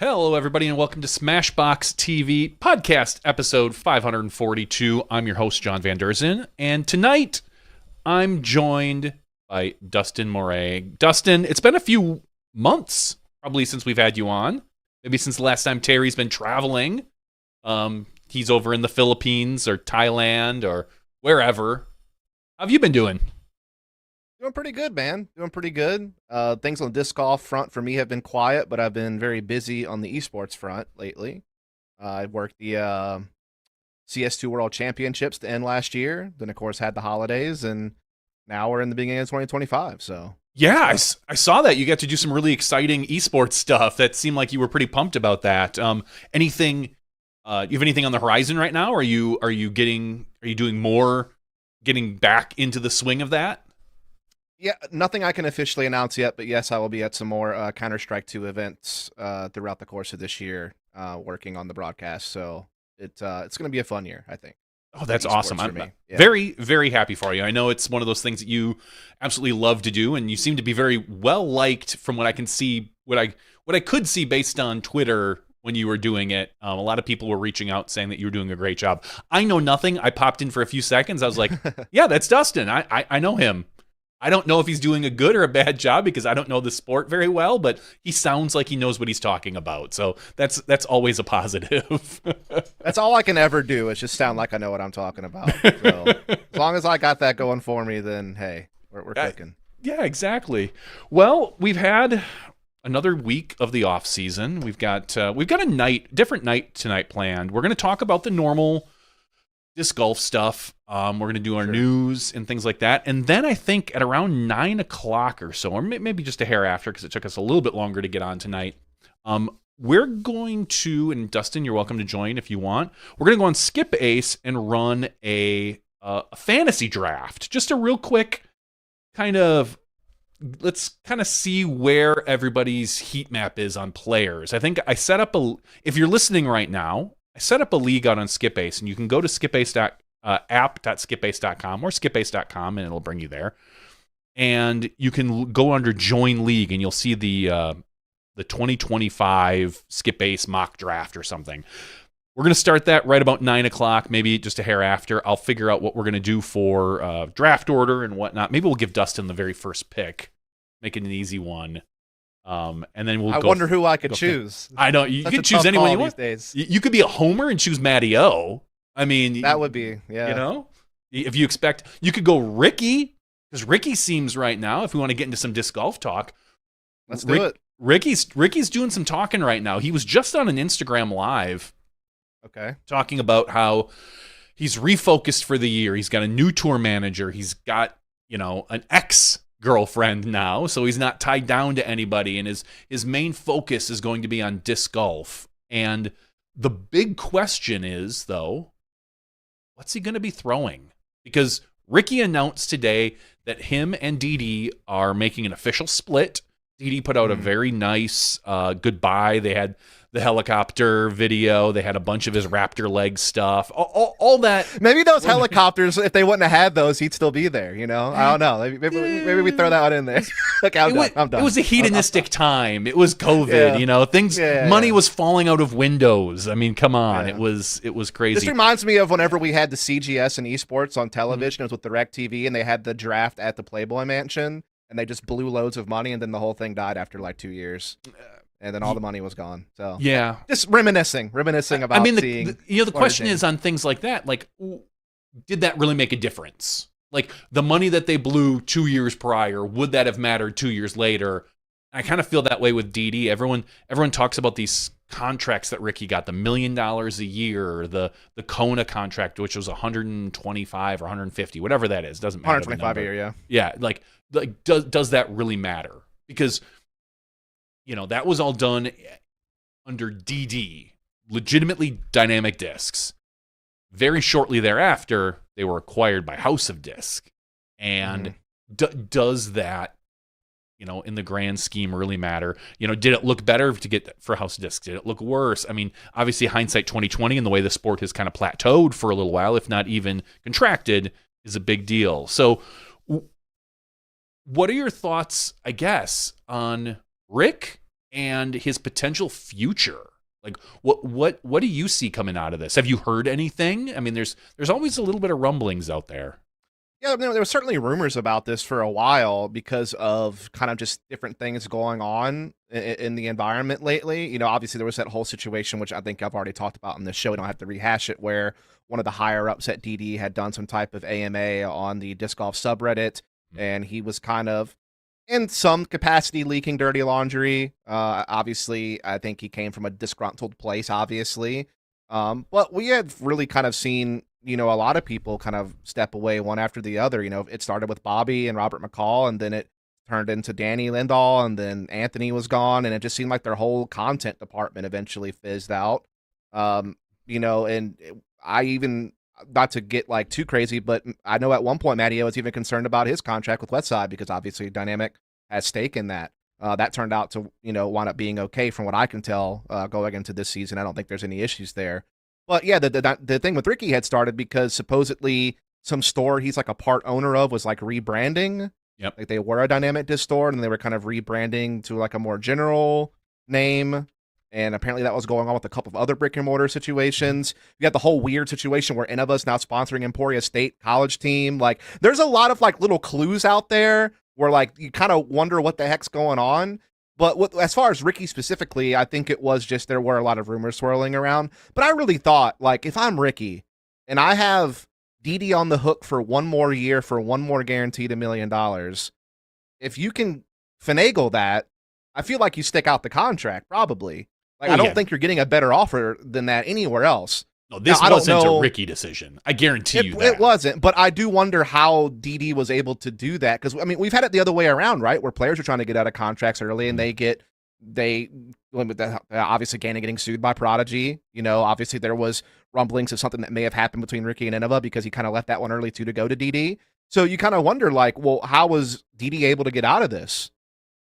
Hello, everybody, and welcome to SmashBoxxTV podcast episode 542. I'm your host, John Van Derzen, and tonight I'm joined by Dustin Mouret. Dustin, it's been a few months probably since we've had you on. Maybe since the last time Terry's been traveling. He's over in the Philippines or Thailand or wherever. How have you been doing? Doing pretty good, man. Doing pretty good. Things on the disc golf front for me have been quiet, but I've been very busy on the esports front lately. I worked the CS2 World Championships to end last year. Then, of course, had the holidays, and now we're in the beginning of 2025. So yeah, I saw that. You got to do some really exciting esports stuff. That seemed like you were pretty pumped about that. Anything? You have anything on the horizon right now? Are you doing more? Getting back into the swing of that? Yeah, nothing I can officially announce yet, but yes, I will be at some more Counter-Strike 2 events throughout the course of this year, working on the broadcast. So it's going to be a fun year, I think. Oh, that's awesome! I'm very, very happy for you. I know it's one of those things that you absolutely love to do, and you seem to be very well liked from what I can see. What I could see based on Twitter when you were doing it. A lot of people were reaching out saying that you were doing a great job. I know nothing. I popped in for a few seconds. I was like, "Yeah, that's Dustin. I know him." I don't know if he's doing a good or a bad job because I don't know the sport very well, but he sounds like he knows what he's talking about. So that's always a positive. That's all I can ever do is just sound like I know what I'm talking about. So as long as I got that going for me, then hey, we're cooking. Yeah, exactly. Well, we've had another week of the off season. We've got a different night tonight planned. We're going to talk about the normal disc golf stuff. We're going to do our news and things like that. And then I think at around 9 o'clock or so, or maybe just a hair after because it took us a little bit longer to get on tonight, we're going to, and Dustin, you're welcome to join if you want, we're going to go on Skip Ace and run a fantasy draft. Just a real quick let's kind of see where everybody's heat map is on players. I think I set up if you're listening right now, I set up a league out on Skip Ace, and you can go to app.skipace.com or skipace.com, and it'll bring you there. And you can go under Join League, and you'll see the 2025 Skip Ace mock draft or something. We're going to start that right about 9 o'clock, maybe just a hair after. I'll figure out what we're going to do for draft order and whatnot. Maybe we'll give Dustin the very first pick, make it an easy one. And then we'll. I wonder who I could choose. I know you can choose anyone you want. Days. You could be a homer and choose Matty O. I mean, that would be if you expect, you could go Ricky because Ricky seems right now. If we want to get into some disc golf talk, let's do it. Ricky's doing some talking right now. He was just on an Instagram live, talking about how he's refocused for the year. He's got a new tour manager. He's got an ex-girlfriend now, so he's not tied down to anybody, and his main focus is going to be on disc golf. And the big question is, though, what's he going to be throwing? Because Ricky announced today that him and Didi are making an official split. Didi put out a very nice goodbye. They had the helicopter video. They had a bunch of his Raptor leg stuff. All that. Maybe those helicopters, if they wouldn't have had those, he'd still be there. I don't know. Maybe we throw that one in there. Okay, I'm done. It was a hedonistic time. It was COVID. Things. Money was falling out of windows. I mean, come on. It was crazy. This reminds me of whenever we had the CGS and esports on television. It was with DirecTV, and they had the draft at the Playboy Mansion, and they just blew loads of money, and then the whole thing died after like 2 years. And then all the money was gone. So yeah, just reminiscing about. I mean, seeing the question is on things like that. Like, did that really make a difference? Like the money that they blew 2 years prior, would that have mattered 2 years later? I kind of feel that way with Didi. Everyone talks about these contracts that Ricky got, the $1 million a year, the Kona contract, which was 125 or 150, whatever that is, doesn't matter. 125 a year, yeah. Yeah, like does that really matter? Because that was all done under DD, legitimately Dynamic Discs. Very shortly thereafter, they were acquired by House of Disc. And does that, in the grand scheme really matter? Did it look better for House of Disc? Did it look worse? I mean, obviously hindsight 2020 and the way the sport has kind of plateaued for a little while, if not even contracted, is a big deal. So what are your thoughts, I guess, on Rick and his potential future. Like, what do you see coming out of this? Have you heard anything? I mean, there's always a little bit of rumblings out there. Yeah, there were certainly rumors about this for a while because of kind of just different things going on in the environment lately. Obviously there was that whole situation, which I think I've already talked about in this show. We don't have to rehash it, where one of the higher ups at DD had done some type of AMA on the disc golf subreddit, and he was kind of in some capacity leaking dirty laundry. Obviously, I think he came from a disgruntled place, obviously. But we had really kind of seen, a lot of people kind of step away one after the other. It started with Bobby and Robert McCall, and then it turned into Danny Lindahl, and then Anthony was gone, and it just seemed like their whole content department eventually fizzed out. And I even, not to get like too crazy, but I know at one point Matteo was even concerned about his contract with Westside because obviously Dynamic has stake in that. That turned out to, wind up being okay from what I can tell going into this season. I don't think there's any issues there. But yeah, the thing with Ricky had started because supposedly some store he's like a part owner of was like rebranding. Yep. Like they were a Dynamic Disc store and they were kind of rebranding to like a more general name. And apparently that was going on with a couple of other brick and mortar situations. You got the whole weird situation where Innova's now sponsoring Emporia State college team. Like there's a lot of like little clues out there where like you kind of wonder what the heck's going on. But as far as Ricky specifically, I think it was just there were a lot of rumors swirling around. But I really thought, like, if I'm Ricky and I have DD on the hook for one more year for one more guaranteed $1 million, if you can finagle that, I feel like you stick out the contract, probably. Like, I don't think you're getting a better offer than that anywhere else. No, this wasn't a Ricky decision. I guarantee you that. It wasn't, but I do wonder how DD was able to do that. Because, I mean, we've had it the other way around, right? Where players are trying to get out of contracts early and they obviously getting sued by Prodigy. Obviously there was rumblings of something that may have happened between Ricky and Innova because he kind of left that one early too to go to DD. So you kind of wonder, like, well, how was DD able to get out of this?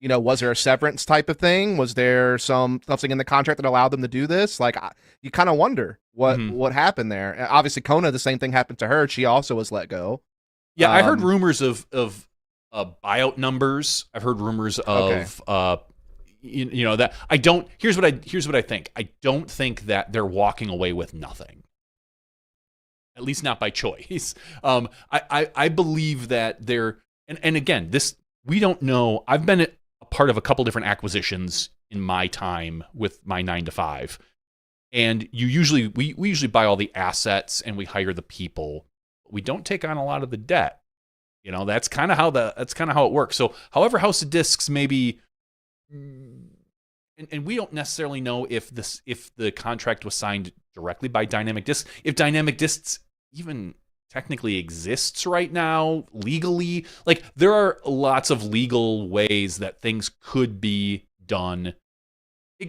Was there a severance type of thing? Was there something in the contract that allowed them to do this? Like, you kind of wonder what happened there. And obviously, Kona, the same thing happened to her. She also was let go. Yeah, I heard rumors of buyout numbers. I've heard rumors of that. I don't. Here's what I think. I don't think that they're walking away with nothing. At least not by choice. I believe that they're and again, this we don't know. I've been a part of a couple different acquisitions in my time with my 9 to 5. And we usually buy all the assets and we hire the people. We don't take on a lot of the debt. That's kind of how it works. So, however, House of Discs maybe, and we don't necessarily know if the contract was signed directly by Dynamic Discs, if Dynamic Discs even technically exists right now legally. Like, there are lots of legal ways that things could be done,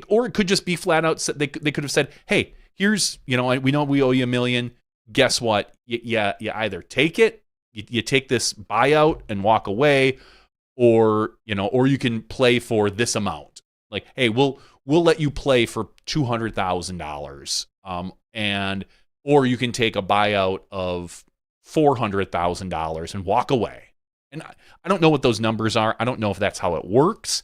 or it could just be flat out. They could have said, "Hey, here's we know we owe you $1 million. Guess what? You either take it, you take this buyout and walk away, or you can play for this amount. Like, hey, we'll let you play for $200,000, or you can take a buyout of $400,000 and walk away." And I don't know what those numbers are. I don't know if that's how it works.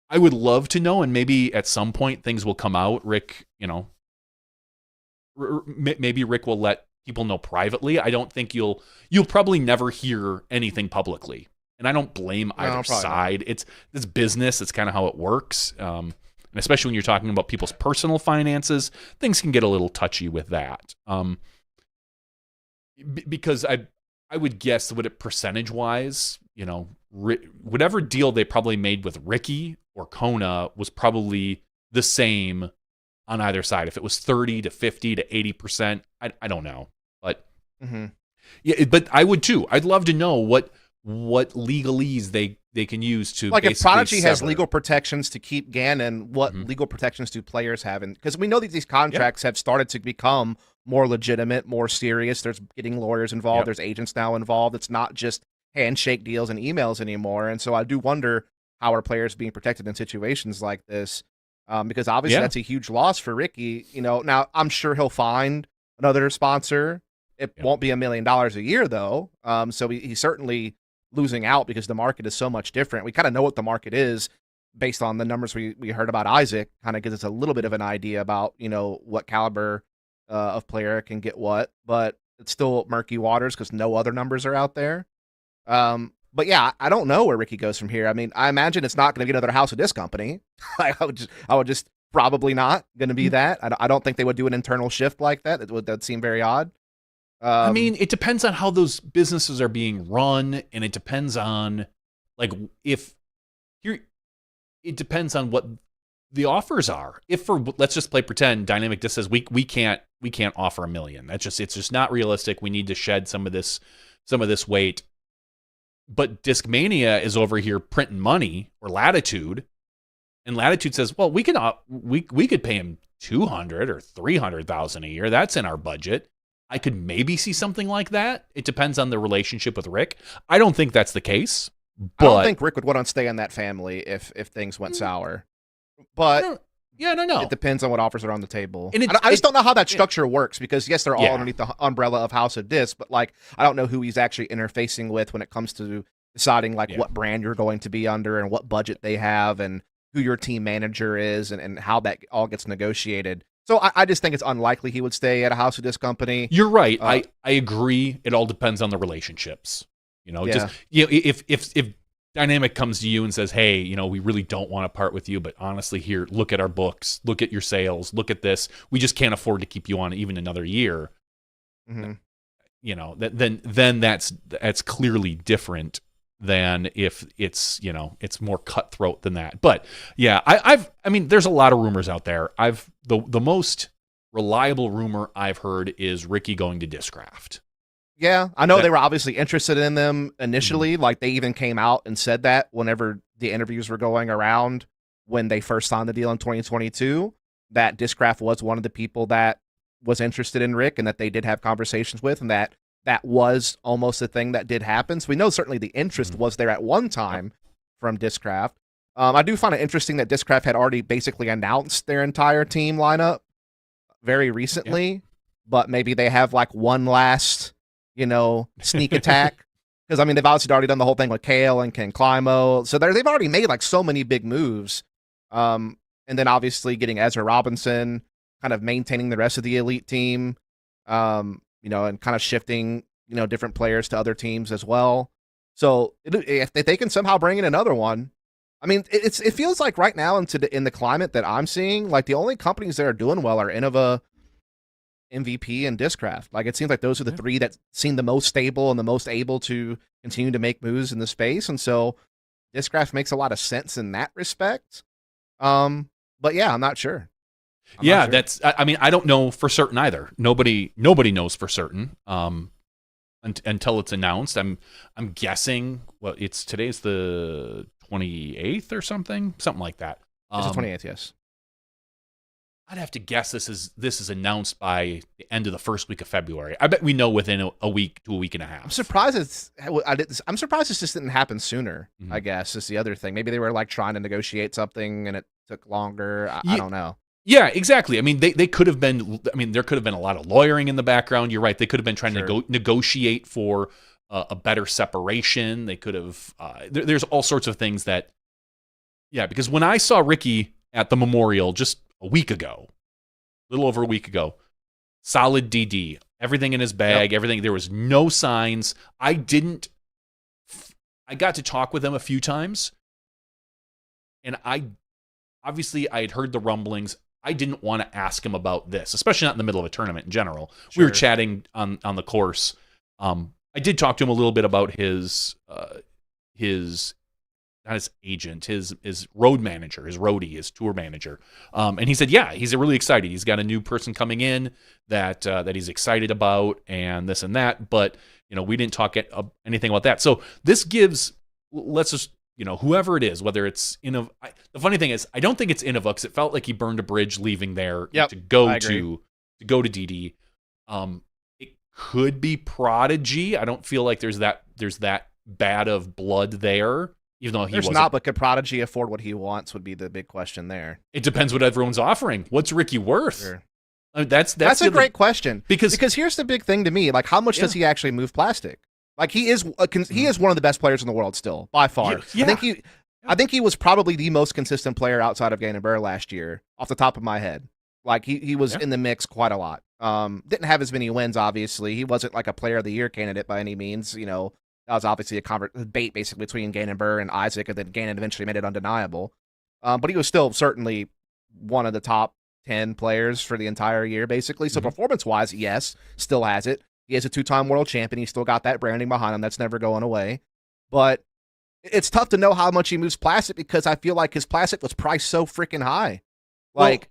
I would love to know, and maybe at some point things will come out. Rick, maybe Rick will let people know privately. I don't think you'll probably never hear anything publicly, and I don't blame either side. It's business. It's kind of how it works, and especially when you're talking about people's personal finances, things can get a little touchy with that. Because I would guess what it percentage-wise, whatever deal they probably made with Ricky or Kona was probably the same on either side. If it was 30 to 50 to 80%, I don't know. But yeah, but I would too. I'd love to know what legalese they can use to, like, if Prodigy has legal protections to keep Gannon, what legal protections do players have? Because we know that these contracts have started to become more legitimate, more serious. There's getting lawyers involved. There's agents now involved. It's not just handshake deals and emails anymore. And so I do wonder how are players being protected in situations like this? Because obviously that's a huge loss for Ricky. Now I'm sure he'll find another sponsor. It won't be $1 million a year though. So he's certainly losing out because the market is so much different. We kind of know what the market is. based on the numbers we heard about Isaac, kind of gives us a little bit of an idea about, what caliber of player can get what, but it's still murky waters because no other numbers are out there. But yeah, I don't know where Ricky goes from here. I mean, I imagine it's not going to be another House of Disc company. I would just probably not going to be that. I don't think they would do an internal shift like that. That'd seem very odd. I mean, it depends on how those businesses are being run, and it depends on it depends on what the offers are. If let's just play pretend, Dynamic Disc says we can't offer $1 million. It's just not realistic. We need to shed some of this weight. But Discmania is over here printing money, or Latitude, and Latitude says, well, we could pay him $200,000 or $300,000 a year. That's in our budget. I could maybe see something like that. It depends on the relationship with Rick. I don't think that's the case. But I don't think Rick would want to stay in that family if things went sour. But no. It depends on what offers are on the table. And I just don't know how that structure works because, yes, they're all underneath the umbrella of House of Disc, but I don't know who he's actually interfacing with when it comes to deciding what brand you're going to be under and what budget they have and who your team manager is and how that all gets negotiated. So I just think it's unlikely he would stay at a House of Disc company. You're right. I agree. It all depends on the relationships. If Dynamic comes to you and says, hey, we really don't want to part with you, but honestly, here, look at our books, look at your sales, look at this. We just can't afford to keep you on even another year. Mm-hmm. Then that's clearly different than if it's more cutthroat than that. But yeah, I mean, there's a lot of rumors out there. The most reliable rumor I've heard is Ricky going to Discraft. Yeah, I know they were obviously interested in them initially. Mm-hmm. Like they even came out and said that whenever the interviews were going around when they first signed the deal in 2022, that Discraft was one of the people that was interested in Rick and that they did have conversations with, and that was almost a thing that did happen. So we know certainly the interest was there at one time from Discraft. I do find it interesting that Discraft had already basically announced their entire team lineup very recently, but maybe they have one last sneak attack. Because, I mean, they've obviously already done the whole thing with Kale and Ken Climo. So they've already made, so many big moves. And then, obviously, getting Ezra Robinson, kind of maintaining the rest of the elite team, and kind of shifting, different players to other teams as well. So if they can somehow bring in another one, I mean, it feels like right now in the climate that I'm seeing, the only companies that are doing well are Innova, MVP, and Discraft. It seems like those are the three that seem the most stable and the most able to continue to make moves in the space. And so Discraft makes a lot of sense in that respect. But yeah, I'm not sure. That's, I mean, I don't know for certain either. Nobody knows for certain. Until it's announced. I'm guessing, today's the 28th or something like that. It's the 28th, yes. I'd have to guess this is announced by the end of the first week of February. I bet we know within a week to a week and a half. I'm surprised this just didn't happen sooner. Mm-hmm. I guess is the other thing. Maybe they were trying to negotiate something and it took longer. I don't know. Yeah, exactly. I mean, they could have been. I mean, there could have been a lot of lawyering in the background. You're right. They could have been trying to negotiate for a better separation. They could have. There's all sorts of things that. Yeah, because when I saw Ricky at the memorial just a little over a week ago, solid DD, everything in his bag, everything. There was no signs. I got to talk with him a few times, and I had heard the rumblings. I didn't want to ask him about this, especially not in the middle of a tournament in general. Sure. We were chatting on the course. I did talk to him a little bit about his not his agent, his road manager, his roadie, his tour manager. And he said, yeah, he's really excited. He's got a new person coming in that he's excited about and this and that. But, we didn't talk anything about that. So this gives, let's just, whoever it is, whether it's Innova. The funny thing is, I don't think it's Innova because it felt like he burned a bridge leaving there to go to DD. It could be Prodigy. I don't feel like there's that bad of blood there. Even though there's not, but could Prodigy afford what he wants would be the big question there. It depends what everyone's offering. What's Ricky worth? Sure. I mean, that's a great question because here's the big thing to me: how much does he actually move plastic? He is one of the best players in the world still by far. Yeah. I think he was probably the most consistent player outside of Gannon Burr last year, off the top of my head. Like he was in the mix quite a lot. Didn't have as many wins, obviously. He wasn't like a player of the year candidate by any means. You know, that was obviously a debate basically between Gannon Burr and Isaac, and then Gannon eventually made it undeniable. But he was still certainly one of the top 10 players for the entire year, basically. So performance-wise, yes, still has it. He is a 2-time world champion. He's still got that branding behind him. That's never going away. But it's tough to know how much he moves plastic because I feel like his plastic was priced so freaking high. Like,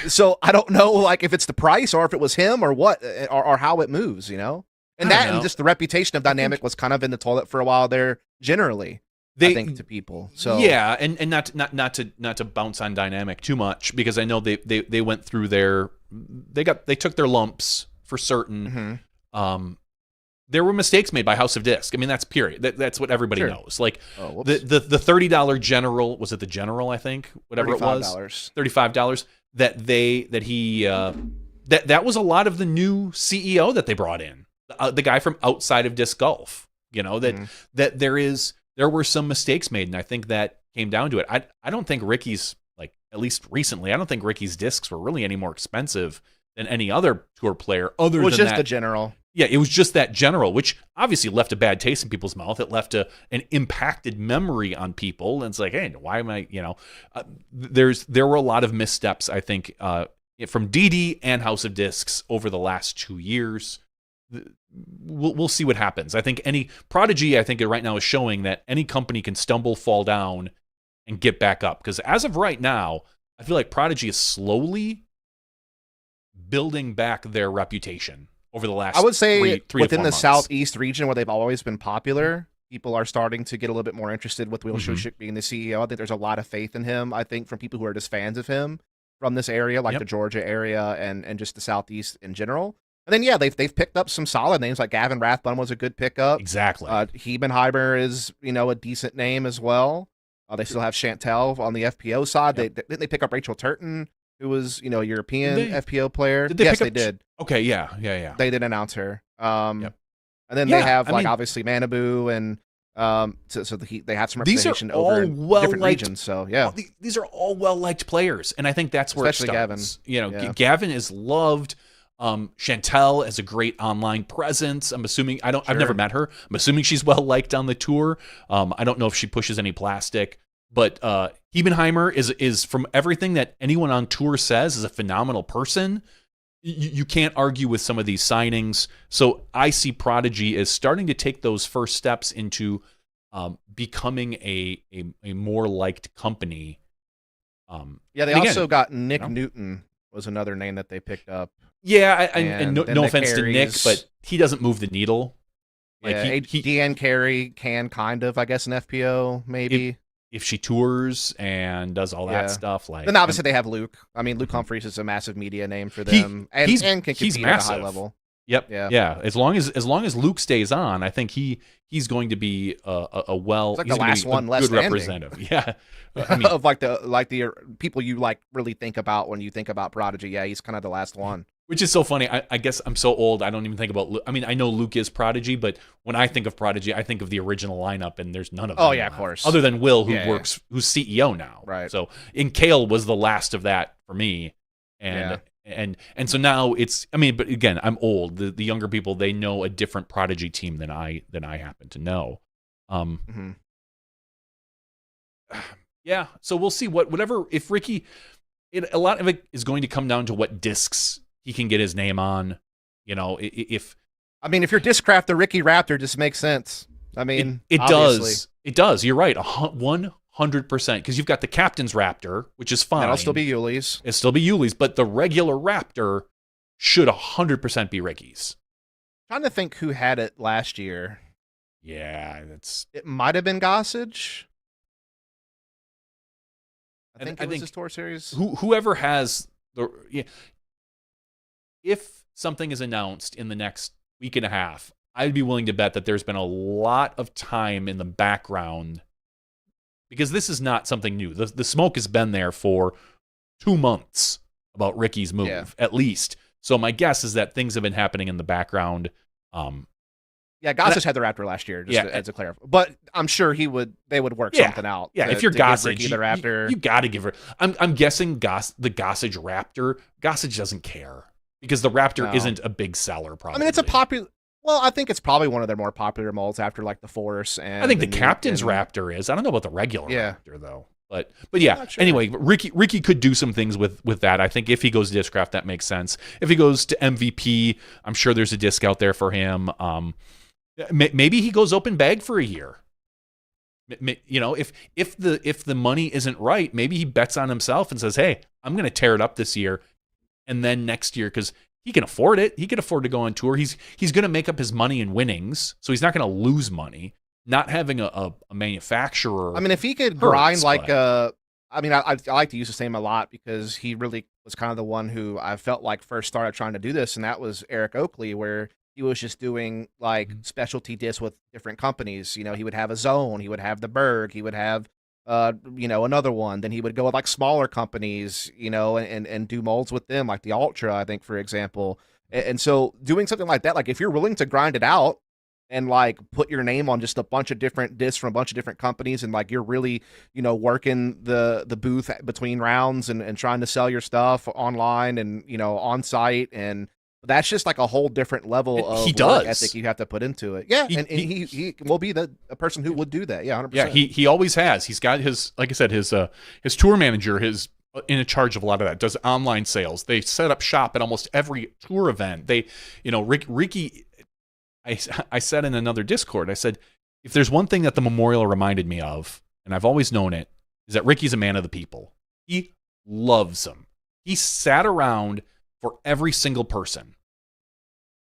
so I don't know, like, if it's the price or if it was him or what, or how it moves, you know? And that and just the reputation of Dynamic was kind of in the toilet for a while there, generally. I think to people. So yeah, and not to bounce on Dynamic too much because I know they went through they took their lumps for certain. There were mistakes made by House of Disc. I mean, that's period. That's what everybody knows. Like the $30 General, was it the General? I think whatever it was, $35 that was a lot of the new CEO that they brought in, the guy from outside of disc golf. You know that there were some mistakes made, and I think that came down to it. I don't think Ricky's, like, at least recently, I don't think Ricky's discs were really any more expensive than any other tour player other than just the General. Yeah, it was just that General, which obviously left a bad taste in people's mouth. It left an impacted memory on people, and it's like, hey, why am I? You know, there were a lot of missteps, I think, from DD and House of Discs over the last 2 years. We'll see what happens. I think Prodigy, I think right now is showing that any company can stumble, fall down, and get back up. Because as of right now, I feel like Prodigy is slowly building back their reputation over the last, I would say, three within to 4 the months. Southeast region where they've always been popular, people are starting to get a little bit more interested with Will Schuschik being the CEO. I think there's a lot of faith in him. I think from people who are just fans of him from this area, like the Georgia area and just the Southeast in general. And then, yeah, they've picked up some solid names, like Gavin Rathbun was a good pickup. Exactly. Hebenheimer is, a decent name as well. They still have Chantel on the FPO side. Didn't they pick up Rachel Turton, who was, a European FPO player? Yes, they did. Okay, yeah. They did announce her. And then they have, obviously Manabu and they have some representation over in different regions. So, yeah. These are all well-liked players, and I think that's where especially it starts. Gavin is loved. Chantel has a great online presence. I'm assuming I've never met her. I'm assuming she's well liked on the tour. I don't know if she pushes any plastic, but Hebenheimer is from everything that anyone on tour says is a phenomenal person. You can't argue with some of these signings. So I see Prodigy as starting to take those first steps into becoming a more liked company. They also got Nick Newton was another name that they picked up. Yeah, and no offense to Nick, but he doesn't move the needle. Like Deanne Carey can kind of, I guess, an FPO maybe if she tours and does all that stuff. Like, then obviously they have Luke. I mean, Luke Humphreys is a massive media name for them, and can compete at a high level. Yep. Yeah. As long as Luke stays on, I think he's going to be a like the last one good left representative. Yeah. I mean, of like the people you really think about when you think about Prodigy. Yeah, he's kind of the last one. Which is so funny. I guess I'm so old, I don't even think about Luke. I mean, I know Luke is Prodigy, but when I think of Prodigy, I think of the original lineup, and there's none of them. Oh, yeah, of course. Other than Will, who's CEO now. Right. So, Kale was the last of that for me. And so now but again, I'm old. The younger people, they know a different Prodigy team than I happen to know. Yeah, so we'll see if Ricky, a lot of it is going to come down to what discs he can get his name on. If you're Discraft, the Ricky Raptor just makes sense. I mean, it does. It does. You're right. 100%. Because you've got the Captain's Raptor, which is fine. That'll still be Yuli's. It'll still be Yuli's, but the regular Raptor should 100% be Ricky's. Trying to think who had it last year. Yeah, it might have been Gossage. I think his tour series. Whoever has if something is announced in the next week and a half, I'd be willing to bet that there's been a lot of time in the background, because this is not something new. The smoke has been there for 2 months about Ricky's move, at least. So my guess is that things have been happening in the background. Yeah, Gossage had the Raptor last year, as a clarify. But I'm sure they would work something out. Yeah, if you're Gossage, the Raptor, you got to give her. I'm guessing the Gossage Raptor. Gossage doesn't care because the Raptor isn't a big seller. Probably. I mean, it's a popular. Well, I think it's probably one of their more popular molds after like the Force. And I think the Captain's Raptor is. I don't know about the regular Raptor though. But yeah. Sure. Anyway, Ricky could do some things with that. I think if he goes to Discraft, that makes sense. If he goes to MVP, I'm sure there's a disc out there for him. Maybe he goes open bag for a year. You know, if the money isn't right, maybe he bets on himself and says, "Hey, I'm going to tear it up this year," and then next year, because he can afford it. He can afford to go on tour. He's going to make up his money in winnings, so he's not going to lose money. Not having a manufacturer. I mean, if he could grind I like to use his name a lot because he really was kind of the one who I felt like first started trying to do this, and that was Eric Oakley, where he was just doing like specialty discs with different companies. You know, he would have a Zone, he would have the Berg, he would have another one. Then he would go with like smaller companies, and do molds with them, like the Ultra, I think, for example. And so doing something like that, like if you're willing to grind it out and like put your name on just a bunch of different discs from a bunch of different companies, and like you're really, working the booth between rounds and trying to sell your stuff online and, on site, and that's just like a whole different level of work ethic you have to put into it. Yeah, he will be a person who would do that. Yeah, 100%. Yeah, he always has. He's got his, like I said, his tour manager, his in charge of a lot of that, does online sales. They set up shop at almost every tour event. They, Ricky, I said in another Discord, I said, if there's one thing that the Memorial reminded me of, and I've always known it, is that Ricky's a man of the people. He loves them. He sat around for every single person.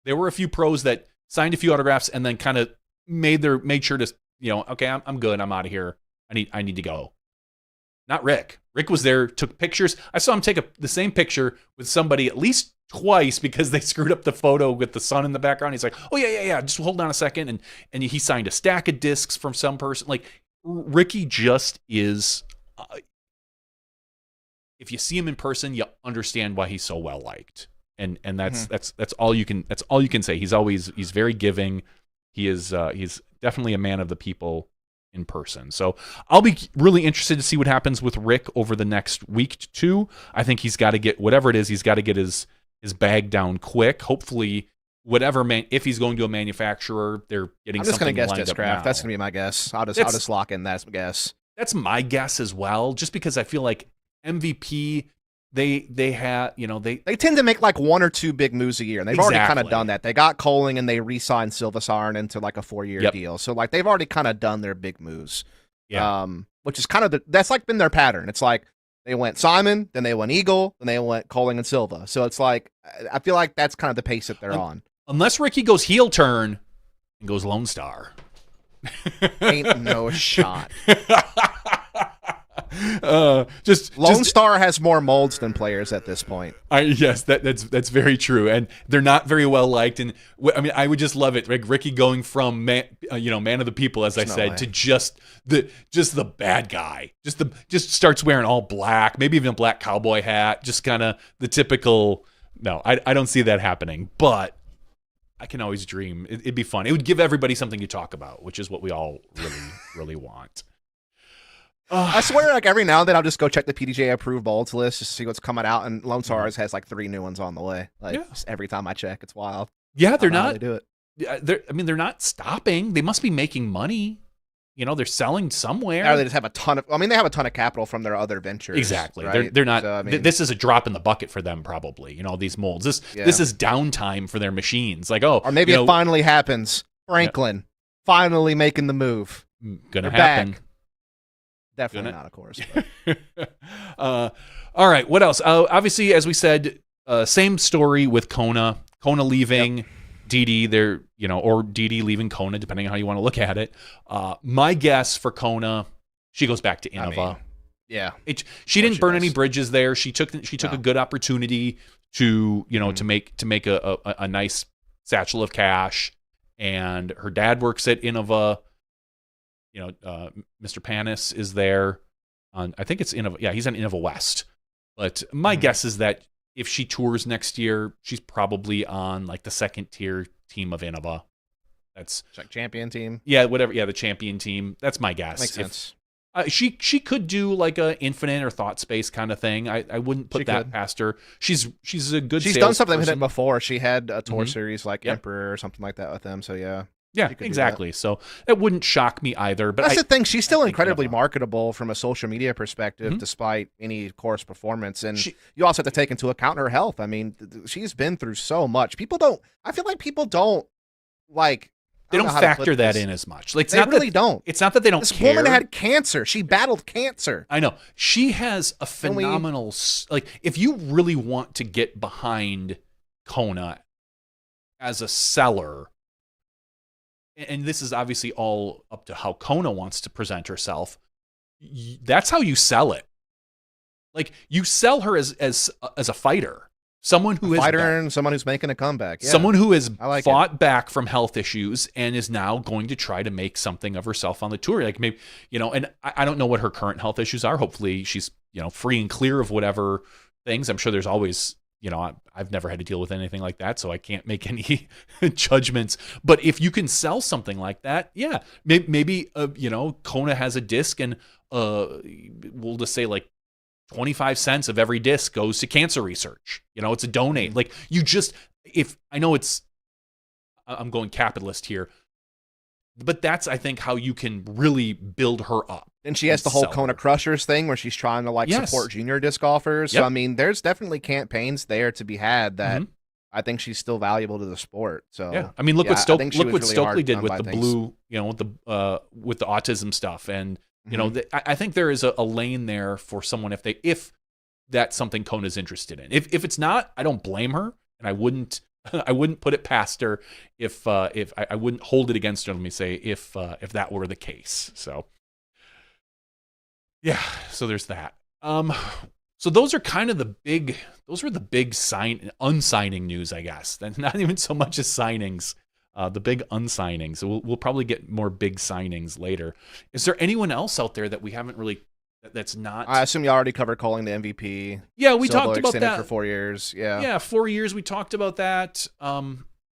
There were a few pros that signed a few autographs and then kind of made sure to, okay, I'm good. I'm out of here. I need to go. Not Rick. Rick was there, took pictures. I saw him take the same picture with somebody at least twice because they screwed up the photo with the sun in the background. He's like, oh yeah. Just hold on a second. And he signed a stack of discs from some person. Like, Ricky just is, if you see him in person, you understand why he's so well liked. And that's all you can say. He's very giving. He's definitely a man of the people in person. So I'll be really interested to see what happens with Rick over the next week to two. I think he's got to get whatever it is. He's got to get his bag down quick. Hopefully, if he's going to a manufacturer, they're getting. I'm just going to guess Discraft. That's going to be my guess. I'll just lock in that guess. That's my guess as well. Just because I feel like MVP. They tend to make like one or two big moves a year, and they've already kind of done that. They got Coling and they re-signed Silvasarn into like a 4-year deal. So like they've already kind of done their big moves. Yeah. Which is kind of that's like been their pattern. It's like they went Simon, then they went Eagle, then they went Coling and Silva. So it's like I feel like that's kind of the pace that they're on. Unless Ricky goes heel turn and goes Lone Star. Ain't no shot. Lone Star has more molds than players at this point. Yes, that's very true, and they're not very well liked. And I mean, I would just love it, like Ricky going from man of the people, as I said, to just the bad guy. Just starts wearing all black, maybe even a black cowboy hat. Just kind of the typical. No, I don't see that happening, but I can always dream. It'd be fun. It would give everybody something to talk about, which is what we all really, really want. I swear, like every now and then, I'll just go check the PDJ approved molds list just to see what's coming out, and Lone Stars has like 3 new ones on the way. Like just every time I check, it's wild. Yeah, they're not. They do it. They're not stopping. They must be making money. They're selling somewhere. Or they just have a ton of. I mean, they have a ton of capital from their other ventures. Exactly. Right? They're not. So, this is a drop in the bucket for them, probably. These molds. This is downtime for their machines. Like, or maybe it finally happens. Franklin finally making the move. Gonna happen. Back. Definitely not, of course. All right, what else? Obviously, as we said, same story with Kona. Kona leaving, DD, or DD leaving Kona, depending on how you want to look at it. My guess for Kona, she goes back to Innova. She didn't burn any bridges there. She took a good opportunity to to make a nice satchel of cash, and her dad works at Innova. Mr. Panis is there. I think it's Innova. Yeah, he's on Innova West. But my guess is that if she tours next year, she's probably on like the second tier team of Innova. That's like champion team. Yeah, whatever. Yeah, the champion team. That's my guess. Makes sense. She could do like a Infinite or Thought Space kind of thing. I wouldn't put that past her. She's a good. She's done something with it before. She had a tour Mhm. series like Emperor or something like that with them. So yeah. Yeah, exactly. So it wouldn't shock me either. But that's the thing. She's still incredibly marketable from a social media perspective, despite any course performance. And you also have to take into account her health. I mean, she's been through so much. I feel like people don't like. They don't factor that in as much. Like, they really don't. It's not that they don't care. This woman had cancer. She battled cancer. I know. She has a phenomenal... Like, if you really want to get behind Kona as a seller, and this is obviously all up to how Kona wants to present herself, that's how you sell it. Like, you sell her as a fighter. Someone who is and someone who's making a comeback. Yeah. Someone who has fought back from health issues and is now going to try to make something of herself on the tour. Like, maybe, and I don't know what her current health issues are. Hopefully she's, free and clear of whatever things. I'm sure there's always, I've never had to deal with anything like that, so I can't make any judgments. But if you can sell something like that, yeah, maybe Kona has a disc and we'll just say like 25 cents of every disc goes to cancer research. It's a donate. Like, I'm going capitalist here, but that's, I think, how you can really build her up. And she has the whole Kona Crushers thing where she's trying to support junior disc golfers. So, I mean, there's definitely campagns there to be had that I think she's still valuable to the sport. So, yeah, I mean, look what Stokely did with the blue, with the autism stuff. And, I think there is a lane there for someone if that's something Kona's interested in. If it's not, I don't blame her, and I wouldn't put it past her if I wouldn't hold it against her. Let me say if that were the case. So yeah, so there's that. So those are kind of the big unsigning news, I guess. That's not even so much as signings. The big unsignings. So we'll probably get more big signings later. Is there anyone else out there that we haven't really that's not? I assume you already covered calling the MVP. Yeah, we talked about that for 4 years. Yeah, 4 years. We talked about that. I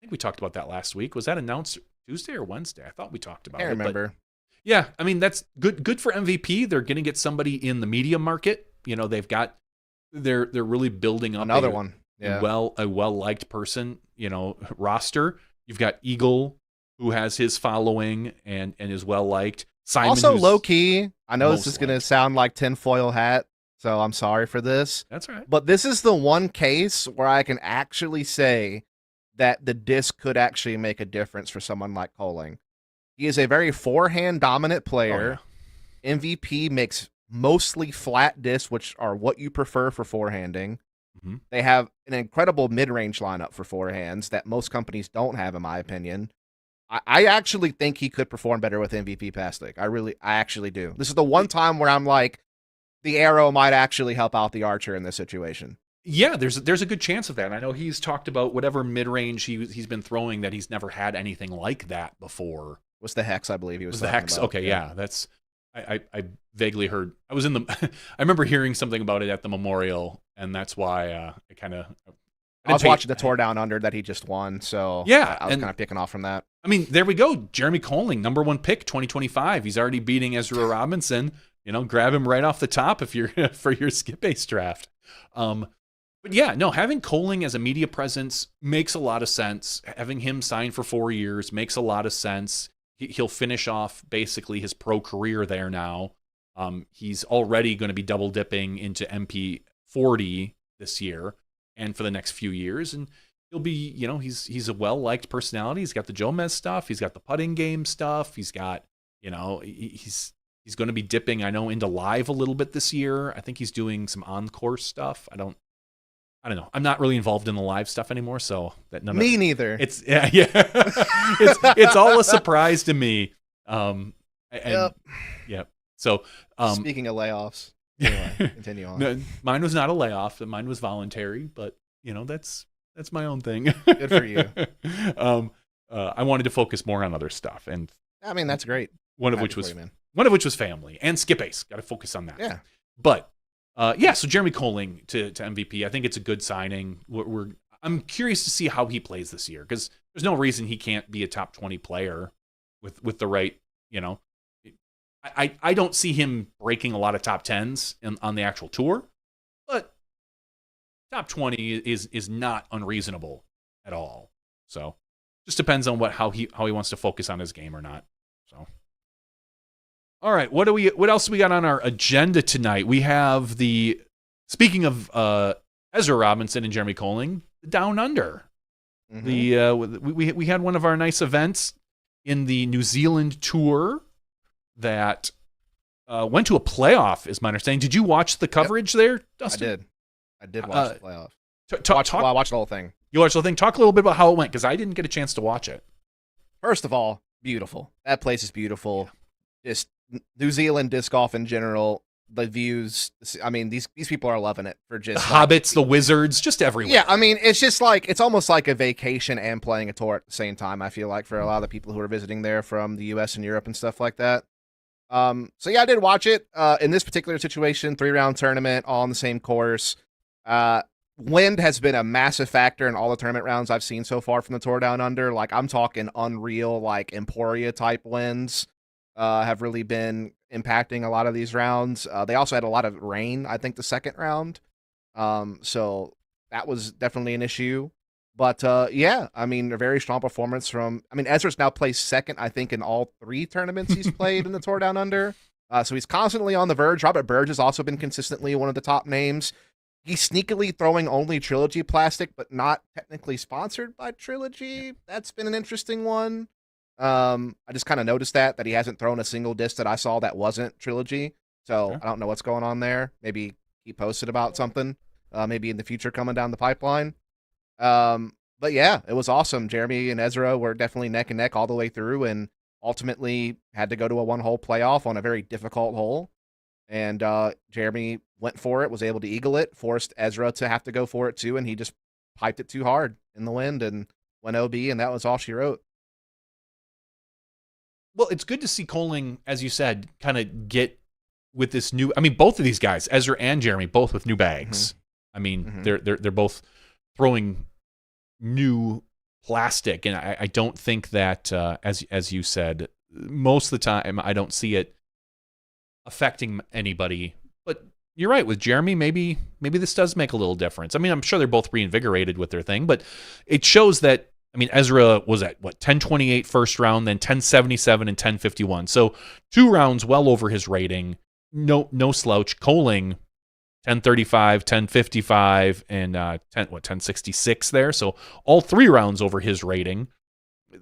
think we talked about that last week. Was that announced Tuesday or Wednesday? I thought we talked about it. I remember. Yeah, I mean, that's good for MVP. They're going to get somebody in the media market. They're really building up another one. Yeah, a well-liked person. Roster. You've got Eagle, who has his following and is well liked. Simon, also low key. I know this is going to sound like tinfoil hat, so I'm sorry for this. That's all right. But this is the one case where I can actually say that the disc could actually make a difference for someone like Coling. He is a very forehand dominant player. Oh, yeah. MVP makes mostly flat discs, which are what you prefer for forehanding. Mm-hmm. They have an incredible mid-range lineup for forehands that most companies don't have, in my opinion. I actually think he could perform better with MVP pass stick. I actually do. This is the one time where I'm like, the arrow might actually help out the archer in this situation. Yeah, there's a good chance of that. I know he's talked about whatever mid-range he's been throwing that he's never had anything like that before. Was the Hex, I believe he was the Hex about. Okay, yeah. That's I vaguely heard. I was in the I remember hearing something about it at the Memorial, and that's why I kind of I was watching the Tour Down Under that he just won, so yeah, I was kind of picking off from that. I mean, there we go. Jeremy Coling, #1 pick, 2025. He's already beating Ezra Robinson. Grab him right off the top if you're for your skip base draft. But yeah, no, having Coling as a media presence makes a lot of sense. Having him sign for 4 years makes a lot of sense. He'll finish off basically his pro career there now. He's already going to be double dipping into MP40 this year and for the next few years. And he'll be, he's a well-liked personality. He's got the Jomez stuff. He's got the putting game stuff. He's got, he's going to be dipping, I know, into live a little bit this year. I think he's doing some on-course stuff. I don't know. I'm not really involved in the live stuff anymore, so that neither. It's it's all a surprise to me. Yep. So speaking of layoffs, anyway, continue on. No, mine was not a layoff. Mine was voluntary, but that's my own thing. Good for you. I wanted to focus more on other stuff, and I mean that's great. One of which was family and skip ace. Got to focus on that. Yeah, but. So Jeremy Coling to MVP, I think it's a good signing. I'm curious to see how he plays this year, because there's no reason he can't be a top 20 player with the right, I don't see him breaking a lot of top 10s on the actual tour, but top 20 is not unreasonable at all. So just depends on how he wants to focus on his game or not. So all right, what else do we got on our agenda tonight? We have speaking of Ezra Robinson and Jeremy Colling, the Down Under. We had one of our nice events in the New Zealand tour that went to a playoff, is my understanding. Did you watch the coverage there, Dustin? I did watch the playoff. I watched the whole thing. You watched the whole thing? Talk a little bit about how it went, because I didn't get a chance to watch it. First of all, beautiful. That place is beautiful. Just New Zealand disc golf in general, the views. I mean, these people are loving it for just the hobbits, the wizards, just everywhere. Yeah, I mean, it's just it's almost like a vacation and playing a tour at the same time, I feel like, for a lot of the people who are visiting there from the US and Europe and stuff like that. So yeah, I did watch it. In this particular situation, 3-round tournament, all on the same course. Wind has been a massive factor in all the tournament rounds I've seen so far from the Tour Down Under. Like, I'm talking unreal, Emporia type winds have really been impacting a lot of these rounds. They also had a lot of rain, I think, the second round. So that was definitely an issue. But yeah, I mean, a very strong performance Ezra's now placed second, I think, in all 3 tournaments he's played in the Tour Down Under. So he's constantly on the verge. Robert Burge has also been consistently one of the top names. He's sneakily throwing only Trilogy plastic, but not technically sponsored by Trilogy. That's been an interesting one. I just kind of noticed that he hasn't thrown a single disc that I saw that wasn't Trilogy. So I don't know what's going on there. Maybe he posted about something, maybe in the future coming down the pipeline. But yeah, it was awesome. Jeremy and Ezra were definitely neck and neck all the way through, and ultimately had to go to a 1-hole playoff on a very difficult hole. And Jeremy went for it, was able to eagle it, forced Ezra to have to go for it too, and he just piped it too hard in the wind and went OB, and that was all she wrote. Well, it's good to see Colling, as you said, kind of get with this new. I mean, both of these guys, Ezra and Jeremy, both with new bags. I mean, they're both throwing new plastic, and I don't think that, as you said, most of the time I don't see it affecting anybody. But you're right, with Jeremy, maybe this does make a little difference. I mean, I'm sure they're both reinvigorated with their thing, but it shows that. I mean, Ezra was at 1028 first round, then 1077 and 1051. So 2 rounds well over his rating. No slouch. Colling 1035, 1055, and 1066 there. So all 3 rounds over his rating.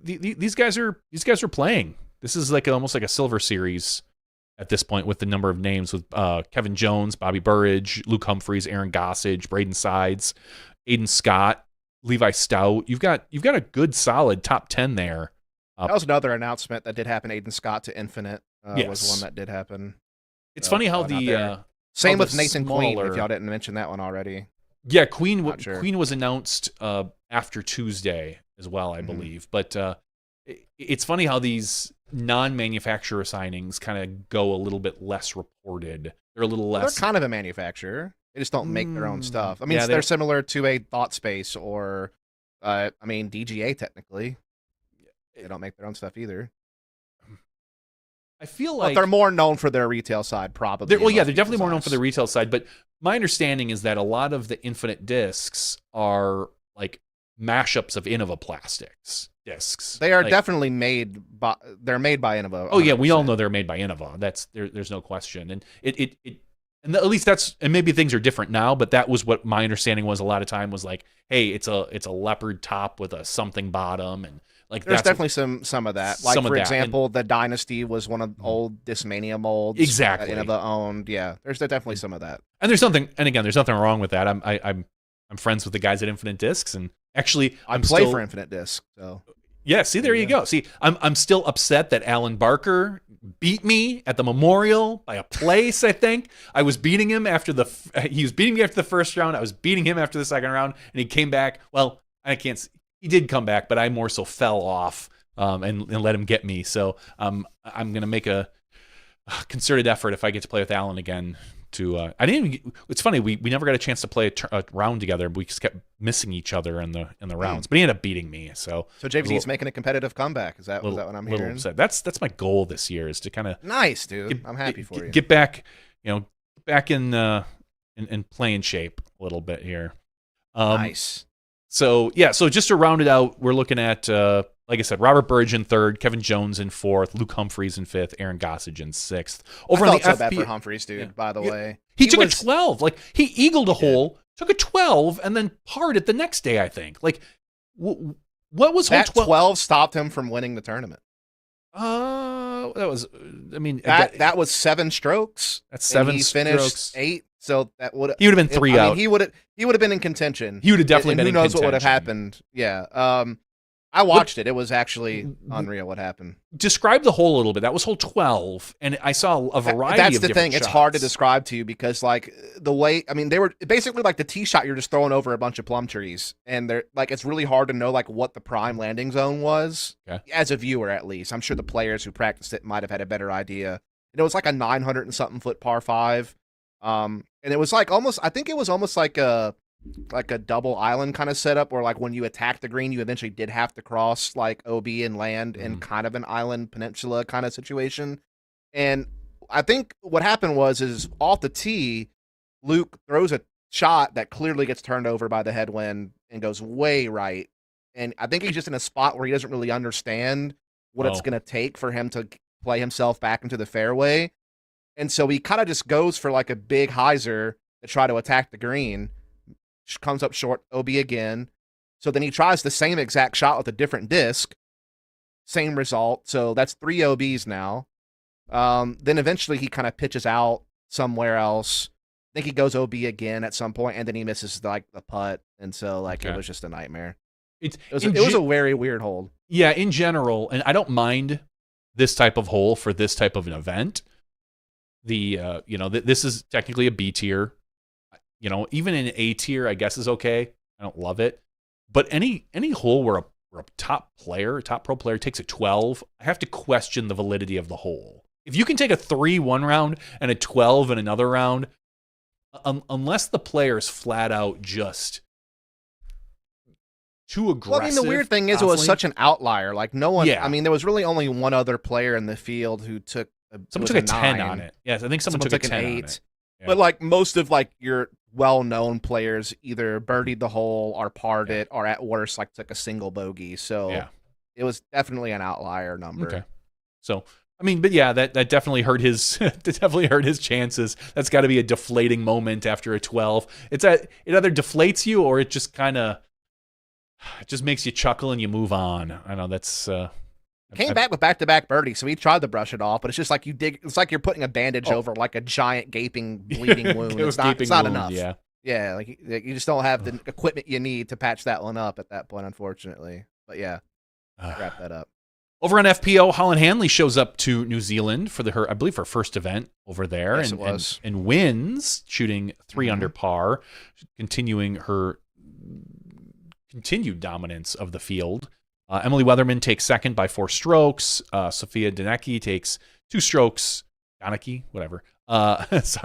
These guys are playing. This is almost like a Silver Series at this point, with the number of names, with Kevin Jones, Bobby Burridge, Luke Humphreys, Aaron Gossage, Braden Sides, Aiden Scott, Levi Stout. You've got a good solid top 10 there. That was another announcement that did happen. Aiden Scott to Infinite was one that did happen. It's funny how same with Nathan Queen, if y'all didn't mention that one already. Yeah, Queen was announced after Tuesday as well, I believe. But it's funny how these non-manufacturer signings kind of go a little bit less reported. They're a little less. They're kind of a manufacturer. They just don't make their own stuff. I mean, they're similar to a Thought Space or, DGA technically. They don't make their own stuff either. I feel like they're more known for their retail side, probably. They're definitely more known for the retail side. But my understanding is that a lot of the Infinite discs are mashups of Innova Plastics discs. They are definitely made by Innova. Oh yeah, we all know they're made by Innova. There's no question. And and at least and maybe things are different now, but that was what my understanding was a lot of time was hey, it's a leopard top with a something bottom, and there's definitely some of that. For example, the Dynasty was one of the old Discmania molds. Exactly. That Innova owned. Yeah, there's definitely some of that. And there's nothing wrong with that. I'm friends with the guys at Infinite Discs, and actually I play for Infinite Discs, so yeah. See, there you go. See, I'm still upset that Alan Barker beat me at the Memorial by a place. I think I was beating him he was beating me after the first round. I was beating him after the second round, and he came back. Well, he did come back, but I more so fell off and let him get me. So I'm gonna make a concerted effort if I get to play with Alan again to. I didn't. It's funny. We never got a chance to play a round together. We just kept missing each other in the rounds. But he ended up beating me. So JVZ's making a competitive comeback. Is that what I'm hearing? Upset. That's my goal this year, is to kind of nice, dude. I'm happy for you. Get back, back in playing shape a little bit here. Nice. So just to round it out, we're looking at, like I said, Robert Burridge in third, Kevin Jones in fourth, Luke Humphreys in fifth, Aaron Gossage in sixth. Over on the FP, bad for Humphreys, dude. By the way, he took a 12. Like, he eagled a hole, took a 12, and then parred it the next day, I think. Like, what was that 12 stopped him from winning the tournament? That was, I mean, that was 7 strokes. That's 7 he finished 8. So that would he would have been 3 out. I mean, he would have been in contention. He would have definitely been in contention. Who knows what would have happened? Yeah. I watched it. It was actually unreal what happened. Describe the hole a little bit. That was hole 12, and I saw a variety of different shots. That's the thing. It's hard to describe to you because, like, the way, I mean, they were basically like the tee shot, you're just throwing over a bunch of plum trees, and they're like, it's really hard to know like what the prime landing zone was, as a viewer at least. I'm sure the players who practiced it might have had a better idea. And it was like a 900 and something foot par 5. And it was like almost, I think it was almost like a double island kind of setup where, like, when you attack the green, you eventually did have to cross like OB and land in kind of an island peninsula kind of situation. And I think what happened is off the tee, Luke throws a shot that clearly gets turned over by the headwind and goes way right. And I think he's just in a spot where he doesn't really understand what it's going to take for him to play himself back into the fairway. And so he kind of just goes for like a big hyzer to try to attack the green. Comes up short, OB again. So then he tries the same exact shot with a different disc. Same result. So that's 3 OBs now. Then eventually he kind of pitches out somewhere else. I think he goes OB again at some point, and then he misses like the putt. And so like it was just a nightmare. It was a very weird hole. Yeah, in general, and I don't mind this type of hole for this type of an event. This is technically a B tier. Even in A tier, I guess is okay. I don't love it, but any hole where a top pro player takes a 12, I have to question the validity of the hole. If you can take a 3 one round and a 12 in another round, unless the player's flat out just too aggressive. Well, I mean, the weird thing is, it was such an outlier. Like, no one. Yeah. I mean, there was really only one other player in the field who took. Someone took a 10 on it. Yes, I think someone took a 10 an 8. On it. Yeah. But like most of like your well-known players either birdied the hole or parred it, or at worst like took a single bogey. So it was definitely an outlier number. Okay. So I mean, but yeah, that definitely hurt his chances. That's got to be a deflating moment after a 12. It either deflates you or it just makes you chuckle and you move on. I know that's. Came back with back-to-back birdies, so he tried to brush it off, but it's just like it's like you're putting a bandage over like a giant gaping, bleeding wound. It's not enough. Yeah, like you just don't have the equipment you need to patch that one up at that point, unfortunately. But yeah, wrap that up. Over on FPO, Holland Hanley shows up to New Zealand for her first event over there, and wins, shooting 3 under par, continuing her continued dominance of the field. Emily Weatherman takes second by 4 strokes. Sophia Danecki takes 2 strokes. Danecki, whatever. Is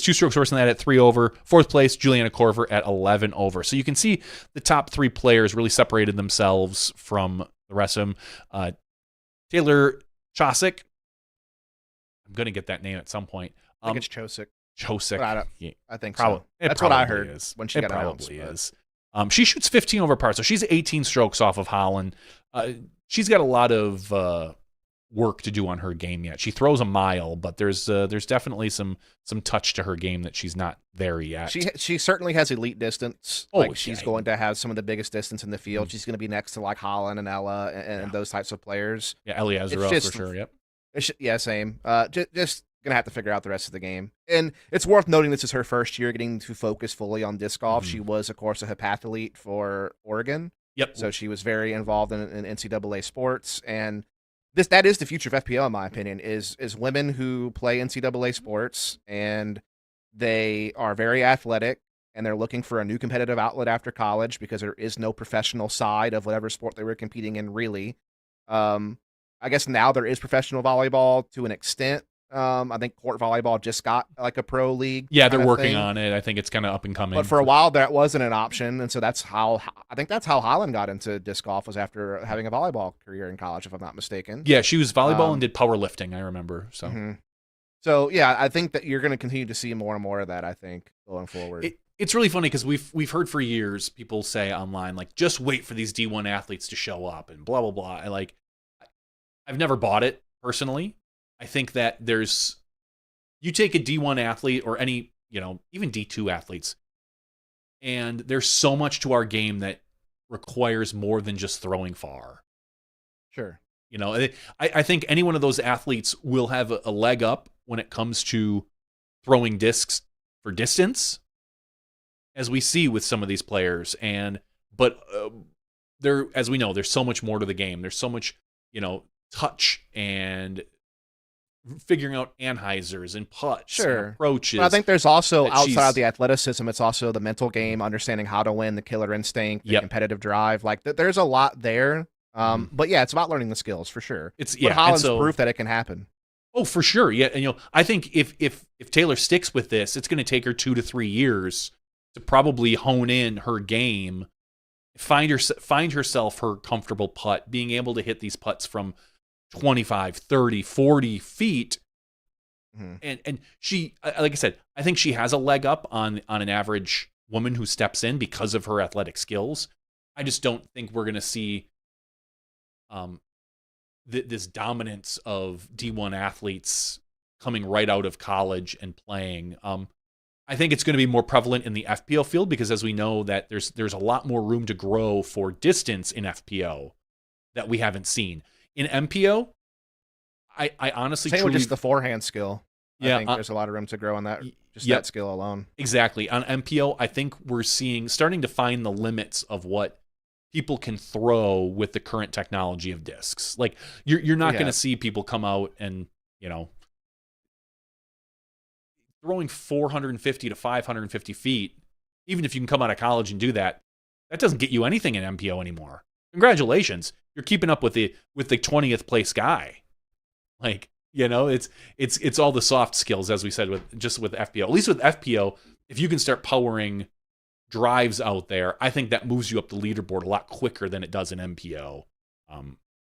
2 strokes worse than that at 3 over. 4th place, Juliana Korver at 11 over. So you can see the top 3 players really separated themselves from the rest of them. Taylor Chosick. I'm going to get that name at some point. I think it's Chosick. I think so. That's what I heard when she got announced. It probably is. She shoots 15 over par, so she's 18 strokes off of Holland. She's got a lot of work to do on her game yet. She throws a mile, but there's definitely some touch to her game that she's not there yet. She certainly has elite distance. She's going to have some of the biggest distance in the field. Mm-hmm. She's going to be next to like Holland and Ella and those types of players. Yeah, Ellie Ezra for sure. Yep. Same. Just gonna have to figure out the rest of the game. And it's worth noting this is her first year getting to focus fully on disc golf. Mm-hmm. She was, of course, a heptathlete for Oregon. Yep. So she was very involved in NCAA sports, and that is the future of FPL, in my opinion, is women who play NCAA sports, and they are very athletic, and they're looking for a new competitive outlet after college because there is no professional side of whatever sport they were competing in, really. I guess now there is professional volleyball to an extent, I think court volleyball just got like a pro league. Yeah, they're working on it. I think it's kind of up and coming. But for a while, that wasn't an option, and so that's how I think that's how Holland got into disc golf, was after having a volleyball career in college, if I'm not mistaken. Yeah, she was volleyball and did powerlifting. I remember. So, so yeah, I think that you're going to continue to see more and more of that. I think going forward. It's really funny because we've heard for years people say online, like, just wait for these D1 athletes to show up and blah blah blah. I've never bought it personally. I think that you take a D1 athlete or any, even D2 athletes, and there's so much to our game that requires more than just throwing far. Sure. I think any one of those athletes will have a leg up when it comes to throwing discs for distance, as we see with some of these players. But as we know, there's so much more to the game. There's so much, touch and figuring out anhizers and putts and approaches. But I think there's also, outside of the athleticism, it's also the mental game, understanding how to win, the killer instinct, the competitive drive. Like, there's a lot there. But yeah, it's about learning the skills for sure. But Holland's proof that it can happen. Oh, for sure. Yeah, and I think if Taylor sticks with this, it's going to take her 2 to 3 years to probably hone in her game, find herself her comfortable putt, being able to hit these putts from 25, 30, 40 feet. And she, like I said, I think she has a leg up on an average woman who steps in because of her athletic skills. I just don't think we're going to see this dominance of D1 athletes coming right out of college and playing. I think it's going to be more prevalent in the FPO field because, as we know, that there's a lot more room to grow for distance in FPO that we haven't seen. In MPO, I honestly truly, just the forehand skill. Yeah, I think there's a lot of room to grow on that. Just that skill alone. Exactly. On MPO, I think we're starting to find the limits of what people can throw with the current technology of discs. Like, you're not going to see people come out and, throwing 450 to 550 feet, even if you can come out of college and do that, that doesn't get you anything in MPO anymore. Congratulations. You're keeping up with the 20th place guy. Like, it's all the soft skills, as we said, with FPO. At least with FPO, if you can start powering drives out there, I think that moves you up the leaderboard a lot quicker than it does in MPO.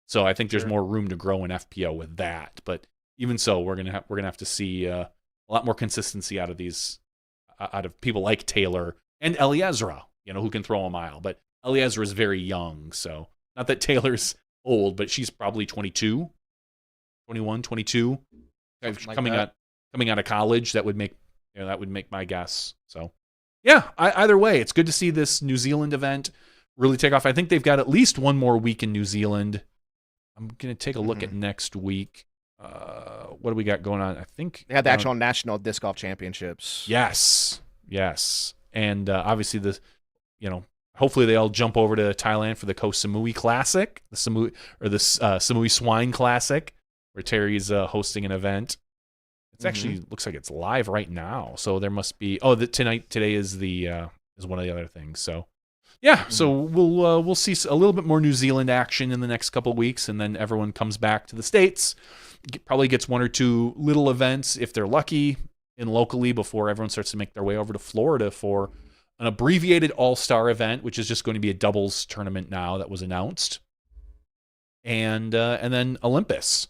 So I think there's more room to grow in FPO with that. But even so, we're gonna have to see a lot more consistency out of people like Taylor and Eliezra, who can throw a mile. But Eliezra is very young, so not that Taylor's old, but she's probably 22, 21, 22, coming out of college. That would make my guess. So yeah, either way, it's good to see this New Zealand event really take off. I think they've got at least one more week in New Zealand. I'm gonna take a look at next week. What do we got going on? I think they had the actual National Disc Golf Championships. Yes, and obviously hopefully they all jump over to Thailand for the Koh Samui Classic, the Samui Swine Classic, where Terry's hosting an event. It's actually looks like it's live right now, so there must be. Today is one of the other things. So yeah, so we'll see a little bit more New Zealand action in the next couple of weeks, and then everyone comes back to the States. Probably gets 1 or 2 little events if they're lucky locally before everyone starts to make their way over to Florida for an abbreviated All-Star event, which is just going to be a doubles tournament now that was announced, and then Olympus.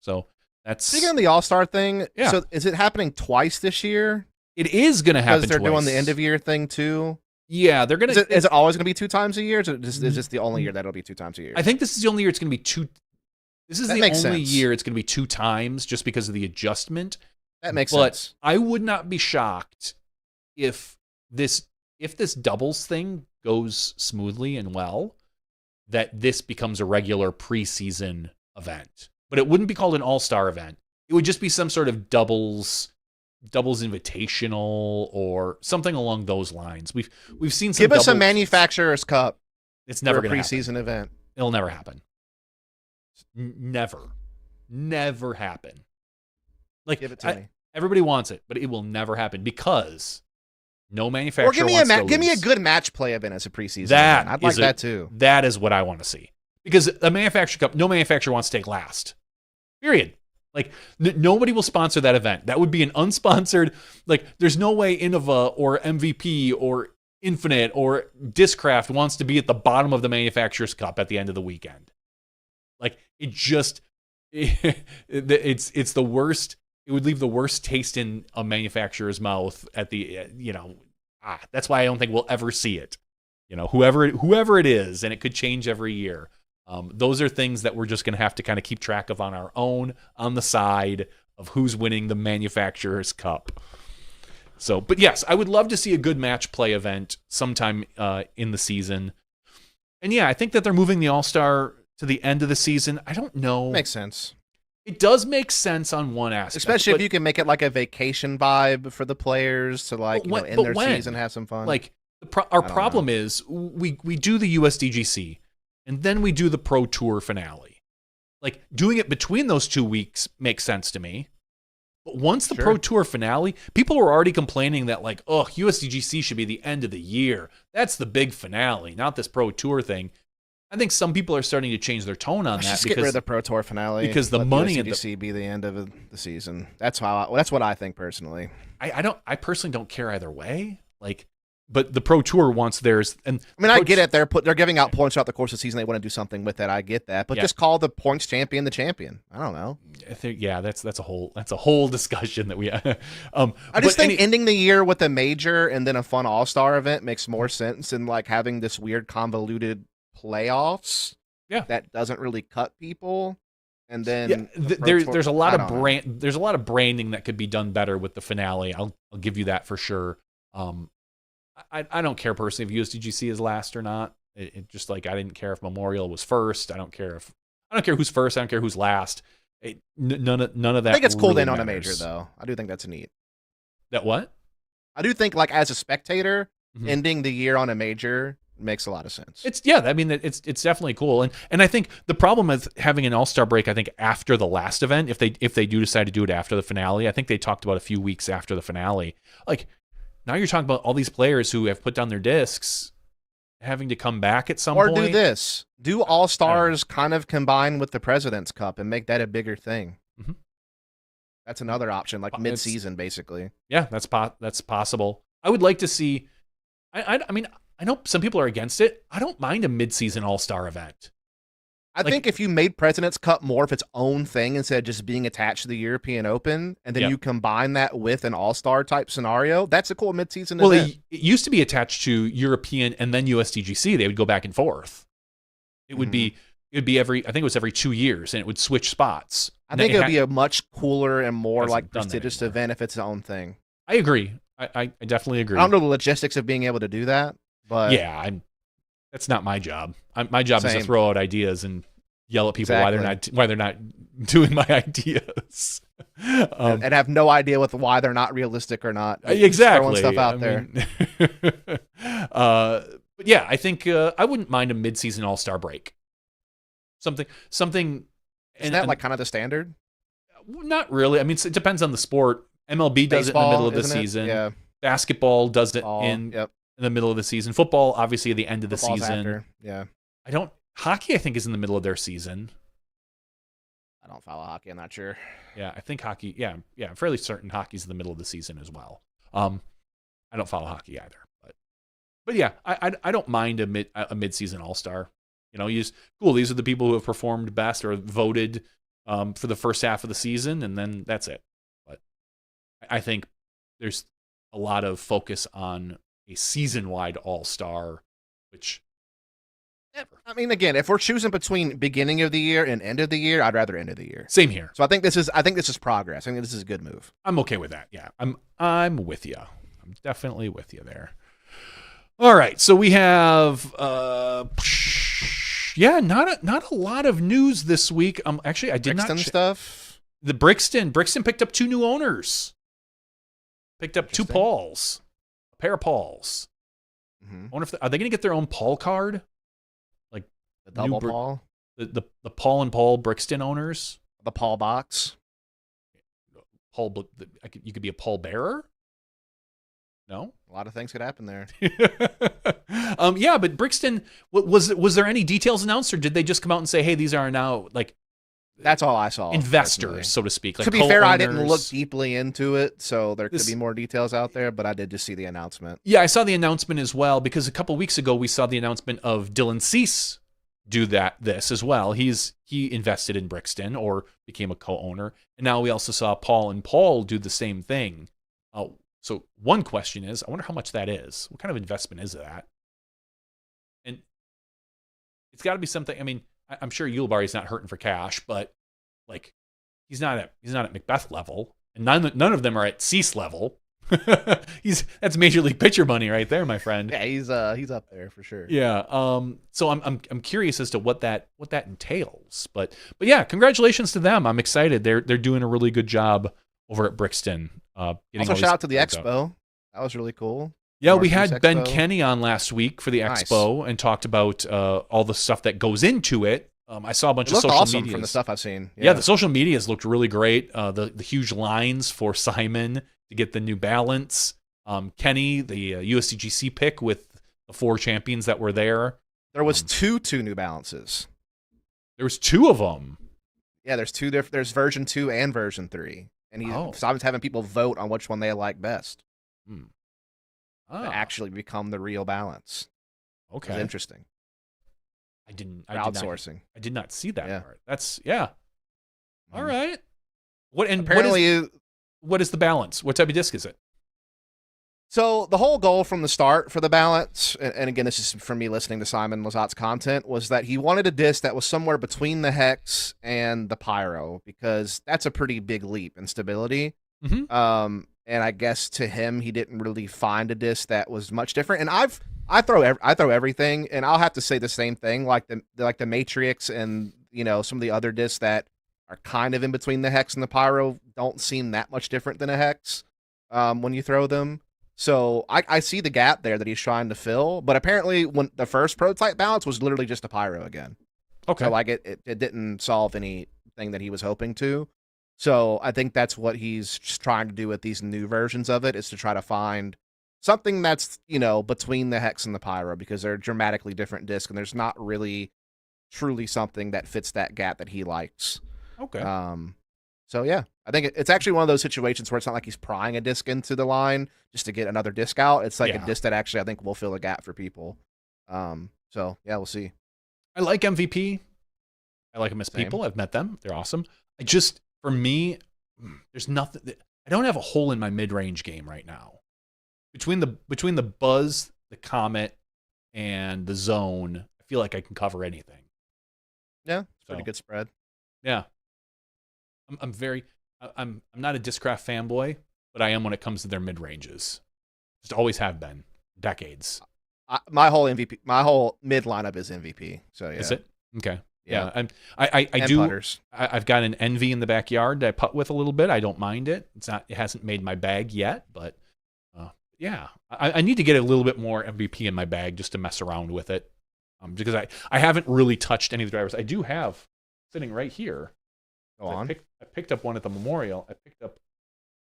So that's speaking of the All-Star thing. Yeah. So is it happening twice this year? It is going to happen because they're doing the end of year thing too. Yeah, they're going to. Is it always going to be 2 times a year? Or is this the only year that'll be 2 times a year? I think this is the only year it's going to be 2. This is the only year it's going to be 2 times, just because of the adjustment. That makes sense. But I would not be shocked if this doubles thing goes smoothly and well, that this becomes a regular preseason event. But it wouldn't be called an all-star event. It would just be some sort of doubles invitational or something along those lines. We've seen some. Give us a manufacturer's cup. It's never going to preseason event. It'll never happen. Never happen. Like, give it to me. Everybody wants it, but it will never happen because no manufacturer. Or give me a good match play event as a preseason event. I'd like that too. That is what I want to see, because a manufacturer cup, no manufacturer wants to take last. Period. Like nobody will sponsor that event. That would be an unsponsored. Like there's no way Innova or MVP or Infinite or Discraft wants to be at the bottom of the Manufacturers Cup at the end of the weekend. Like it just, it's the worst. It would leave the worst taste in a manufacturer's mouth at the, that's why I don't think we'll ever see it. Whoever it is, and it could change every year. Those are things that we're just going to have to kind of keep track of on our own, on the side of who's winning the Manufacturers Cup. So, but yes, I would love to see a good match play event sometime in the season. And yeah, I think that they're moving the All-Star to the end of the season. I don't know. Makes sense. It does make sense on one aspect. Especially if you can make it like a vacation vibe for the players to like, end their season, have some fun. Like our problem is we do the USDGC and then we do the Pro Tour finale. Like doing it between those 2 weeks makes sense to me. But once the Pro Tour finale, people were already complaining that like, oh, USDGC should be the end of the year. That's the big finale, not this Pro Tour thing. I think some people are starting to change their tone on that. Just get rid of the Pro Tour finale because the money in the be the end of the season. That's what I think personally. I personally don't care either way. Like, but the Pro Tour wants theirs, and I mean, I get it. They're giving out points throughout the course of the season. They want to do something with that. I get that, but just call the points champion the champion. I don't know. I think that's a whole discussion that we. I just think ending the year with a major and then a fun All-Star event makes more sense than like having this weird convoluted playoffs that doesn't really cut people. And then there's a lot of branding that could be done better with the finale. I'll give you that for sure. I don't care personally if USDGC is last or not. It just like I didn't care if Memorial was first. I don't care who's first. I don't care who's last. None of that. I think it's cool really then on a matters. major though. I do think that's neat. That what? I do think like as a spectator, ending the year on a major makes a lot of sense. It's definitely cool. And I think the problem with having an All-Star break, I think after the last event, if they do decide to do it after the finale, I think they talked about a few weeks after the finale. Like now you're talking about all these players who have put down their discs having to come back at some point. Or do this. Do All-Stars kind of combine with the President's Cup and make that a bigger thing? Mm-hmm. That's another option, like mid-season, basically. Yeah, that's possible. I would like to see. I mean, I know some people are against it. I don't mind a mid-season All-Star event. I think if you made President's Cup more of its own thing instead of just being attached to the European Open, and then you combine that with an All-Star type scenario, that's a cool mid-season event. Well, it used to be attached to European and then USDGC. They would go back and forth. It would be every 2 years, and it would switch spots. I think it would be a much cooler and more like prestigious event if it's its own thing. I agree. I definitely agree. I don't know the logistics of being able to do that, but that's not my job. My job is to throw out ideas and yell at people why they're not doing my ideas, and have no idea why they're not realistic or not. Exactly, throwing stuff out there. But yeah, I think I wouldn't mind a mid-season All-Star break. Something. Isn't that like kind of the standard? Not really. I mean, it depends on the sport. MLB does it in the middle of the season. Yeah. Basketball does it in the middle of the season. Football, obviously, at the end of the season. After. Yeah. Hockey, I think, is in the middle of their season. I don't follow hockey. I'm not sure. Yeah, I think hockey. Yeah, I'm fairly certain hockey's in the middle of the season as well. I don't follow hockey either, but yeah, I don't mind a mid-season All-Star. Cool. These are the people who have performed best or voted for the first half of the season, and then that's it. But I think there's a lot of focus on a season-wide All-Star, which. I mean, again, if we're choosing between beginning of the year and end of the year, I'd rather end of the year. Same here. So I think this is progress. I think this is a good move. I'm okay with that. Yeah, I'm with you. I'm definitely with you there. All right, so we have not a lot of news this week. Actually, I did Brixton stuff. The Brixton picked up 2 new owners. Picked up 2 Pauls, a pair of Pauls. I wonder if are they going to get their own Paul card? The double Paul? The Paul and Paul Brixton owners? The Paul box? Paul, you could be a Paul bearer? No? A lot of things could happen there. But Brixton, was there any details announced, or did they just come out and say, hey, these are now, like, That's all I saw. investors, personally. so to speak. Like to be fair, I didn't co-owners. look deeply into it, so there could be more details out there, but I did just see the announcement. Yeah, I saw the announcement as well, because a couple weeks ago we saw the announcement of Dylan Cease do this as well. He invested in Brixton or became a co-owner, and now we also saw Paul and Paul do the same thing. So one question is, I wonder how much that is. What kind of investment is that? And it's got to be something. I mean, I'm sure Ulibarri's not hurting for cash, but like he's not at Macbeth level, and none of them are at Cease level. That's Major League Pitcher money right there, my friend. Yeah, he's up there for sure. Yeah. So I'm curious as to what that entails. But yeah, congratulations to them. I'm excited. They're doing a really good job over at Brixton. Also, shout out to the Expo. That was really cool. Yeah, we Northeast had Ben Expo. Kenny on last week for the Expo and talked about all the stuff that goes into it. I saw a bunch of social awesome media from the stuff I've seen. Yeah, the social medias looked really great. The huge lines for Simon to get the New Balance. Kenny, the USDGC pick with the 4 champions that were there. There was two New Balances. There was 2 of them. Yeah, there's 2 different. There's version 2 and version 3, and Simon's having people vote on which one they like best. To actually become the real balance. Okay, it's interesting. Crowdsourcing. I did not see that part. That's All Mhm. right. What is the balance? What type of disc is it? So the whole goal from the start for the balance, and again, this is from me listening to Simon Lazat's content, was that he wanted a disc that was somewhere between the Hex and the Pyro, because that's a pretty big leap in stability. Mm-hmm. And I guess to him, he didn't really find a disc that was much different. And I throw everything, and I'll have to say the same thing, like the Matrix and some of the other discs that are kind of in between the Hex and the Pyro don't seem that much different than a Hex when you throw them. So I see the gap there that he's trying to fill, but apparently when the first prototype balance was literally just a Pyro again. Okay. So like it didn't solve anything that he was hoping to. So I think that's what he's just trying to do with these new versions of it, is to try to find something that's, between the Hex and the Pyro, because they're dramatically different discs, and there's not really truly something that fits that gap that he likes. Okay. So yeah, I think it's actually one of those situations where it's not like he's prying a disc into the line just to get another disc out. It's like a disc that actually I think will fill a gap for people. So yeah, we'll see. I like MVP. I like them as people. I've met them. They're awesome. For me, there's nothing. I don't have a hole in my mid-range game right now. Between the Buzz, the Comet, and the Zone, I feel like I can cover anything. Yeah, it's a pretty good spread. Yeah. I'm not a Discraft fanboy, but I am when it comes to their mid ranges. Just always have been, decades. My whole mid lineup is MVP. So yeah. Is it? Okay. Yeah. I do. Putters. I've got an Envy in the backyard that I putt with a little bit. I don't mind it. It hasn't made my bag yet, but yeah. I need to get a little bit more MVP in my bag just to mess around with it, because I haven't really touched any of the drivers. I do have sitting right here. Go on. I picked up one at the Memorial. I picked up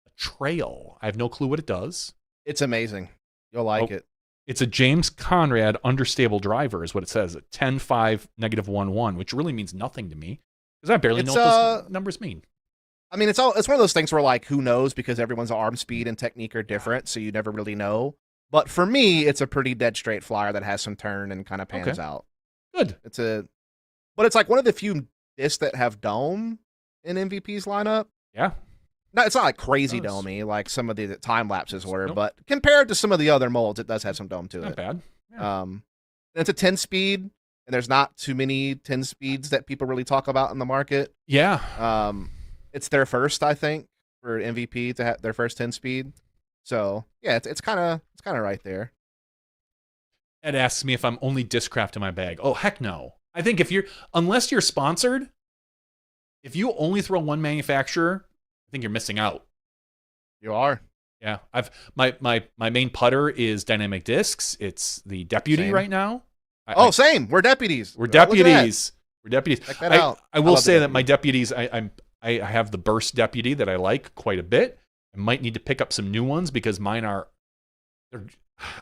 a Trail. I have no clue what it does. It's amazing. You'll like it. It's a James Conrad understable driver is what it says. 10.5 -1.1, which really means nothing to me because I barely know what those numbers mean. I mean, it's one of those things where, like, who knows, because everyone's arm speed and technique are different, so you never really know. But for me, it's a pretty dead straight flyer that has some turn and kind of pans out. Good. But it's like one of the few discs that have dome in MVP's lineup. Yeah. No, it's not like crazy domey like some of the time lapses were, but compared to some of the other molds, it does have some dome to it. Not bad. Yeah. It's a 10 speed, and there's not too many 10 speeds that people really talk about in the market. Yeah. It's their first, I think, for MVP to have their first 10 speed. So yeah, it's kind of right there. Ed asks me if I'm only Discraft in my bag. Oh heck no! I think unless you're sponsored, if you only throw one manufacturer, I think you're missing out. You are. Yeah, my main putter is Dynamic Discs. It's the Deputy right now. Same. We're deputies. We're deputies. We're deputies. Check that out. I will say that my deputies, I have the Burst Deputy that I like quite a bit. I might need to pick up some new ones because mine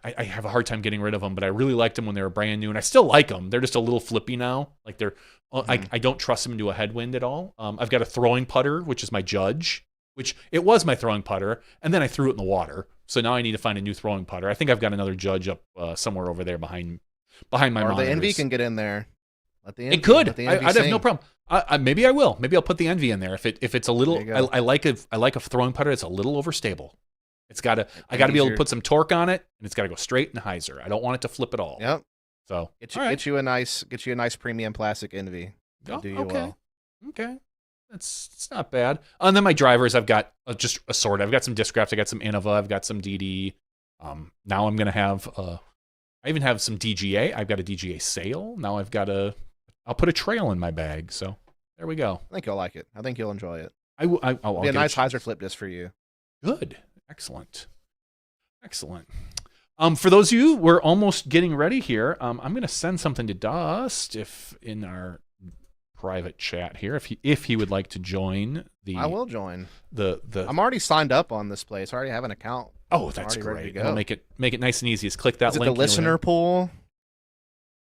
I have a hard time getting rid of them, but I really liked them when they were brand new, and I still like them. They're just a little flippy now. Like they're, I don't trust them into a headwind at all. I've got a throwing putter, which is my judge, which it was my throwing putter, and then I threw it in the water. So now I need to find a new throwing putter. I think I've got another judge up somewhere over there behind my monitors. Or the Envy can get in there. It could. I'd have no problem. Maybe I will. Maybe I'll put the Envy in there if it's a little. I like a throwing putter that's a little overstable. It's got to. I got to be able to put some torque on it, and it's got to go straight and hyzer. I don't want it to flip at all. Yep. So get you a nice premium plastic Envy. Oh, do you okay. well. Okay. It's not bad. And then my drivers, I've got just assorted. I've got some Discraft. I got some Innova. I've got some DD. Now I'm gonna have. I even have some DGA. I've got a DGA Sail. Now I'll put a trail in my bag. So there we go. I think you'll like it. I think you'll enjoy it. I'll be a nice hyzer flip disc for you. Good. Excellent. For those of you, we're almost getting ready here. I'm going to send something to Dust in our private chat here if he would like to join the. I will join. I'm already signed up on this place. I already have an account. Oh, that's great. It'll make it nice and easy. Just click that link. Is it the listener pool?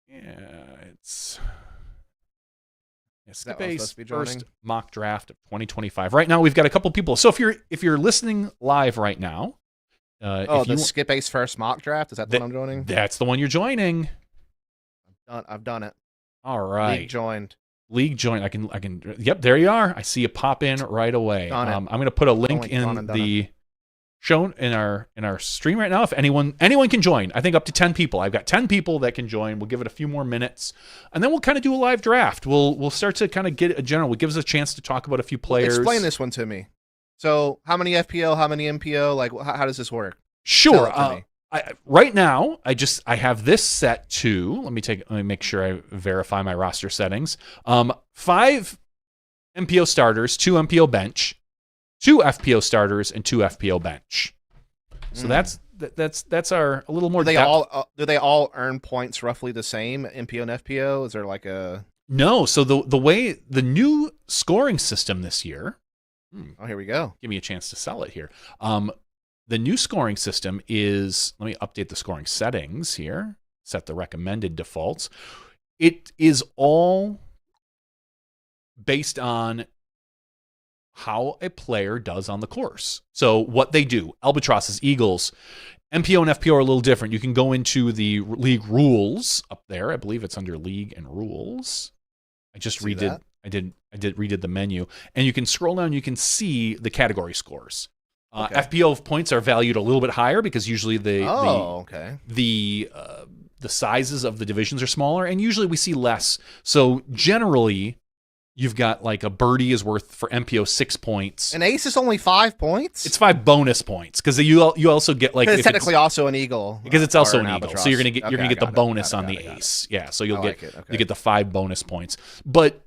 Yeah, it's. Skip-Ace first mock draft of 2025. Right now, we've got a couple people. So if you're listening live right now, the Skip-Ace first mock draft, is that the one I'm joining? That's the one you're joining. I've done it. All right. League joined. I can. Yep, there you are. I see you pop in right away. I'm going to put a link in the show in our stream right now. If anyone can join, I think up to 10 people. I've got 10 people that can join. We'll give it a few more minutes, and then we'll kind of do a live draft. We'll start to kind of get a general. It gives us a chance to talk about a few players. Explain this one to me. So, how many FPO? How many MPO? Like, how does this work? Sure. Right now, I have this set to. Let me make sure I verify my roster settings. 5 MPO starters, 2 MPO bench, 2 FPO starters, and 2 FPO bench. So that's our a little more. Do they all earn points roughly the same? MPO and FPO? Is there like a no? So the way the new scoring system this year. Oh, here we go. Give me a chance to sell it here. The new scoring system is. Let me update the scoring settings here. Set the recommended defaults. It is all based on how a player does on the course. So what they do, albatrosses, eagles, MPO and FPO are a little different. You can go into the league rules up there. I believe it's under league and rules. I just redid. I redid the menu, and you can scroll down. You can see the category scores. FPO points are valued a little bit higher because usually the sizes of the divisions are smaller, and usually we see less. So generally, you've got like a birdie is worth for MPO 6 points. An ace is only 5 points? It's 5 bonus points because you also get like it's technically also an eagle. Because it's also an eagle. So you're gonna get the bonus on the ace. Yeah, so you get the 5 bonus points. But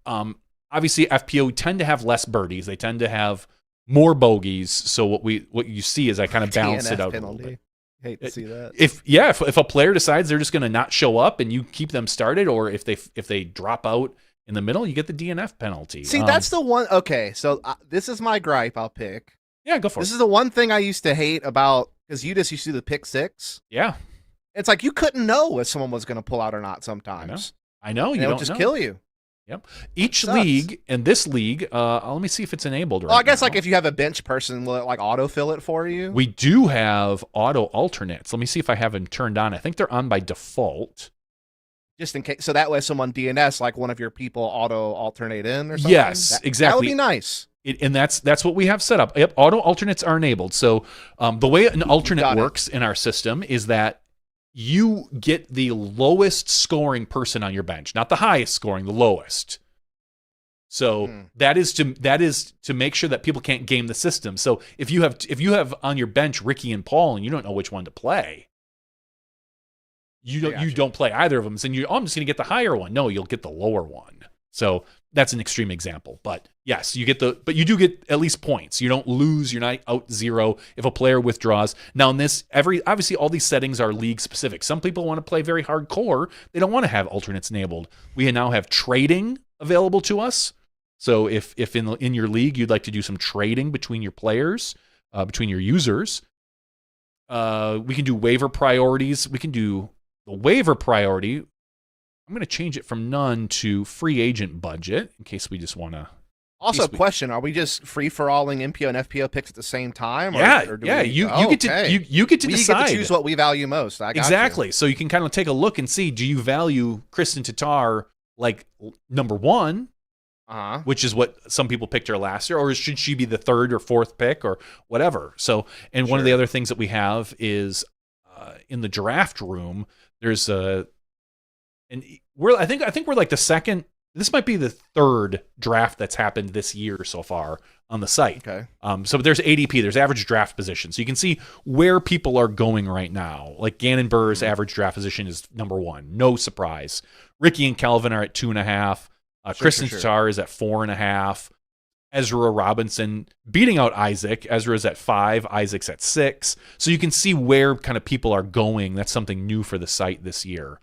obviously FPO tend to have less birdies. They tend to have more bogeys. So what you see is I kind of balance it out penalty. A little bit. Hate to see that. If a player decides they're just gonna not show up and you keep them started, or if they drop out in the middle, you get the DNF penalty. See, that's the one. Okay, so this is my gripe. I'll pick. Yeah, go for it. This is the one thing I used to hate about, because you just used to do the pick 6. Yeah. It's like you couldn't know if someone was going to pull out or not sometimes. I know. You don't just kill you. Yep. Each league, and this league, let me see if it's enabled right now. Well, I guess like if you have a bench person, will it like autofill it for you? We do have auto alternates. Let me see if I have them turned on. I think they're on by default. Just in case, so that way someone DNS, like one of your people auto alternate in or something? Yes, exactly. That would be nice. And that's what we have set up. Yep, auto alternates are enabled. So the way an alternate works in our system is that you get the lowest scoring person on your bench, not the highest scoring, the lowest. So that is to make sure that people can't game the system. So if you have on your bench Ricky and Paul and you don't know which one to play, you don't play either of them. So I'm just going to get the higher one. No, you'll get the lower one. So that's an extreme example, but yes, you do get at least points. You don't lose. You're not out 0 if a player withdraws. Now in this, obviously all these settings are league specific. Some people want to play very hardcore. They don't want to have alternates enabled. We now have trading available to us. So if in your league you'd like to do some trading between your players, between your users, We can do waiver priorities. We can do the waiver priority. I'm going to change it from none to free agent budget in case we just want to. Also, question: are we just free for alling MPO and FPO picks at the same time? You get to you get to decide. Get to choose what we value most. Exactly. So you can kind of take a look and see: do you value Kristen Tatar like number one, which is what some people picked her last year, or should she be the third or fourth pick or whatever? So, and one of the other things that we have is in the draft room. There's I think we're like the second. This might be the third draft that's happened this year so far on the site. Okay. So there's ADP, there's average draft position. So you can see where people are going right now. Like Gannon Burr's average draft position is number one. No surprise. Ricky and Kelvin are at 2.5. Kristen Tatar is at 4.5. Ezra Robinson beating out Isaac. Ezra's at 5. Isaac's at 6. So you can see where kind of people are going. That's something new for the site this year.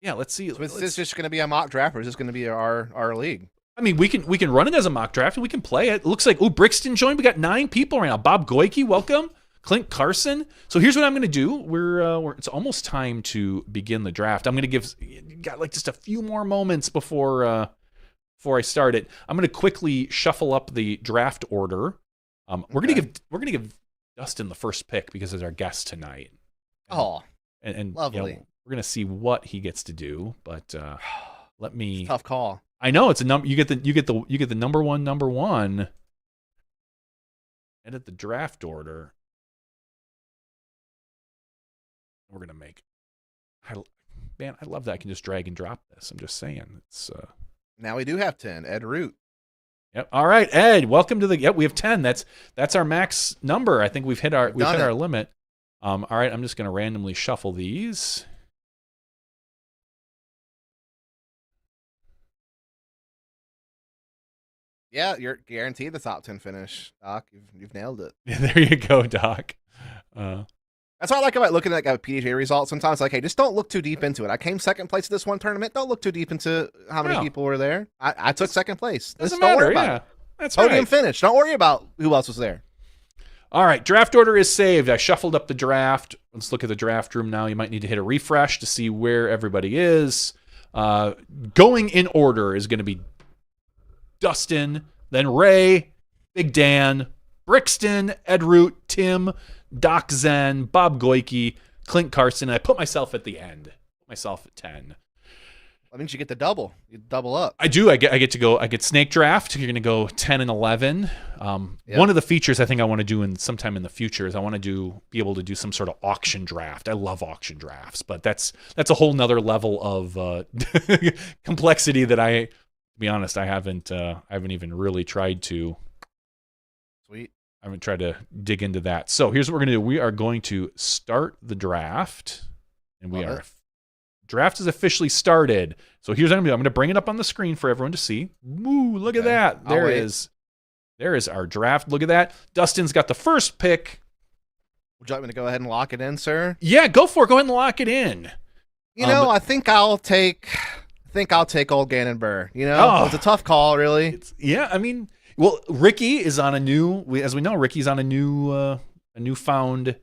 Yeah, let's see. So is this just going to be a mock draft, or is this going to be our league? I mean, we can run it as a mock draft, and we can play it. It looks like, Brixton joined. We got 9 people right now. Bob Goyke, welcome. Clint Carson. So here's what I'm going to do. It's almost time to begin the draft. I'm going to got like just a few more moments before I start it. I'm going to quickly shuffle up the draft order. We're going to give Dustin the first pick because he's our guest tonight. And lovely. We're gonna see what he gets to do, but let me. Tough call. I know it's a number. You get the number one. Edit the draft order. We're gonna make. I love that I can just drag and drop this. I'm just saying. It's. Now we do have 10. Ed Root. Yep. All right, Ed. Welcome to the. Yep, we have 10. That's our max number. I think we've hit our limit. All right, I'm just gonna randomly shuffle these. Yeah, you're guaranteed the top 10 finish, Doc. You've nailed it. There you go, Doc. That's what I like about looking at PDGA results. Sometimes, like, hey, just don't look too deep into it. I came second place at this one tournament. Don't look too deep into how many people were there. I took second place. Doesn't matter. That's right. Podium finish. Don't worry about who else was there. All right, draft order is saved. I shuffled up the draft. Let's look at the draft room now. You might need to hit a refresh to see where everybody is. Going in order is going to be Dustin, then Ray, Big Dan, Brixton, Ed Root, Tim, Doc Zen, Bob Goyke, Clint Carson. And I put myself at the end. Put myself at 10. That means you get the double. You double up. I do. I get to go. I get snake draft. You're going to go 10 and 11. One of the features I think I want to do sometime in the future is I want to be able to do some sort of auction draft. I love auction drafts, but that's a whole nother level of complexity that to be honest, I haven't even really tried to. Sweet. I haven't tried to dig into that. So here's what we're going to do. We are going to start the draft, and draft is officially started. So here's what I'm going to do. I'm going to bring it up on the screen for everyone to see. Ooh, look at that. There is our draft. Look at that. Dustin's got the first pick. Would you like me to go ahead and lock it in, sir? Yeah, go for it. Go ahead and lock it in. I think I'll take old Gannon Burr. It's a tough call, really. Ricky is on as we know, Ricky's on a newfound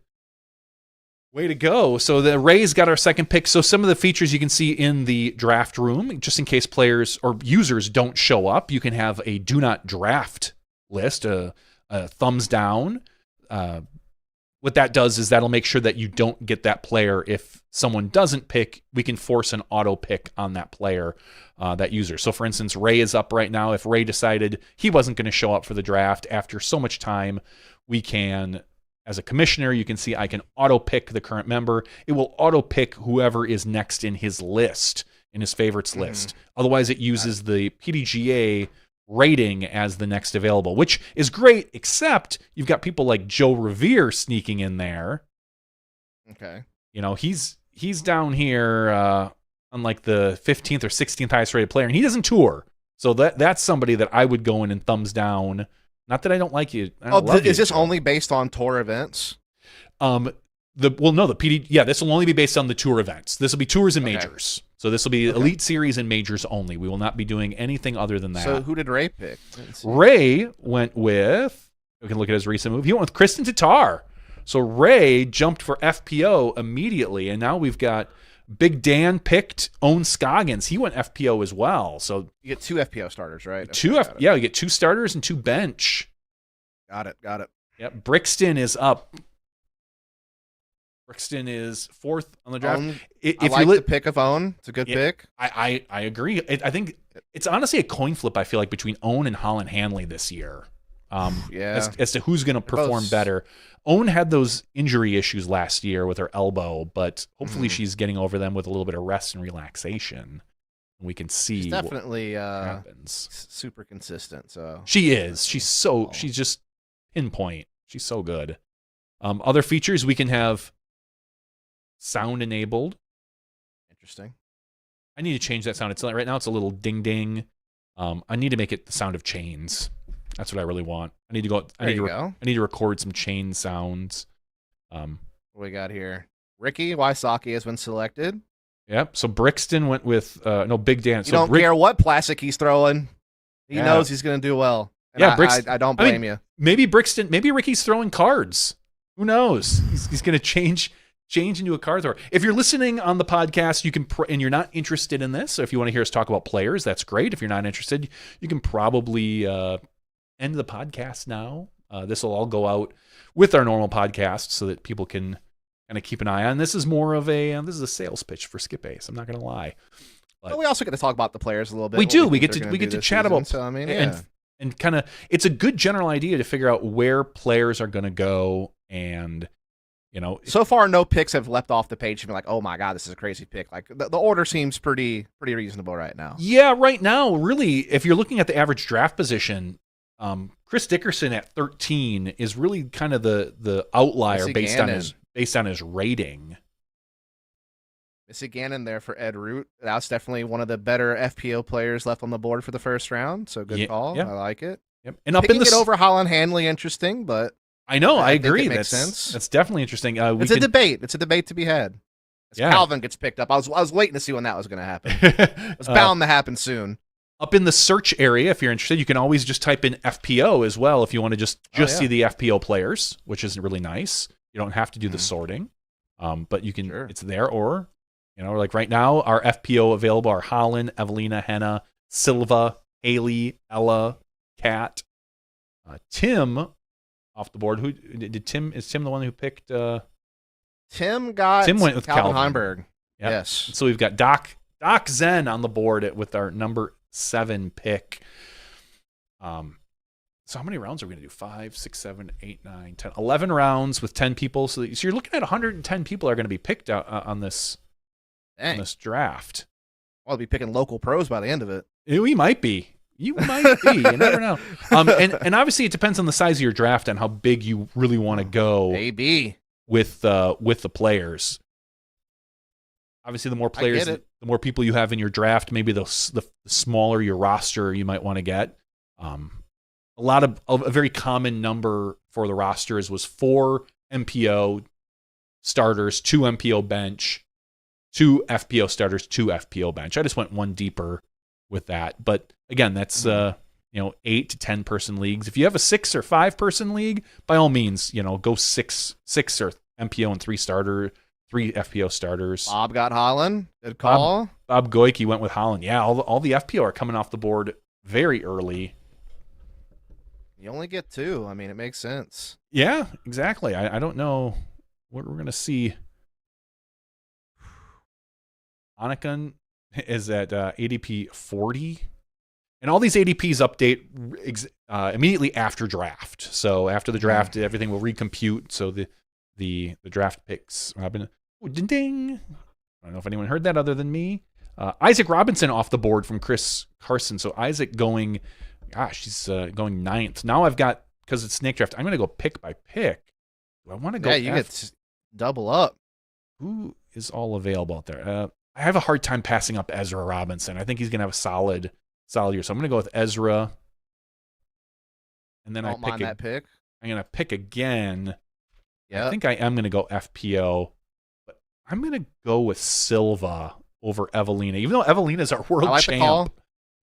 way to go. So the Rays got our second pick. So some of the features you can see in the draft room, just in case players or users don't show up, you can have a do not draft list, a thumbs down. What that does is that'll make sure that you don't get that player. If someone doesn't pick, we can force an auto pick on that player, that user. So for instance, Ray is up right now. If Ray decided he wasn't going to show up for the draft after so much time, we can, as a commissioner, you can see I can auto pick the current member. It will auto pick whoever is next in his list, in his favorites list. Otherwise, it uses the PDGA rating as the next available, which is great, except you've got people like Joe Revere sneaking in there. Okay. He's down here on like the 15th or 16th highest rated player, and he doesn't tour. So that's somebody that I would go in and thumbs down. Not that I don't like you. Is this only based on tour events? This will only be based on the tour events. This will be tours and majors. So this will be Elite Series and majors only. We will not be doing anything other than that. So who did Ray pick? Ray went with We can look at his recent move. He went with Kristen Tatar. So Ray jumped for FPO immediately, and now we've got Big Dan picked Owen Scoggins. He went FPO as well. So you get 2 FPO starters, right? You get 2 starters and 2 bench. Got it. Yep. Brixton is up. Brixton is 4th on the draft. I like the pick of Owen. It's a good pick. I agree. I think it's honestly a coin flip, I feel like, between Owen and Holland Hanley this year. As to who's going to perform better. Owen had those injury issues last year with her elbow, but hopefully she's getting over them with a little bit of rest and relaxation. We can see she's definitely what happens. Super consistent. So she is. She's just pinpoint. She's so good. Other features, we can have sound enabled. Interesting. I need to change that sound. Right now it's a little ding ding. I need to make it the sound of chains. That's what I really want. I need to go. I need to record some chain sounds. What we got here? Ricky Wysocki has been selected. Yep. So Brixton went with Big Dan. You don't care what plastic he's throwing. He knows he's going to do well. And Brixton. I don't blame you. Maybe Ricky's throwing cards. Who knows? He's going to change into a card thrower. If you're listening on the podcast, you can and you're not interested in this, so if you want to hear us talk about players, that's great. If you're not interested, you can probably end the podcast now. This will all go out with our normal podcast so that people can kind of keep an eye on. This is more of a sales pitch for Skip Ace. I'm not going to lie. But we also get to talk about the players a little bit. We do. We get to chat about. So, I mean, and kind of, it's a good general idea to figure out where players are going to go, and so far no picks have leapt off the page and been like, oh my god, this is a crazy pick. Like the order seems pretty reasonable right now. Yeah, right now, really, if you're looking at the average draft position, Chris Dickerson at 13 is really kind of the outlier based on his rating. Missy Gannon there for Ed Root. That's definitely one of the better FPO players left on the board for the first round. So good call. Yeah. I like it. Yep. And up Picking it over Holland Hanley, interesting, but I know, I agree. It makes sense. That's definitely interesting. It's a debate. It's a debate to be had. Calvin gets picked up. I was waiting to see when that was going to happen. It's bound to happen soon. Up in the search area, if you're interested, you can always just type in FPO as well if you want to just see the FPO players, which is really nice. You don't have to do the sorting, but you can. Sure. It's there, or like right now, our FPO available are Holland, Evelina, Henna, Silva, Haley, Ella, Kat, Tim. Off the board. Who did Tim? Is Tim the one who picked? Tim went with Calvin Heimberg. Yep. Yes. So we've got Doc Zen on the board with our number 7 pick. So how many rounds are we going to do? 5, 6, 7, 8, 9, 10, 11 rounds with 10 people. So you're looking at 110 people are going to be picked out on this draft. I'll be picking local pros by the end of it. We might be. You might be. You never know. And obviously it depends on the size of your draft and how big you really want to go. Maybe with the players. Obviously, the more players, the more people you have in your draft, maybe the smaller your roster you might want to get. A very common number for the rosters was 4 MPO starters, 2 MPO bench, 2 FPO starters, 2 FPO bench. I just went one deeper with that, but again, that's 8 to 10 person leagues. If you have a 6 or 5 person league, by all means, go 6 or MPO and 3 FPO starters. Bob got Holland. Good call. Bob Goike went with Holland. Yeah, all the FPO are coming off the board very early. You only get 2. I mean, it makes sense. Yeah, exactly. I don't know what we're gonna see. Anakin is at ADP 40, and all these ADPs update immediately after draft. So after the draft, everything will recompute. So the draft picks. Ding ding. I don't know if anyone heard that other than me. Isaac Robinson off the board from Chris Carson. So Isaac going, he's going 9th. Now I've got, because it's snake draft, I'm going to go pick by pick. Do I want to go? Yeah, you get double up. Who is all available out there? I have a hard time passing up Ezra Robinson. I think he's going to have a solid year. So I'm going to go with Ezra. And then I'm going to pick again. Yeah. I think I am going to go FPO. But I'm going to go with Silva over Evelina. Even though Evelina's our world champ.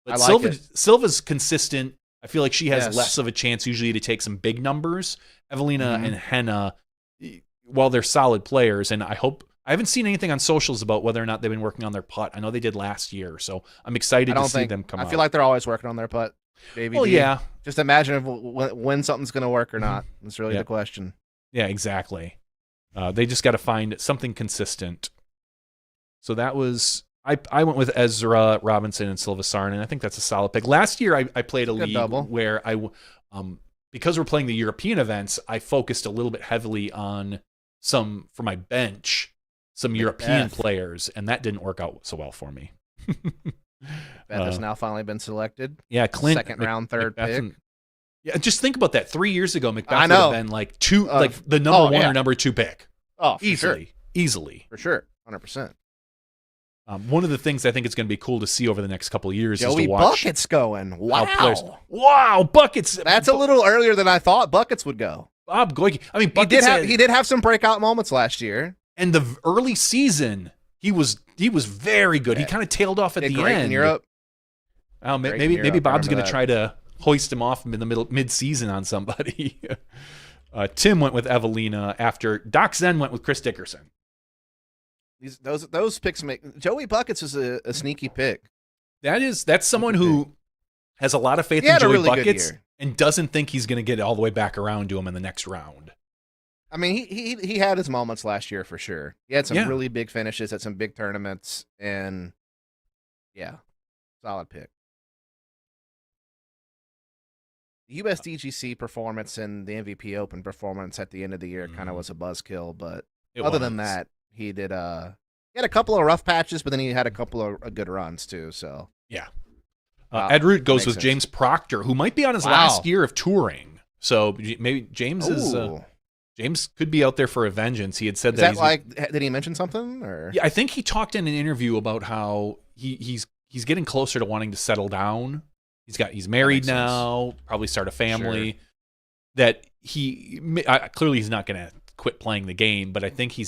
But Silva's consistent. I feel like she has Yes. less of a chance usually to take some big numbers. Evelina and Henna, while they're solid players, and I haven't seen anything on socials about whether or not they've been working on their putt. I know they did last year, so I'm excited to see them come out. I feel like they're always working on their putt. JVD. Well, yeah. Just imagine when something's going to work or not. That's really the question. Yeah, exactly. They just got to find something consistent. So that was I went with Ezra Robinson and Silva Sarnen. I think that's a solid pick. Last year I played a league where because we're playing the European events, I focused a little bit heavily on some for my bench, some European players, and that didn't work out so well for me. Beth has now finally been selected. Yeah, Clint, second round, third pick. Yeah, just think about that. 3 years ago, Macbeth would have been like the number one or number 2 pick. Oh, easily, for sure, 100%. One of the things I think it's going to be cool to see over the next couple of years is Joey to watch Buckets going. Wow, wow, Buckets. That's a little earlier than I thought Buckets would go. Bob Goyke. I mean, Buckets he did have some breakout moments last year. And the early season, he was very good. He kind of tailed off at the end in Europe. Oh, maybe Bob's going to try to hoist him off in the mid-season on somebody. Tim went with Evelina after Doc Zen went with Chris Dickerson. Those picks make Joey Buckets is a sneaky pick. That's someone who has a lot of faith in Joey Buckets and doesn't think he's going to get all the way back around to him in the next round. I mean, he had his moments last year for sure. He had some really big finishes at some big tournaments, and solid pick. The USDGC performance and the MVP Open performance at the end of the year kind of was a buzzkill, but other than that, he did. He had a couple of rough patches, but then he had a couple of good runs too. So yeah. Ed Root goes with James Proctor, who might be on his last year of touring. So maybe James James could be out there for a vengeance. He had said did he mention something? Or yeah, I think he talked in an interview about how he's getting closer to wanting to settle down. He's married now, probably start a family. Sure. That clearly he's not going to quit playing the game, but I think he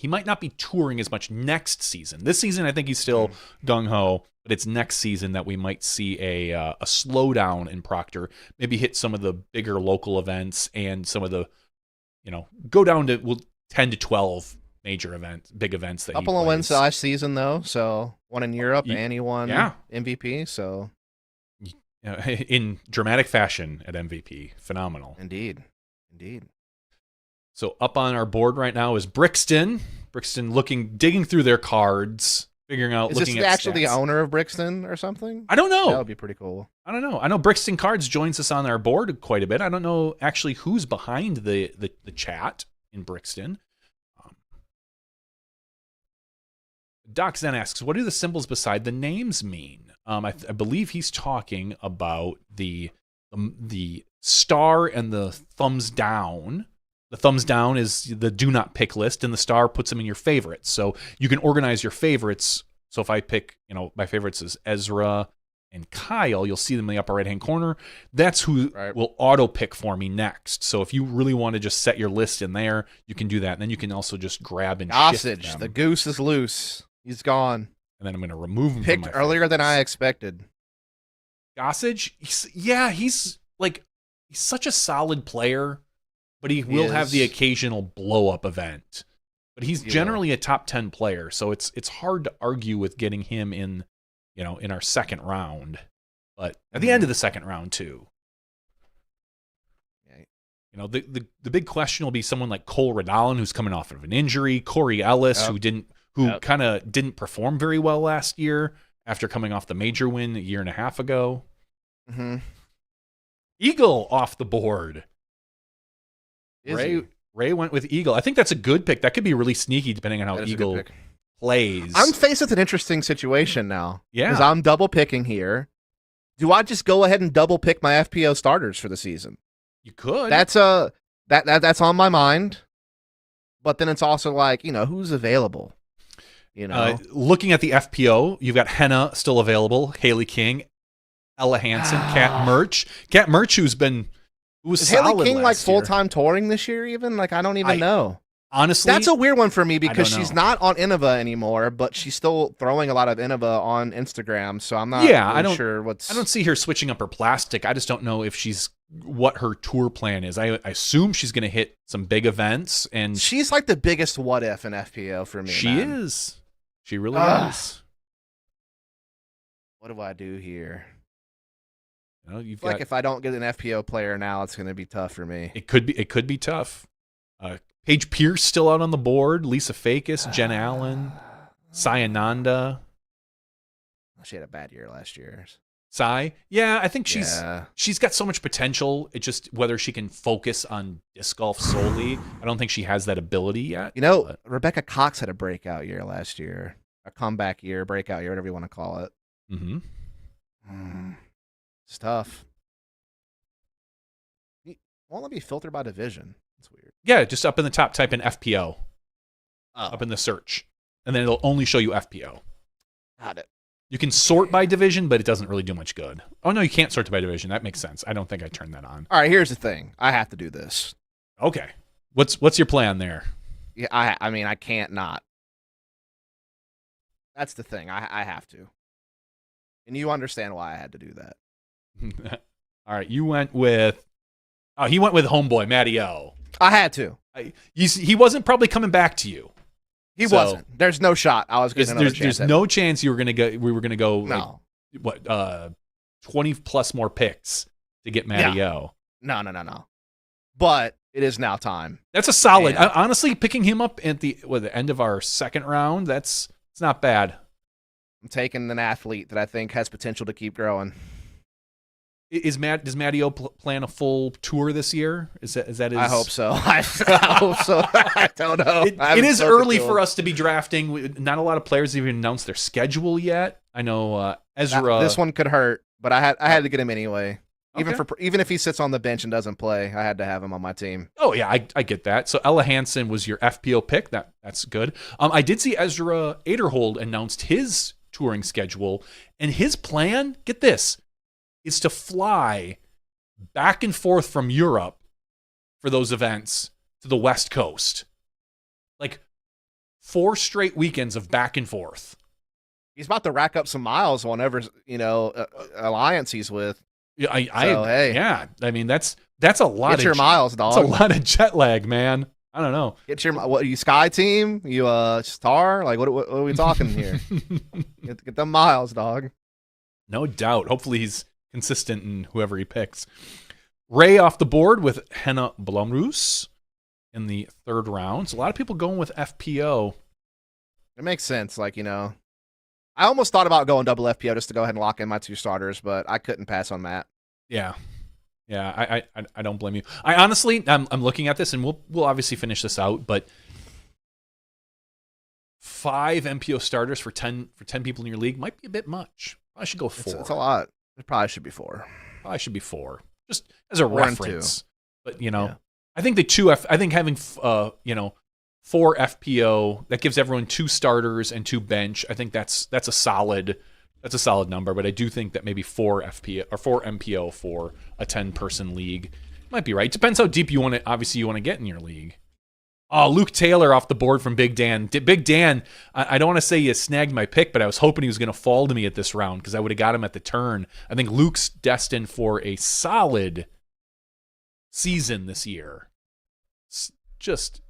might not be touring as much next season. This season, I think he's still gung-ho, but it's next season that we might see a slowdown in Proctor, maybe hit some of the bigger local events and some of the, go down to 10 to 12 major events, big events. That couple of wins last season, though, so one in Europe and he won MVP, so... in dramatic fashion at MVP. Phenomenal. Indeed. So up on our board right now is Brixton. Brixton digging through their cards, figuring out, looking at stats. Is this actually the owner of Brixton or something? I don't know. That would be pretty cool. I don't know. I know Brixton Cards joins us on our board quite a bit. I don't know actually who's behind the chat in Brixton. Doc Zen asks, what do the symbols beside the names mean? I believe he's talking about the star and the thumbs down. The thumbs down is the do not pick list, and the star puts them in your favorites. So you can organize your favorites. So if I pick, my favorites is Ezra and Kyle, you'll see them in the upper right-hand corner. That's who will auto-pick for me next. So if you really want to just set your list in there, you can do that. And then you can also just grab and shift them. The goose is loose. He's gone. And then I'm going to remove him Picked from my earlier favorites. than I expected. Gossage? He's such a solid player, but he will have the occasional blow-up event. But he's generally a top 10 player, so it's hard to argue with getting him in, in our second round. But at the end of the second round, too. Yeah. The big question will be someone like Cole Redallen, who's coming off of an injury, Corey Ellis, who kind of didn't perform very well last year after coming off the major win a year and a half ago. Mm-hmm. Eagle off the board. Ray went with Eagle. I think that's a good pick. That could be really sneaky depending on how Eagle plays. I'm faced with an interesting situation now. Yeah. Because I'm double picking here. Do I just go ahead and double pick my FPO starters for the season? You could. That's that's on my mind. But then it's also like, who's available? Looking at the FPO, you've got Henna still available, Haley King, Ella Hansen, Kat Murch. Kat Murch, who was Is solid Haley King last year. full-time touring this year even? I don't even know. Honestly, That's a weird one for me because don't she's know. not on Innova anymore, but she's still throwing a lot of Innova on Instagram. So I'm not really sure what's. I don't see her switching up her plastic. I just don't know if what her tour plan is. I assume she's going to hit some big events, and she's like the biggest what if in FPO for me. She is. She really is. What do I do here? You know, like if I don't get an FPO player now, it's going to be tough for me. It could be tough. Paige Pierce still out on the board. Lisa Fakis, Jen Allen, Sayananda. She had a bad year last year. Sai, yeah, I think she's got so much potential. It just whether she can focus on disc golf solely. I don't think she has that ability yet. You know, Rebecca Cox had a breakout year last year, a comeback year, breakout year, whatever you want to call it. It's tough. Won't let me filter by division. That's weird. Yeah, just up in the top, type in FPO. Up in the search, and then it'll only show you FPO. Got it. You can sort by division, but it doesn't really do much good. Oh, no, you can't sort by division. That makes sense. I don't think I turned that on. All right, here's the thing. I have to do this. Okay. What's your plan there? Yeah, I mean, I can't not. That's the thing. I have to. And you understand why I had to do that. All right, you went with... Oh, he went with homeboy, Matty O. I had to. He wasn't probably coming back to you. He wasn't. There's no shot. I was getting another chance. There's no chance you were gonna go. We were gonna go. No. Like, what? 20 plus more picks to get Matty O. No. But it is now time. That's a solid. Honestly, picking him up at the end of our second round, it's not bad. I'm taking an athlete that I think has potential to keep growing. Does Matty O plan a full tour this year? Is that his? I hope so. I hope so. I don't know. It is early for us to be drafting. Not a lot of players have even announced their schedule yet. I know Ezra. This one could hurt, but I had to get him anyway. Even if he sits on the bench and doesn't play, I had to have him on my team. Oh yeah, I get that. So Ella Hansen was your FPO pick. That's good. I did see Ezra Aderhold announced his touring schedule, and his plan, get this, is to fly back and forth from Europe for those events to the West Coast. Like 4 straight weekends of back and forth. He's about to rack up some miles on whatever, alliance he's with. Yeah, hey. Yeah. I mean, that's a lot. Get your miles, dog. That's a lot of jet lag, man. I don't know. Get your what? Are you Sky Team? You Star? Like what are we talking here? Get them miles, dog. No doubt. Hopefully he's consistent in whoever he picks. Ray off the board with Henna Blomroos in the 3rd round. So a lot of people going with FPO. It makes sense. Like, I almost thought about going double FPO just to go ahead and lock in my 2 starters, but I couldn't pass on Matt. Yeah. Yeah, I don't blame you. I honestly, I'm looking at this, and we'll obviously finish this out, but 5 MPO starters for 10 people in your league might be a bit much. I should go 4. It's a lot. It probably should be 4. Probably should be 4, just as a reference. But yeah. I think I think having 4 FPO that gives everyone 2 starters and 2 bench. I think that's a solid number. But I do think that maybe 4 FPO or 4 MPO for a 10-person league might be right. Depends how deep you want to get in your league. Oh, Luke Taylor off the board from Big Dan. Big Dan, I don't want to say you snagged my pick, but I was hoping he was going to fall to me at this round because I would have got him at the turn. I think Luke's destined for a solid season this year. Just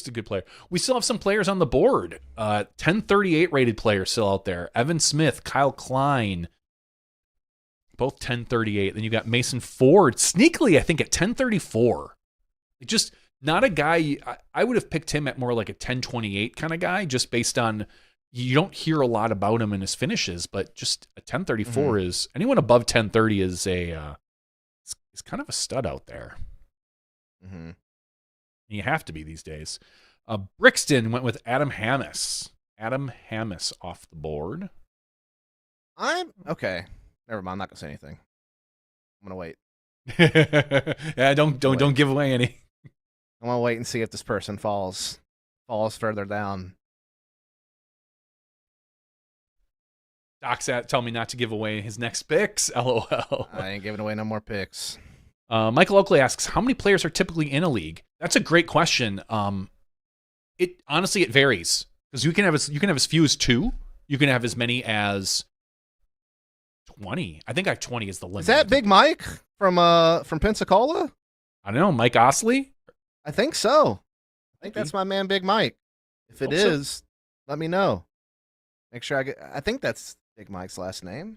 a good player. We still have some players on the board. 1038 rated players still out there. Evan Smith, Kyle Klein, both 1038. Then you got Mason Ford, sneakily, I think, at 1034. Just not a guy, I would have picked him at more like a 1028 kind of guy, just based on, you don't hear a lot about him in his finishes, but just a 1034 is, anyone above 1030 is is kind of a stud out there. Mm-hmm. You have to be these days. Brixton went with Adam Hammis. Adam Hammis off the board. Okay. Never mind. I'm not gonna say anything. I'm gonna wait. Yeah, don't give away any. I'm gonna wait and see if this person falls further down. Doc's tell me not to give away his next picks. LOL. I ain't giving away no more picks. Michael Oakley asks, how many players are typically in a league? That's a great question. It honestly it varies because you can have as few as 2. You can have as many as 20. I think 20 is the limit. Is that Big Mike from Pensacola? I don't know, Mike Osley? I think so. I think that's my man, Big Mike. If it is, let me know. Make sure I think that's Big Mike's last name.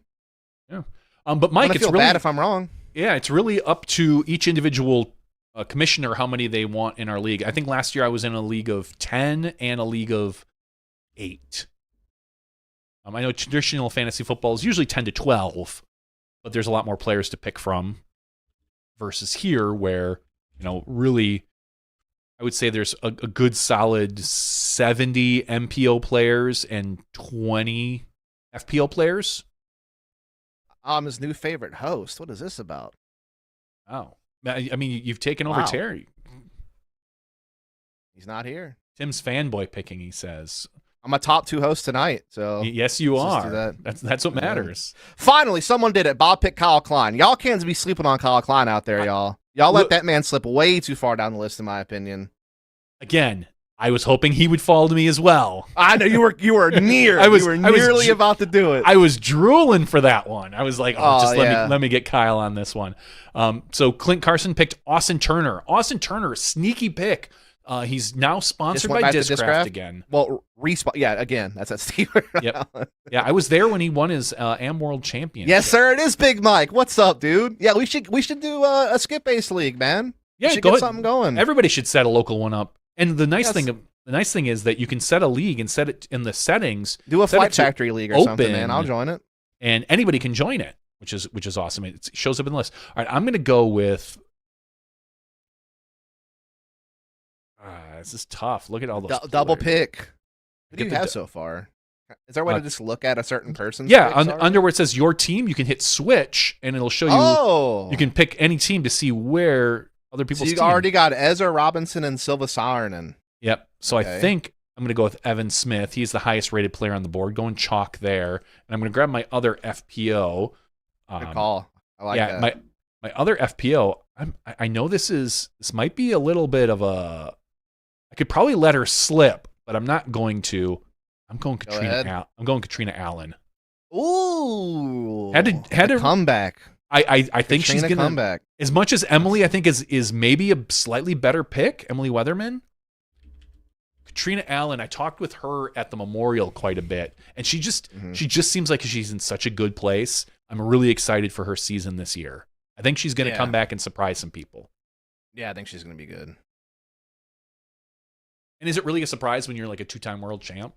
Yeah. But Mike, it's really bad if I'm wrong. Yeah, it's really up to each individual commissioner how many they want in our league. I think last year I was in a league of 10 and a league of 8. I know traditional fantasy football is usually 10 to 12, but there's a lot more players to pick from versus here where, really I would say there's a good solid 70 MPO players and 20 FPO players. I'm his new favorite host. What is this about? Oh, I mean, you've taken over Terry. He's not here. Tim's fanboy picking, he says. I'm a top 2 host tonight. So yes, you are. That's what matters. Finally, someone did it. Bob picked Kyle Klein. Y'all can't be sleeping on Kyle Klein out there, y'all. Y'all let that man slip way too far down the list, in my opinion. Again, I was hoping he would fall to me as well. I know you were near. You were nearly about to do it. I was drooling for that one. I was like, let me get Kyle on this one. So Clint Carson picked Austin Turner. Austin Turner, sneaky pick. He's now sponsored by Discraft again. Well, again, that's at Steve. Yep. Yeah, I was there when he won his Am World Championship. Yes, sir. It is Big Mike. What's up, dude? Yeah, we should do a skip-based league, man. Yeah, get something going. Everybody should set a local one up. And the nice thing is that you can set a league and set it in the settings. Do a Flight Factory league or something, man. I'll join it. And anybody can join it, which is awesome. It shows up in the list. All right, I'm going to go with. This is tough. Look at all those double pick. What do you have so far? Is there a way to just look at a certain person's Yeah, under where it says your team, you can hit switch, and it'll show you. Oh. You can pick any team to see where other people's team. So you already got Ezra Robinson and Silva Saarinen. Yep. So okay. I think I'm going to go with Evan Smith. He's the highest rated player on the board. Going chalk there. And I'm going to grab my other FPO. Good call. I like that. My other FPO, I know this might be a little bit of a. I could probably let her slip, but I'm not going to. I'm going Katrina Allen. Ooh. Had a comeback. I think she's going to come back. As much as Emily, I think is maybe a slightly better pick, Emily Weatherman. Katrina Allen, I talked with her at the Memorial quite a bit, and she just seems like she's in such a good place. I'm really excited for her season this year. I think she's going to come back and surprise some people. Yeah, I think she's going to be good. And is it really a surprise when you're like a 2-time world champ?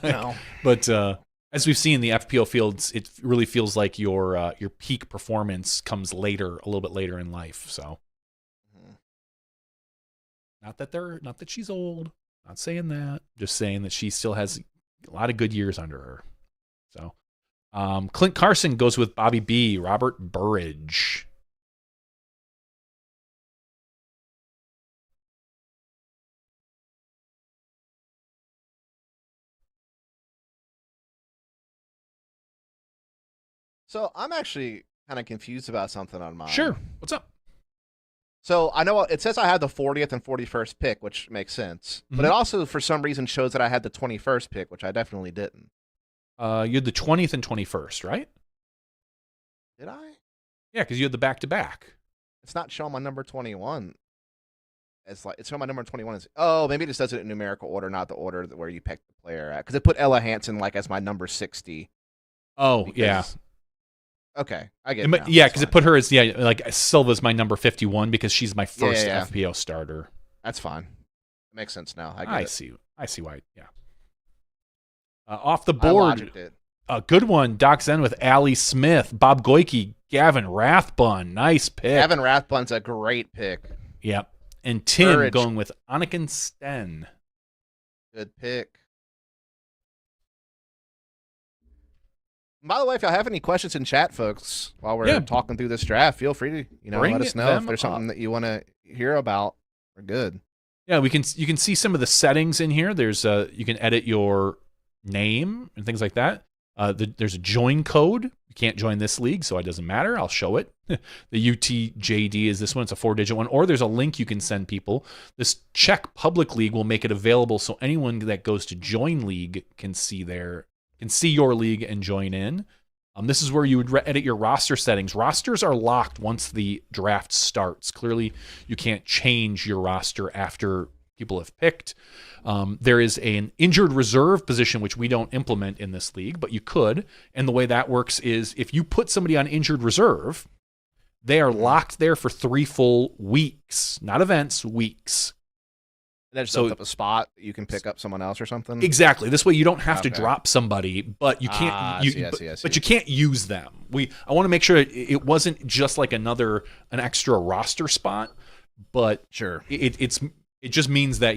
No. But as we've seen in the FPO fields, it really feels like your peak performance comes later, a little bit later in life. So, not that she's old. Not saying that. Just saying that she still has a lot of good years under her. So, Clint Carson goes with Bobby B. Robert Burridge. So I'm actually kind of confused about something on mine. Sure. What's up? So I know it says I had the 40th and 41st pick, which makes sense. But it also, for some reason, shows that I had the 21st pick, which I definitely didn't. You had the 20th and 21st, right? Did I? Yeah, because you had the back-to-back. It's not showing my number 21. It's showing my number 21 is. Maybe it just does it in numerical order, not the order where you pick the player at. Because it put Ella Hansen as my number 60. Oh, yeah. Okay, I get it. Yeah, because it put her as Silva's my number 51 because she's my first FPO starter. That's fine. It makes sense now. I see why. Yeah. Off the board, a good one. Doc Zen with Allie Smith, Bob Goike, Gavin Rathbun. Nice pick. Gavin Rathbun's a great pick. Yep. And Tim going with Anniken Sten. Good pick. By the way, if y'all have any questions in chat, folks, while we're talking through this draft, feel free to let us know if there's something that you want to hear about. We're good. Yeah, you can see some of the settings in here. There's you can edit your name and things like that. There's a join code. You can't join this league, so it doesn't matter. I'll show it. The UTJD is this one. It's a 4-digit one. Or there's a link you can send people. This Czech Public League will make it available so anyone that goes to join league can see your league and join in. This is where you would edit your roster settings. Rosters are locked once the draft starts. Clearly, you can't change your roster after people have picked. There is an injured reserve position, which we don't implement in this league, but you could. And the way that works is if you put somebody on injured reserve, they are locked there for 3 full weeks, not events, weeks. That just opens up a spot you can pick up someone else or something. Exactly. This way you don't have to drop somebody, but you can't. I see. But you can't use them. I want to make sure it wasn't just like an extra roster spot, but sure, it just means that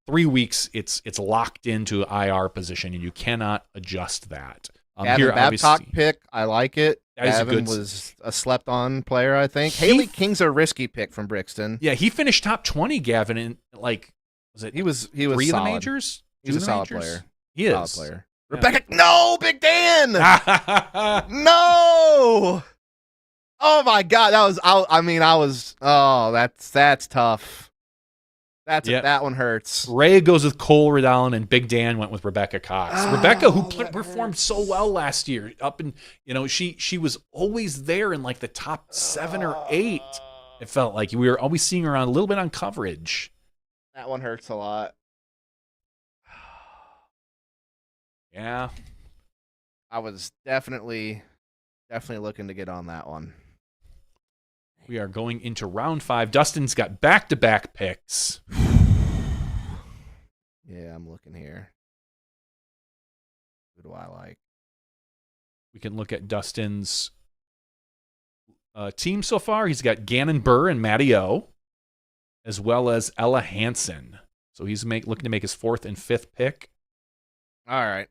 3 weeks it's locked into IR position and you cannot adjust that. Gavin Babcock pick, I like it. Gavin was a slept-on player, I think. Haley King's a risky pick from Brixton. Yeah, he finished top 20, Gavin, in he was 3 of the majors? He was a solid player. He is. Solid player. Yeah. Rebecca, no, Big Dan! No! Oh my God, that's tough. That one hurts. Ray goes with Cole Redallen, and Big Dan went with Rebecca Cox. Rebecca, who performed so well last year, she was always there in like the top 7 or 8. It felt like we were always seeing her on a little bit on coverage. That one hurts a lot. Yeah, I was definitely looking to get on that one. We are going into round 5. Dustin's got back-to-back picks. Yeah, I'm looking here. Who do I like? We can look at Dustin's team so far. He's got Gannon Burr and Matty O, as well as Ella Hansen. So he's looking to make his 4th and 5th pick. All right.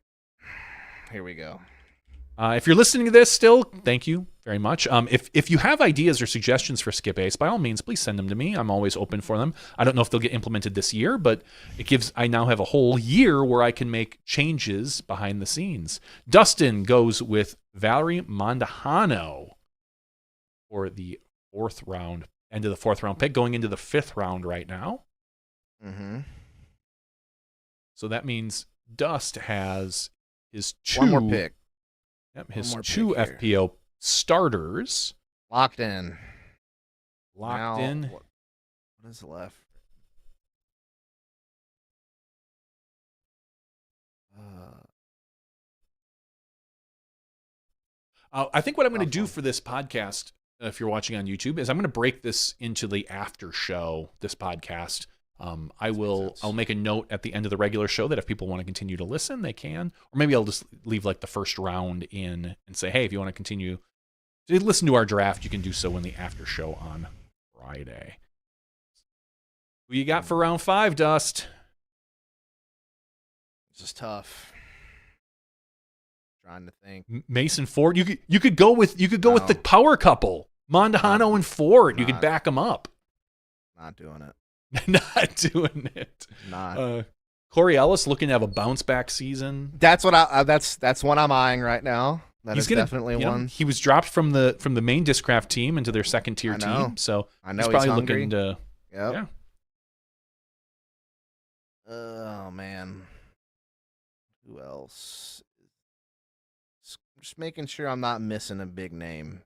Here we go. If you're listening to this still, thank you very much. If you have ideas or suggestions for Skip Ace, by all means, please send them to me. I'm always open for them. I don't know if they'll get implemented this year, but I now have a whole year where I can make changes behind the scenes. Dustin goes with Valerie Mondahano for the 4th round, end of the 4th round pick, going into the 5th round right now. Mm-hmm. So that means Dust has his 2 one more pick. Yep, his 2 FPO starters locked in. Locked in. What is left? I think what I'm going to do for this podcast, if you're watching on YouTube, is I'm going to break this into the after show. This podcast. I'll make a note at the end of the regular show that if people want to continue to listen, they can. Or maybe I'll just leave like the first round in and say, hey, if you want to continue to listen to our draft, you can do so in the after show on Friday. Who you got for round 5, Dust? This is tough. Trying to think. Mason Ford. You could go with the power couple, Mondahano and Ford. You could back them up. Not doing it. Not doing it. Not. Corey Ellis looking to have a bounce back season. That's what that's one I'm eyeing right now. He's definitely one. He was dropped from the main Discraft team into their 2nd tier team, so I know he's probably hungry. Looking to. Yep. Yeah. Oh man. Who else? I'm just making sure I'm not missing a big name.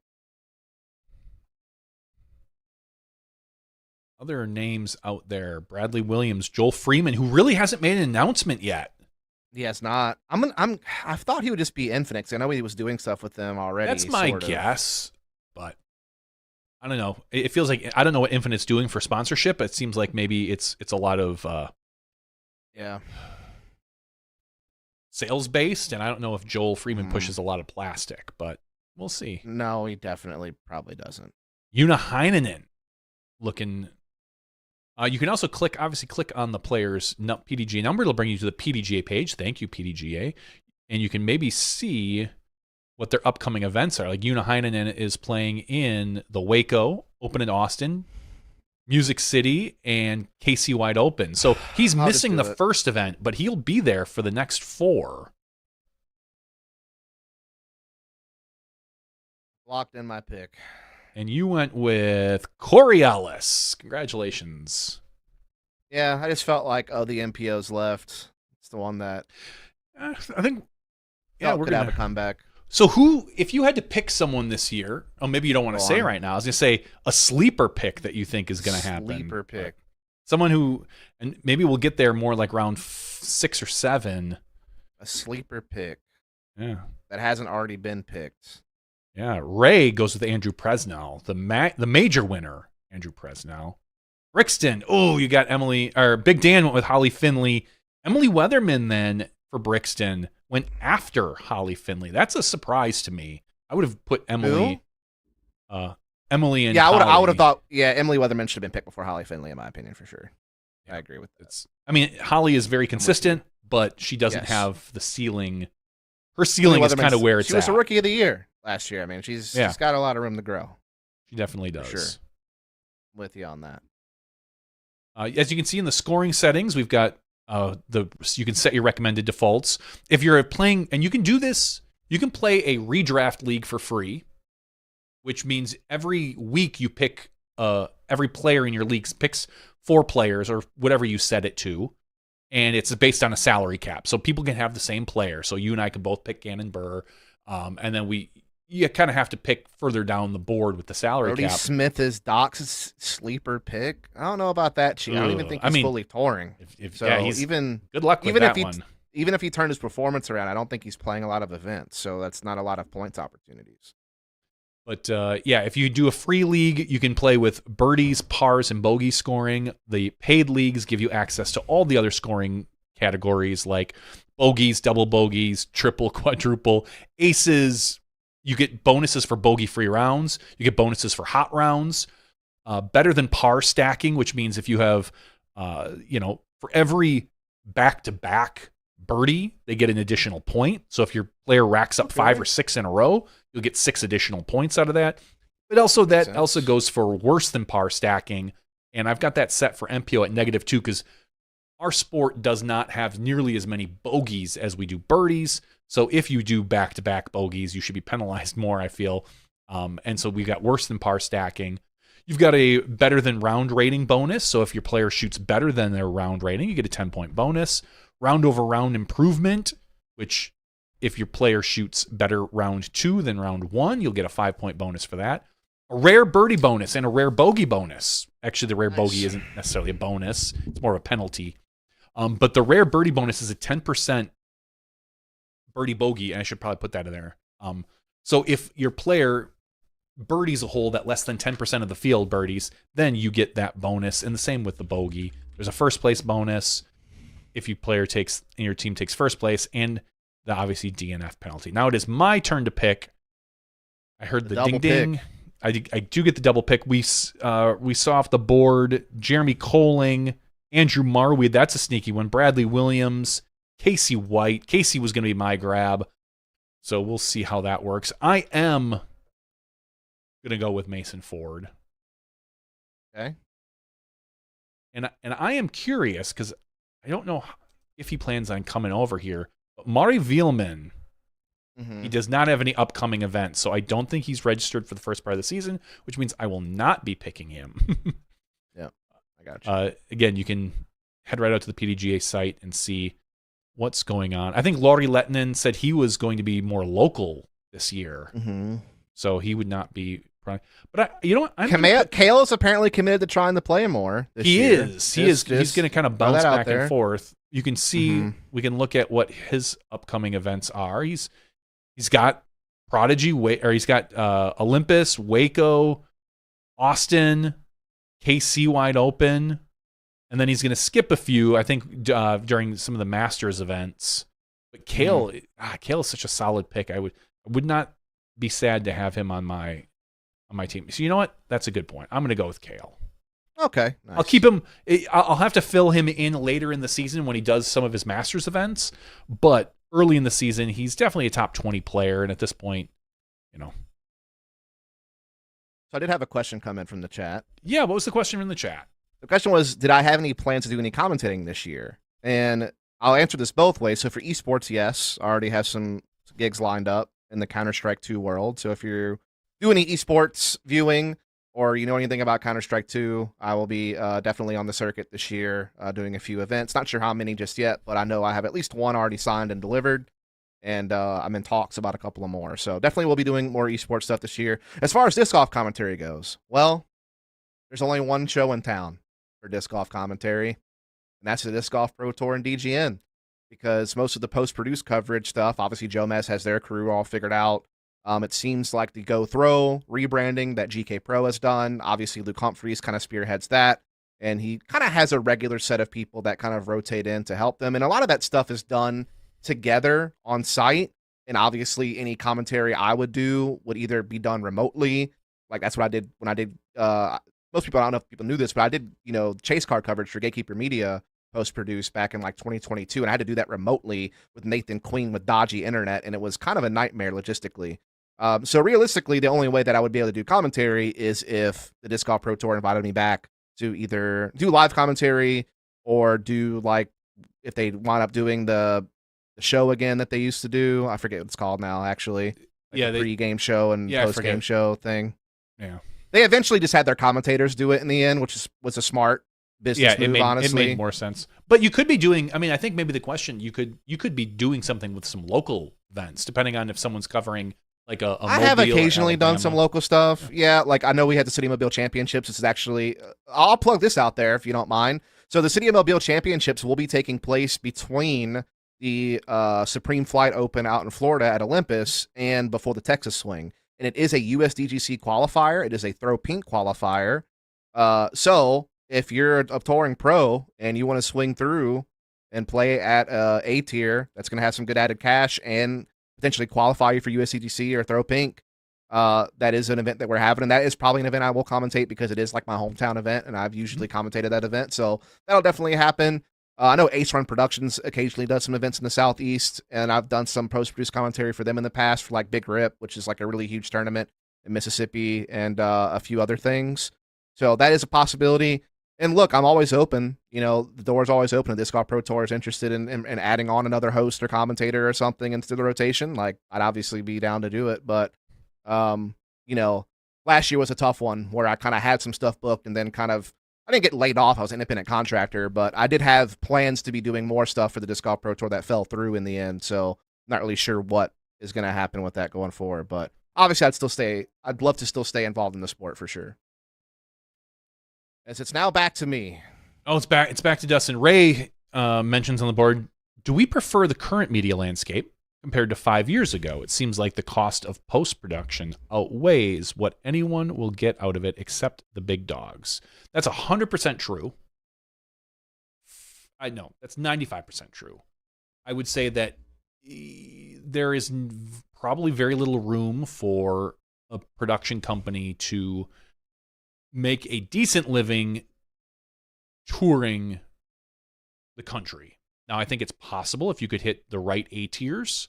Other names out there: Bradley Williams, Joel Freeman, who really hasn't made an announcement yet. He has not. I thought he would just be Infinix. I know he was doing stuff with them already. That's my guess, but I don't know. It feels like I don't know what Infinite's doing for sponsorship. It seems like maybe it's a lot of sales based, and I don't know if Joel Freeman pushes a lot of plastic, but we'll see. No, he definitely probably doesn't. Una Heinonen looking. You can also click on the player's PDGA number. It'll bring you to the PDGA page. Thank you, PDGA. And you can maybe see what their upcoming events are. Like Una Heinonen is playing in the Waco Open in Austin, Music City, and KC Wide Open. So he's missing the first event, but he'll be there for the next 4. Locked in my pick. And you went with Corey Ellis. Congratulations. Yeah, I just felt like, the MPO's left. It's the one that I think, yeah, we're could gonna have a comeback. So if you had to pick someone this year, maybe you don't want to say right now. I was gonna say a sleeper pick that you think is gonna happen. Sleeper pick. Someone who, and maybe we'll get there more like round 6 or 7. A sleeper pick. Yeah. That hasn't already been picked. Yeah. Ray goes with Andrew Presnell, the major winner, Andrew Presnell. Brixton. Oh, you got Big Dan went with Holly Finley. Emily Weatherman then for Brixton went after Holly Finley. That's a surprise to me. I would have put Emily. Emily and Holly. I would have thought. Yeah, Emily Weatherman should have been picked before Holly Finley, in my opinion, for sure. Yeah, I agree with that. Holly is very consistent, but she doesn't have the ceiling. Her ceiling is kind of where it's at. She was a rookie of the year last year. I mean, she's got a lot of room to grow. She definitely does. For sure. With you on that. As you can see in the scoring settings, we've got you can set your recommended defaults. If you're playing, and you can do this, you can play a redraft league for free, which means every week you pick, every player in your league picks 4 players or whatever you set it to, and it's based on a salary cap. So people can have the same player. So you and I can both pick Gannon Burr, and then you kind of have to pick further down the board with the salary Brody cap. Smith is Doc's sleeper pick. I don't know about that. I don't even think he's fully touring. Good luck with that one. Even if he turned his performance around, I don't think he's playing a lot of events, so that's not a lot of points opportunities. But if you do a free league, you can play with birdies, pars, and bogey scoring. The paid leagues give you access to all the other scoring categories like bogeys, double bogeys, triple, quadruple, aces. You get bonuses for bogey-free rounds. You get bonuses for hot rounds. Better than par stacking, which means if you have, for every back-to-back birdie, they get an additional point. So if your player racks up 5 or 6 in a row, you'll get 6 additional points out of that. But also that also goes for worse than par stacking. And I've got that set for MPO at -2 because our sport does not have nearly as many bogeys as we do birdies. So if you do back-to-back bogeys, you should be penalized more, I feel. And so we've got worse than par stacking. You've got a better than round rating bonus. So if your player shoots better than their round rating, you get a 10-point bonus. Round over round improvement, which if your player shoots better round 2 than round 1, you'll get a 5-point bonus for that. A rare birdie bonus and a rare bogey bonus. Actually, the rare bogey isn't necessarily a bonus. It's more of a penalty. But the rare birdie bonus is a 10% birdie bogey, and I should probably put that in there. So if your player birdies a hole that less than 10% of the field birdies, then you get that bonus, and the same with the bogey. There's a first place bonus if your team takes first place, and the obviously DNF penalty. Now it is my turn to pick. I heard the ding ding. I do get the double pick. We saw off the board Jeremy Coling, Andrew Marwood. That's a sneaky one. Bradley Williams, Casey White. Casey was going to be my grab, so we'll see how that works. I am going to go with Mason Ford. Okay. And I am curious because I don't know if he plans on coming over here. But Mari Vielman, he does not have any upcoming events, so I don't think he's registered for the first part of the season, which means I will not be picking him. Yeah, I got you. Again, you can head right out to the PDGA site and see what's going on. I think Lauri Lettinen said he was going to be more local this year, so he would not be. But you know what? Kale is apparently committed to trying to play more this year. He is. He's going to kind of bounce back and forth. You can see, we can look at what his upcoming events are. He's got Prodigy, or he's got Olympus, Waco, Austin, KC Wide Open, and then he's going to skip a few, I think, during some of the Masters events. But Kale is such a solid pick. I would not be sad to have him on my team. So you know what? That's a good point. I'm going to go with Kale. Okay. Nice. I'll keep him. I'll have to fill him in later in the season when he does some of his Masters events. But early in the season, he's definitely a top 20 player. And at this point, So I did have a question come in from the chat. Yeah, what was the question from the chat? The question was, did I have any plans to do any commentating this year? And I'll answer this both ways. So for esports, yes. I already have some gigs lined up in the Counter-Strike 2 world. So if you're do any esports viewing or you know anything about Counter-Strike 2, I will be definitely on the circuit this year doing a few events. Not sure how many just yet, but I know I have at least one already signed and delivered. And I'm in talks about a couple of more. So definitely we'll be doing more esports stuff this year. As far as disc golf commentary goes, well, there's only one show in town for disc golf commentary, and that's the Disc Golf Pro Tour and DGN. Because most of the post-produced coverage stuff, obviously Joe Mess has their crew all figured out. It seems like the Go Throw rebranding that GK Pro has done. Obviously, Luke Humphreys kind of spearheads that. And he kind of has a regular set of people that kind of rotate in to help them. And a lot of that stuff is done together on site. And obviously, any commentary I would do would either be done remotely. Like, that's what I did when I did, most people, I don't know if people knew this, but I did, chase card coverage for Gatekeeper Media post-produced back in like 2022. And I had to do that remotely with Nathan Queen with dodgy internet. And it was kind of a nightmare logistically. So realistically, the only way that I would be able to do commentary is if the Disc Golf Pro Tour invited me back to either do live commentary or do like if they wind up doing the show again that they used to do. I forget what it's called now, actually. Like the pre-game show and post-game show thing. Yeah. They eventually just had their commentators do it in the end, which was a smart business move, honestly. It made more sense. But you could be doing, I think maybe the question, you could be doing something with some local events, depending on if someone's covering like a I have occasionally done some local stuff. Yeah, like I know we had the City Mobile Championships. This is actually, I'll plug this out there if you don't mind. So the City Mobile Championships will be taking place between the Supreme Flight Open out in Florida at Olympus and before the Texas Swing. And it is a USDGC qualifier. It is a throw pink qualifier. So if you're a touring pro and you want to swing through and play at A tier, that's going to have some good added cash and potentially qualify you for USDGC or throw pink. That is an event that we're having, and that is probably an event I will commentate because it is like my hometown event, and I've usually commentated that event, so that'll definitely happen. I know Ace Run Productions occasionally does some events in the Southeast, and I've done some post-produced commentary for them in the past for like Big Rip, which is like a really huge tournament in Mississippi, and a few other things. So that is a possibility. And look, I'm always open. The door's always open. If Disc Golf Pro Tour is interested in adding on another host or commentator or something into the rotation, like I'd obviously be down to do it. But, last year was a tough one where I kind of had some stuff booked and then I didn't get laid off. I was an independent contractor, but I did have plans to be doing more stuff for the Disc Golf Pro Tour that fell through in the end. So I'm not really sure what is going to happen with that going forward. But obviously I'd love to still stay involved in the sport for sure. As it's now back to me. Oh, it's back to Dustin. Ray mentions on the board, do we prefer the current media landscape compared to 5 years ago? It seems like the cost of post-production outweighs what anyone will get out of it except the big dogs. That's 100% true. I know, that's 95% true. I would say that there is probably very little room for a production company to make a decent living touring the country. Now, I think it's possible if you could hit the right A tiers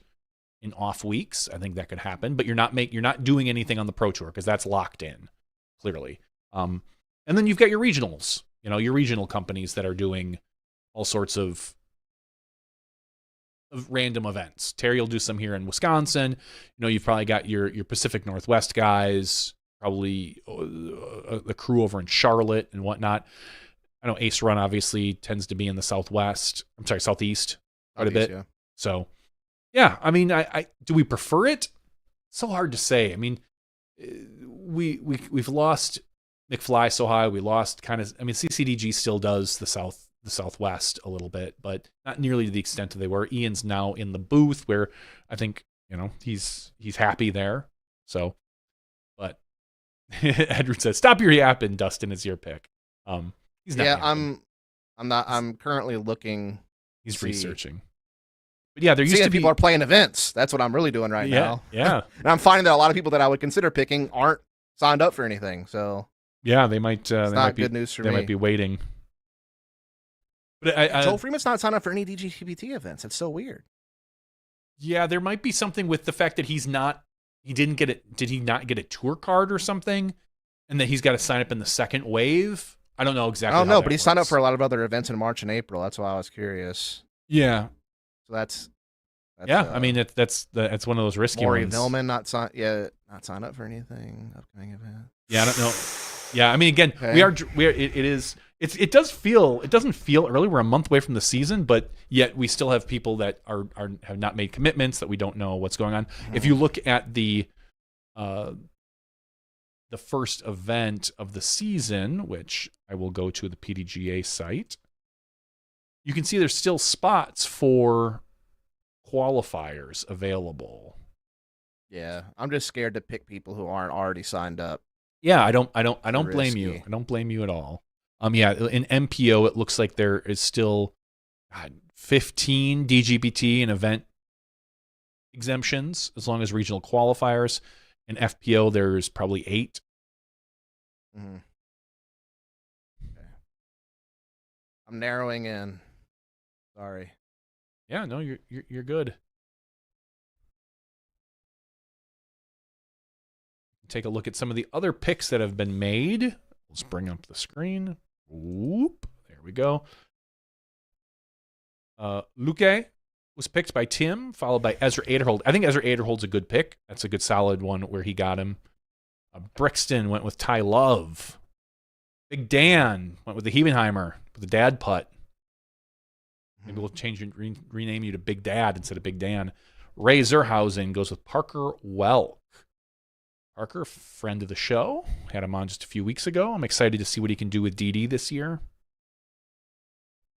in off weeks. I think that could happen, but you're not doing anything on the Pro Tour because that's locked in, clearly. And then you've got your regionals, your regional companies that are doing all sorts of random events. Terry will do some here in Wisconsin. You've probably got your Pacific Northwest guys, probably the crew over in Charlotte and whatnot. I know Ace Run obviously tends to be in the Southeast quite a bit. Yeah. So, yeah, I do we prefer it? So hard to say. We've lost McFly so high. We lost CCDG still does the Southwest a little bit, but not nearly to the extent that they were. Ian's now in the booth where I think, he's happy there. So, but Edward says, "Stop your yapping, Dustin. It's your pick." He's not. Yeah, yapping. I'm currently looking. He's researching. But yeah, there used to be people are playing events. That's what I'm really doing right now. Yeah, and I'm finding that a lot of people that I would consider picking aren't signed up for anything. So yeah, they might. It's not good news for me. They might be waiting. But Joel Freeman's not signed up for any DGTBT events. It's so weird. Yeah, there might be something with the fact that he's not. He didn't get it. Did he not get a tour card or something? And that he's got to sign up in the second wave. I don't know exactly. I don't know, but he signed up for a lot of other events in March and April. That's why I was curious. Yeah. So that's Yeah, I mean that's one of those risky Maury ones. Villman not signed up for anything upcoming event. Yeah, I don't know. Yeah, I mean, again, Okay. it doesn't feel early. We're a month away from the season, but yet we still have people that have not made commitments, that we don't know what's going on. If you look at the first event of the season, which I will go to the PDGA site, you can see there's still spots for qualifiers available. Yeah, I'm just scared to pick people who aren't already signed up. Yeah, I don't blame you. I don't blame you at all. Yeah, in MPO it looks like there is still 15 DGPT and event exemptions as long as regional qualifiers. In FPO there's probably 8. Mm-hmm. Okay. I'm narrowing in. Sorry. Yeah, no, you're good. Take a look at some of the other picks that have been made. Let's bring up the screen. Whoop. There we go. Luque was picked by Tim, followed by Ezra Aderhold. I think Ezra Aderhold's a good pick. That's a good solid one where he got him. Brixton went with Ty Love. Big Dan went with the Hebenheimer with the dad putt. Maybe we'll change and rename you to Big Dad instead of Big Dan. Ray Zerhausen goes with Parker Welk. Parker, friend of the show, had him on just a few weeks ago. I'm excited to see what he can do with DD this year.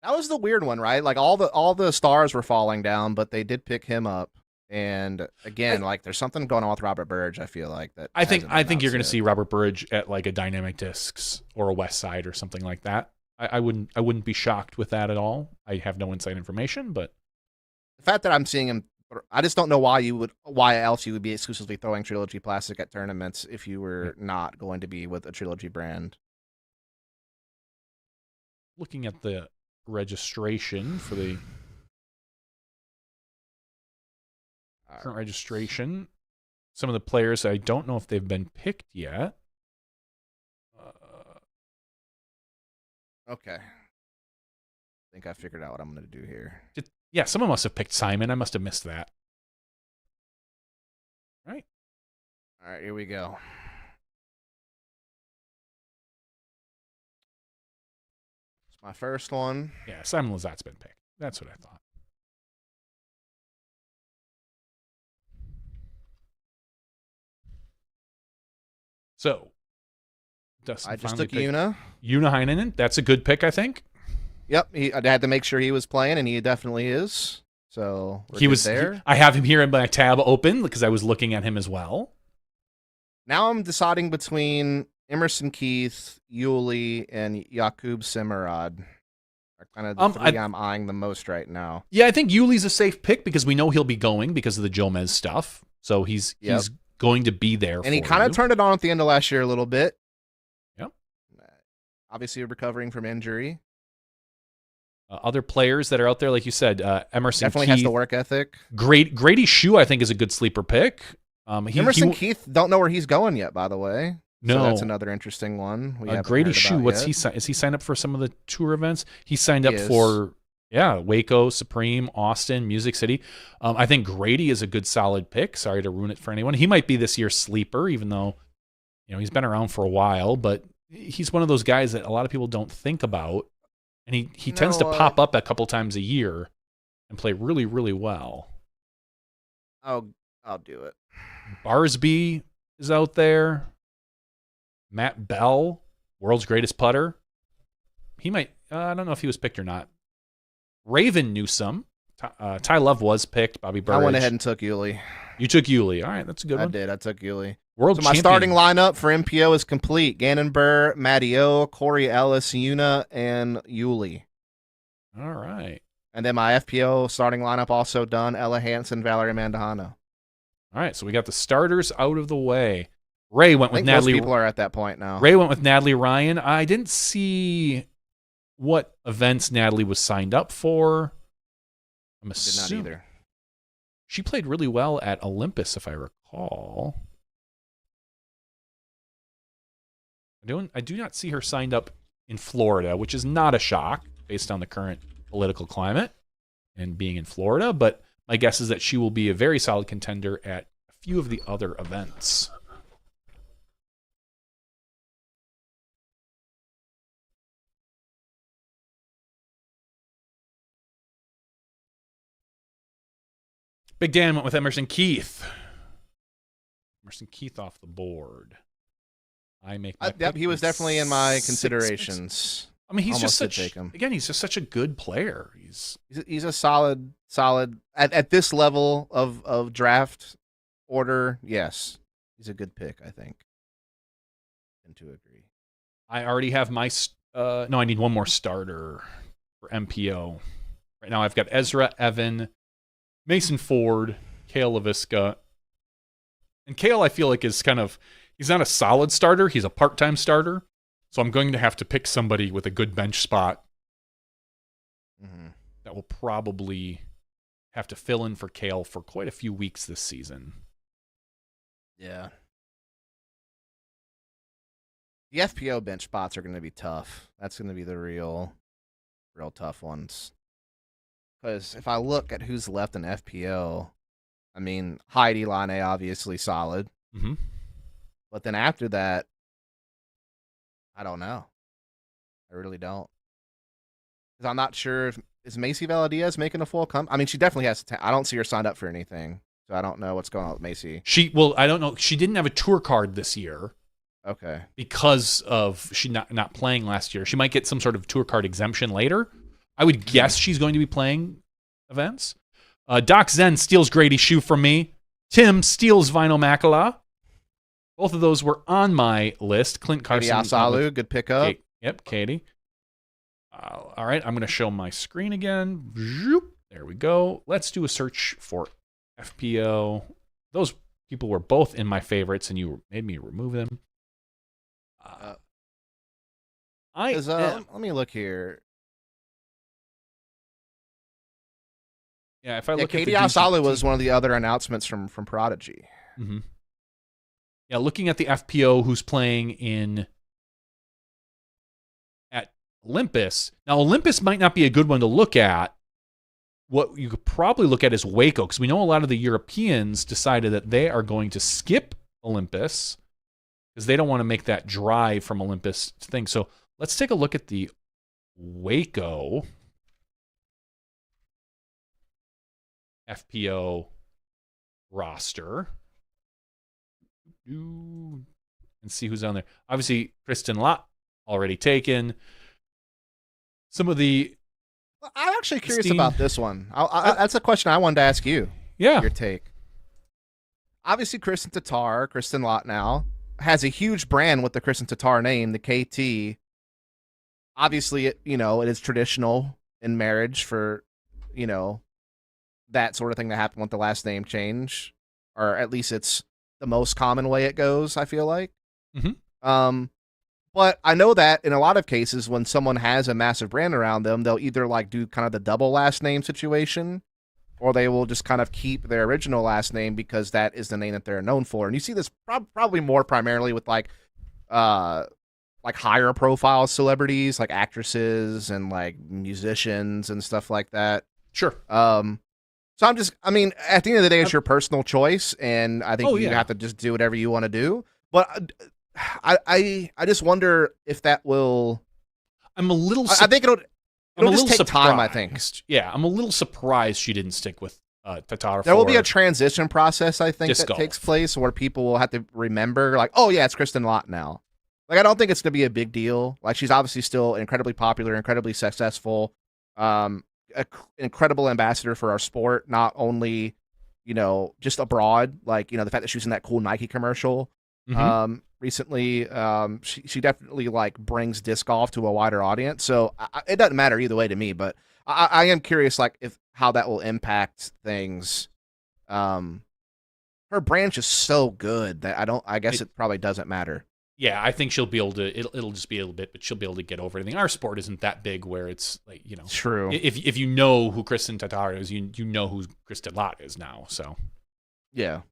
That was the weird one, right? Like all the stars were falling down, but they did pick him up. And again, like there's something going on with Robert Burridge. I feel like that. I think you're going to see Robert Burridge at like a Dynamic Discs or a West Side or something like that. I wouldn't be shocked with that at all. I have no inside information, but the fact that I'm seeing him, I just don't know why else you would be exclusively throwing Trilogy Plastic at tournaments if you were not going to be with a Trilogy brand. Looking at the registration for the current registration, some of the players, I don't know if they've been picked yet. Okay. I think I figured out what I'm going to do here. Yeah, someone must have picked Simon. I must have missed that. Right. All right, here we go. It's my first one. Yeah, Simon Lazat's been picked. That's what I thought. So, Dustin I just finally took Una. Una Heinonen. That's a good pick, I think. Yep, I had to make sure he was playing, and he definitely is. So he was there. I have him here in my tab open because I was looking at him as well. Now I'm deciding between Emerson Keith, Yuli, and Jakub Semerad. Are kind of the three I'm eyeing the most right now. Yeah, I think Yuli's a safe pick because we know he'll be going because of the Jomez stuff. So he's going to be there. And he kind of turned it on at the end of last year a little bit. Yep. Obviously recovering from injury. Other players that are out there, like you said, Emerson definitely Keith, has the work ethic. Grady Shue, I think, is a good sleeper pick. Emerson Keith, don't know where he's going yet, by the way. No, so that's another interesting one. Grady Shue, is he signed up for some of the tour events? He signed up for Waco, Supreme, Austin, Music City. I think Grady is a good solid pick. Sorry to ruin it for anyone. He might be this year's sleeper, even though he's been around for a while, but he's one of those guys that a lot of people don't think about. And he tends to pop up a couple times a year and play really, really well. I'll do it. Barsby is out there. Matt Bell, world's greatest putter. He might, I don't know if he was picked or not. Raven Newsom. Ty Love was picked. Bobby Burridge. I went ahead and took Yuli. You took Yuli. All right, that's a good one. I did. I took Yuli. World so my starting lineup for MPO is complete. Gannon Burr, Matty O, Corey Ellis, Una, and Yuli. All right. And then my FPO starting lineup also done. Ella Hansen, Valerie Mandahano. All right, so we got the starters out of the way. Ray went with Natalie. Most people are at that point now. Ray went with Natalie Ryan. I didn't see what events Natalie was signed up for. I'm assuming. Did not either. She played really well at Olympus, if I recall. I do not see her signed up in Florida, which is not a shock based on the current political climate and being in Florida. But my guess is that she will be a very solid contender at a few of the other events. Big Dan went with Emerson Keith. Emerson Keith off the board. I make my Yep, he was definitely in my considerations. I mean, he's Almost just he's just such a good player. He's a solid at this level of draft order. Yes, he's a good pick, I think. And to agree. I already have my no, I need one more starter for MPO. Right now I've got Ezra, Evan, Mason Ford, Kale LaVisca. And Kale, I feel like, is he's not a solid starter. He's a part-time starter. So I'm going to have to pick somebody with a good bench spot that will probably have to fill in for Kale for quite a few weeks this season. Yeah. The FPO bench spots are going to be tough. That's going to be the real tough ones. Because if I look at who's left in FPO, I mean, Heidi Line obviously solid. Mm-hmm. But then after that, I don't know. I really don't. Because I'm not sure if is Macy Valadiaz making a full I mean, she definitely has I don't see her signed up for anything. So I don't know what's going on with Macy. I don't know. She didn't have a tour card this year. Okay. Because of she not playing last year. She might get some sort of tour card exemption later. I would guess she's going to be playing events. Doc Zen steals Grady Shoe from me. Tim steals Vinyl Makala. Both of those were on my list. Clint Carson. Katie Asalu, good pickup. Yep, Katie. All right, I'm going to show my screen again. There we go. Let's do a search for FPO. Those people were both in my favorites, and you made me remove them. Let me look here. Yeah, if I look Katie at Asalu was one of the other announcements from Prodigy. Mm-hmm. Yeah, looking at the FPO who's playing at Olympus. Now, Olympus might not be a good one to look at. What you could probably look at is Waco, because we know a lot of the Europeans decided that they are going to skip Olympus because they don't want to make that drive from Olympus thing. So let's take a look at the Waco FPO roster and see who's on there. Obviously, Kristen Lott already taken. Some of the I'm actually curious about this one. That's a question I wanted to ask you. Yeah. Your take. Obviously, Kristen Lott now, has a huge brand with the Kristen Tatar name, the KT. Obviously, it is traditional in marriage for, that sort of thing to happen with the last name change. Or at least it's the most common way it goes, I feel like. Mm-hmm. But I know that in a lot of cases, when someone has a massive brand around them, they'll either do kind of the double last name situation, or they will just kind of keep their original last name because that is the name that they're known for. And you see this probably more primarily with higher profile celebrities, like actresses and musicians and stuff like that. Sure. So at the end of the day, it's your personal choice, and I think you have to just do whatever you want to do. But I just wonder if that will. I'm a little. I think it'll just take time. I think. Yeah, I'm a little surprised she didn't stick with Tatar. There will be a transition process, I think, that golf takes place where people will have to remember, it's Kristen Lott now. I don't think it's going to be a big deal. She's obviously still incredibly popular, incredibly successful, incredible ambassador for our sport. Not only, just abroad, the fact that she was in that cool Nike commercial. Mm-hmm. Recently, she definitely brings disc golf to a wider audience. So it doesn't matter either way to me, but I am curious how that will impact things. Her brand's just so good that I guess it probably doesn't matter. Yeah, I think she'll be able to. It'll just be a little bit, but she'll be able to get over everything. Our sport isn't that big where it's True. If you know who Kristen Tatar is, you know who Kristen Lott is now. So yeah.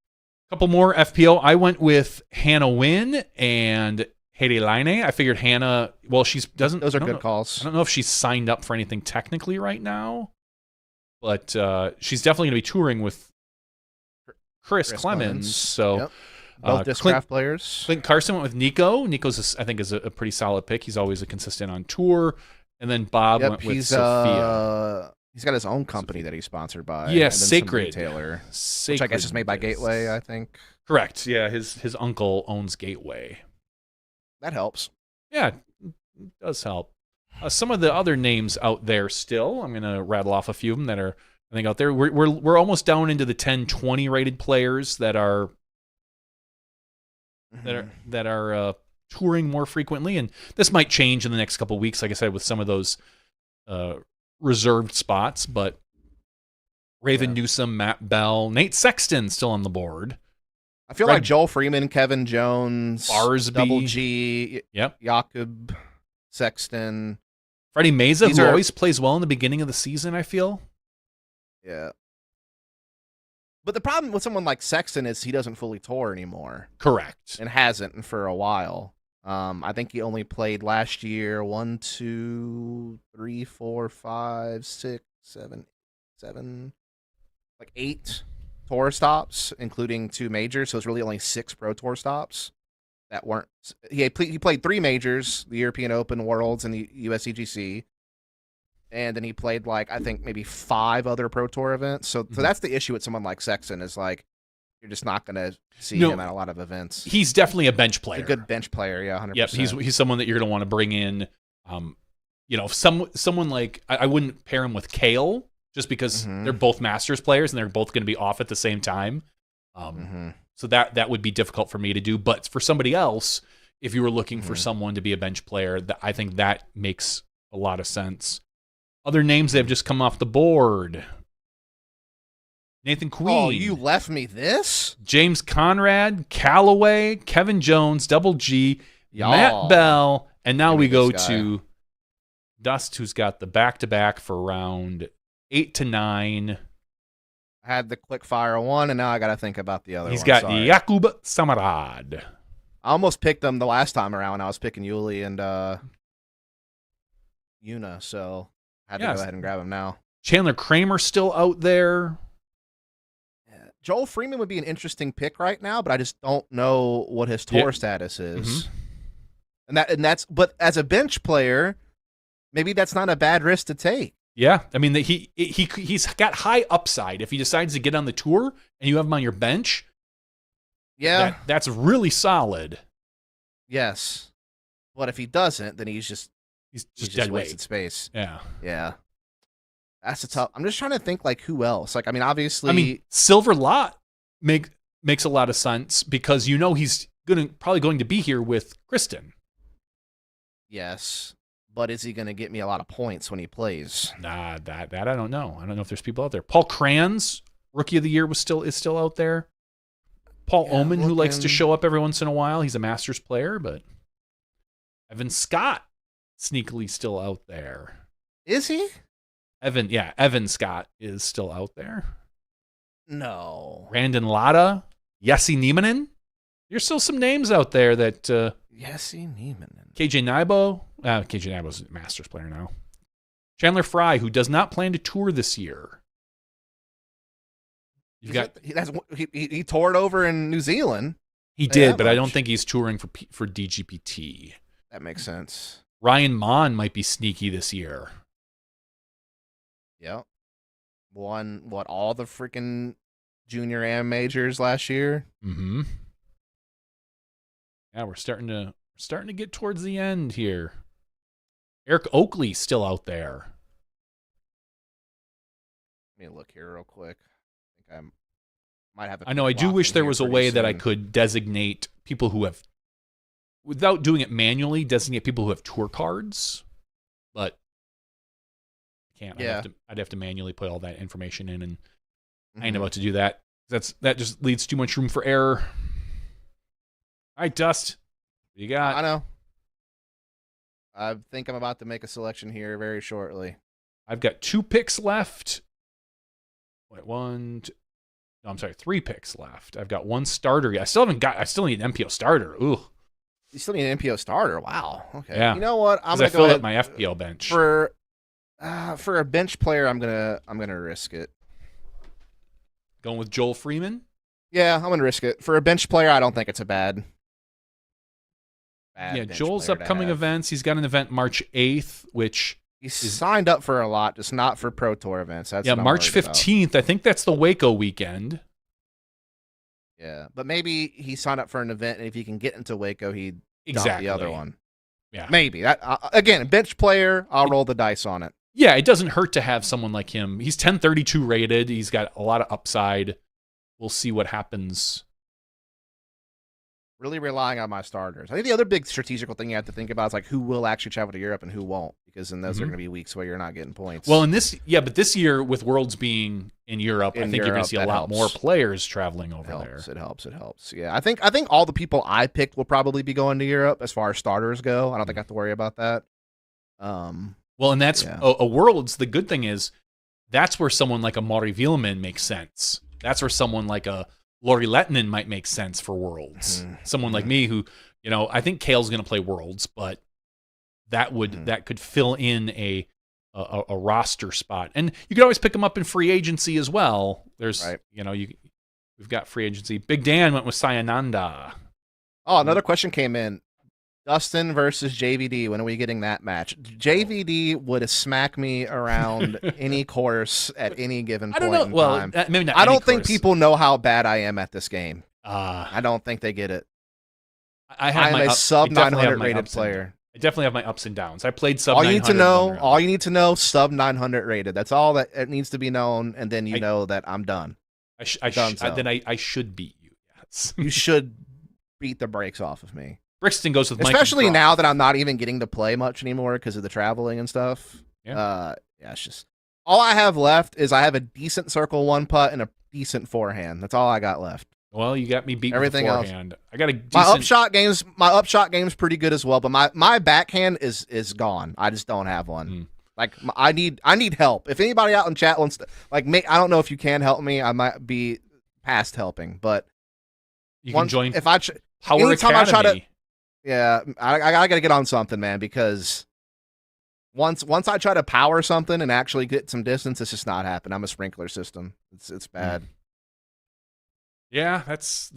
Couple more FPO. I went with Hannah Wynn and Hayley Line. I figured Hannah. Well, those are good calls. I don't know if she's signed up for anything technically right now. but she's definitely going to be touring with Chris Clemens. So yep. Both Discraft players. Clint Carson went with Nico. Nico's, I think, is a pretty solid pick. He's always a consistent on tour. And then Bob went with Sophia. He's got his own company that he's sponsored by. Yeah, Sacred. Retailer. Sacred, which I guess is made by Gateway, I think. Correct. Yeah, his uncle owns Gateway. That helps. Yeah, it does help. Some of the other names out there still, I'm going to rattle off a few of them that are, I think, out there. We're almost down into the 10-20 rated players that are touring more frequently, and this might change in the next couple of weeks, like I said, with some of those reserved spots. But Raven Newsom, Matt Bell, Nate Sexton still on the board. I feel like Joel Freeman, Kevin Jones, Barsby, Double G, yep, Jakob, Sexton, Freddie Meza, who always plays well in the beginning of the season, I feel. Yeah. But the problem with someone like Sexton is he doesn't fully tour anymore. Correct. And hasn't for a while. I think he only played last year 1, 2, 3, 4, 5, 6, 7, like 8 tour stops, including 2 majors. So it's really only 6 Pro Tour stops that weren't. He played 3 majors: the European Open, Worlds, and the USCGC. And then he played, I think maybe 5 other Pro Tour events. So that's the issue with someone like Sexton is you're just not going to see him at a lot of events. He's definitely a bench player. He's a good bench player, yeah, 100%. Yep, he's someone that you're going to want to bring in. Someone like, I wouldn't pair him with Kale just because they're both Masters players and they're both going to be off at the same time. So that would be difficult for me to do. But for somebody else, if you were looking for someone to be a bench player, I think that makes a lot of sense. Other names that have just come off the board. Nathan Queen. Oh, you left me this? James Conrad, Callaway, Kevin Jones, Double G, Matt Bell, and now we go to Dust, who's got the back-to-back for round 8 to 9. I had the quick fire one, and now I got to think about the other one. He's got Jakub Samarad. I almost picked them the last time around when I was picking Yuli and Yuna, so I had to go ahead and grab him now. Chandler Kramer still out there. Yeah. Joel Freeman would be an interesting pick right now, but I just don't know what his tour status is. But as a bench player, maybe that's not a bad risk to take. Yeah, I mean he's got high upside. If he decides to get on the tour and you have him on your bench, that's really solid. Yes, but if he doesn't, then he's just dead wasted weight. Space. Yeah. That's a tough. I'm just trying to think who else. Obviously, Silver Lot makes a lot of sense because he's probably going to be here with Kristen. Yes, but is he going to get me a lot of points when he plays? Nah, that I don't know. I don't know if there's people out there. Paul Kranz, Rookie of the Year, is still out there. Paul Oman, who likes to show up every once in a while. He's a Masters player, but Evan Scott, sneakily still out there. Is he? Evan Scott is still out there. No. Brandon Latta, Yessi Niemanen. There's still some names out there that... Yessi Niemanen. KJ Nybo. KJ Nybo's a Masters player now. Chandler Fry, who does not plan to tour this year. He toured over in New Zealand. He did, but I don't think he's touring for DGPT. That makes sense. Ryan Mon might be sneaky this year. Yep. Won all the freaking junior AM majors last year. Mm-hmm. Yeah, we're starting to get towards the end here. Eric Oakley still out there. Let me look here real quick. I think I might have. I know. I do wish there was a way that I could designate people who have, without doing it manually, designate people who have tour cards, but I can't. Yeah. I'd have to manually put all that information in, and I ain't about to do that. That just leaves too much room for error. All right, Dust, what you got? I know. I think I'm about to make a selection here very shortly. I've got 2 picks left. Wait, 3 picks left. I've got 1 starter. I still need an MPO starter. Ooh. You still need an MPO starter? Wow. Okay. Yeah. You know what? I filled up my FPL bench. For a bench player, I'm gonna risk it. Going with Joel Freeman? Yeah, I'm gonna risk it. For a bench player, I don't think it's a bad Yeah, bench Joel's player to upcoming have. events. He's got an event March 8th, which He's signed up for a lot, just not for Pro Tour events. That's what I'm March worried about. 15th. I think that's the Waco weekend. Yeah, but maybe he signed up for an event, and if he can get into Waco, he'd dump Exactly. the other one. Yeah. Maybe. That again, bench player, I'll roll the dice on it. Yeah, it doesn't hurt to have someone like him. He's 1032 rated. He's got a lot of upside. We'll see what happens. Really relying on my starters. I think the other big strategical thing you have to think about is like who will actually travel to Europe and who won't, because then those are going to be weeks where you're not getting points. Well, but this year with Worlds being in Europe, I think you're going to see a lot more players traveling over there. It helps. Yeah, I think all the people I picked will probably be going to Europe as far as starters go. I don't think I have to worry about that. Well, and that's a Worlds. The good thing is that's where someone like a Mari Vielman makes sense. That's where someone like a Lori Lettinen might make sense for Worlds. Someone like me who, I think Kale's going to play Worlds, but that could fill in a roster spot. And you could always pick them up in free agency as well. There's, we've got free agency. Big Dan went with Sayananda. Oh, another question came in. Dustin versus JVD. When are we getting that match? JVD would smack me around any course at any given point in time. Maybe not. I don't think people know how bad I am at this game. I don't think they get it. I'm a sub 900 rated player. I definitely have my ups and downs. I played sub 900. All you need to know, sub 900 rated. That's all that it needs to be known, and then you know that I'm done. Then I should beat you. Yes. You should beat the brakes off of me. Brixton goes with especially now that I'm not even getting to play much anymore because of the traveling and stuff. Yeah. It's just all I have left is I have a decent circle one putt and a decent forehand. That's all I got left. Well, you got me beat everything with the forehand. Else. I got a decent... My upshot game's pretty good as well, but my backhand is gone. I just don't have one. Like I need help. If anybody out in chat wants to I don't know if you can help me. I might be past helping, but you can join Power Academy. Yeah, I gotta get on something, man, because once I try to power something and actually get some distance, it's just not happening. I'm a sprinkler system. It's bad. Yeah, that's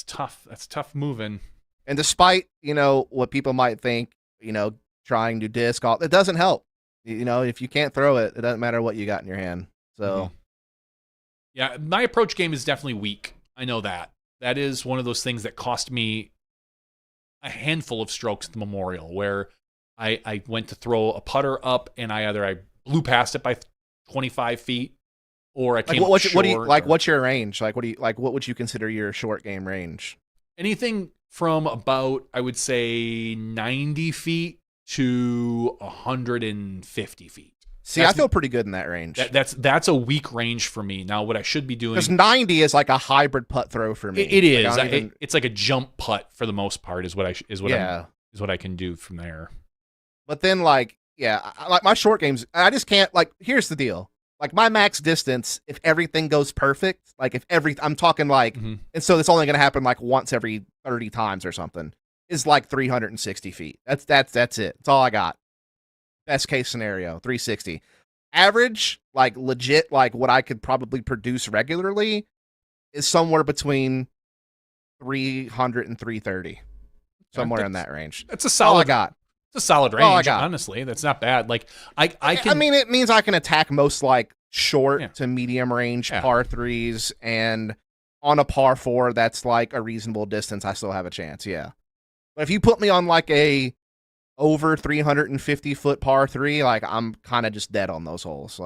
tough. That's tough moving. And despite what people might think, trying to disc golf, it doesn't help. If you can't throw it, it doesn't matter what you got in your hand. So, yeah, my approach game is definitely weak. I know that. That is one of those things that cost me a handful of strokes at the Memorial, where I went to throw a putter up and I blew past it by 25 feet, or I came up short. What's your range? What would you consider your short game range? Anything from about, I would say, 90 feet to 150 feet. See, I feel pretty good in that range. That's a weak range for me. Now, what I should be doing... Because 90 is like a hybrid putt throw for me. It is. It's like a jump putt for the most part is what I can do from there. But then, like my short games, I just can't, here's the deal. Like, my max distance, if everything goes perfect, I'm talking and so it's only going to happen once every 30 times or something, is 360 feet. That's it. That's all I got. Best case scenario, 360. Average, legit, what I could probably produce regularly is somewhere between 300 and 330. Somewhere in that range. That's a solid. All I got. It's a solid range, honestly. That's not bad. I mean, it means I can attack most short to medium range par threes, and on a par four, that's a reasonable distance. I still have a chance. Yeah. But if you put me on a over 350 foot par three, I'm kind of just dead on those holes.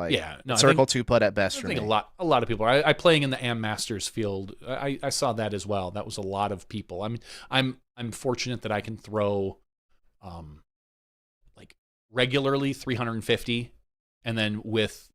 Circle two putt at best for me. A lot of people are. I playing in the Am Masters field. I saw that as well. That was a lot of people. I mean, I'm fortunate that I can throw, regularly 350, and then with,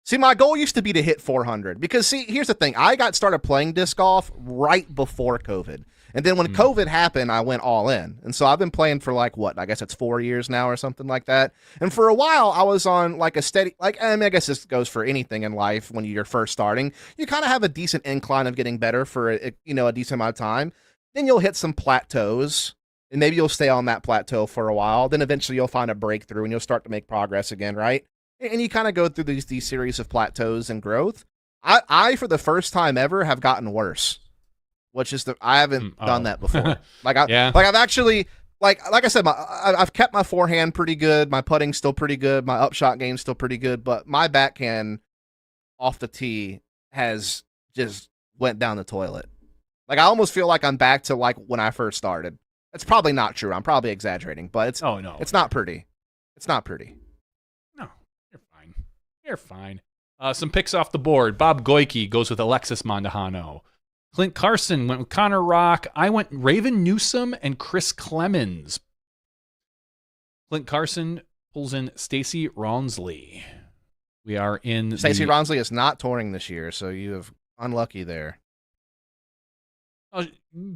See, my goal used to be to hit 400 because here's the thing. I got started playing disc golf right before COVID. And then when COVID happened, I went all in. And so I've been playing for I guess it's 4 years now or something like that. And for a while, I was on a steady, I guess this goes for anything in life when you're first starting. You kind of have a decent incline of getting better for a decent amount of time. Then you'll hit some plateaus. and maybe you'll stay on that plateau for a while. Then eventually you'll find a breakthrough and you'll start to make progress again, right? And you kind of go through these series of plateaus and growth. I for the first time ever have gotten worse, which is I haven't done that before. I've actually like I said, I've kept my forehand pretty good. My putting's still pretty good. My upshot game's still pretty good, but my backhand off the tee has just went down the toilet. Like I almost feel like I'm back to like when I first started. It's probably not true. I'm probably exaggerating, but it's it's not pretty. It's not pretty. No, you're fine. You're fine. Some picks off the board. Bob Goyke goes with Alexis Mondahano. Clint Carson went with Connor Rock. I went Raven Newsom and Chris Clemens. Clint Carson pulls in Stacey Ronsley. We are in Stacey Ronsley is not touring this year, so you have unlucky there.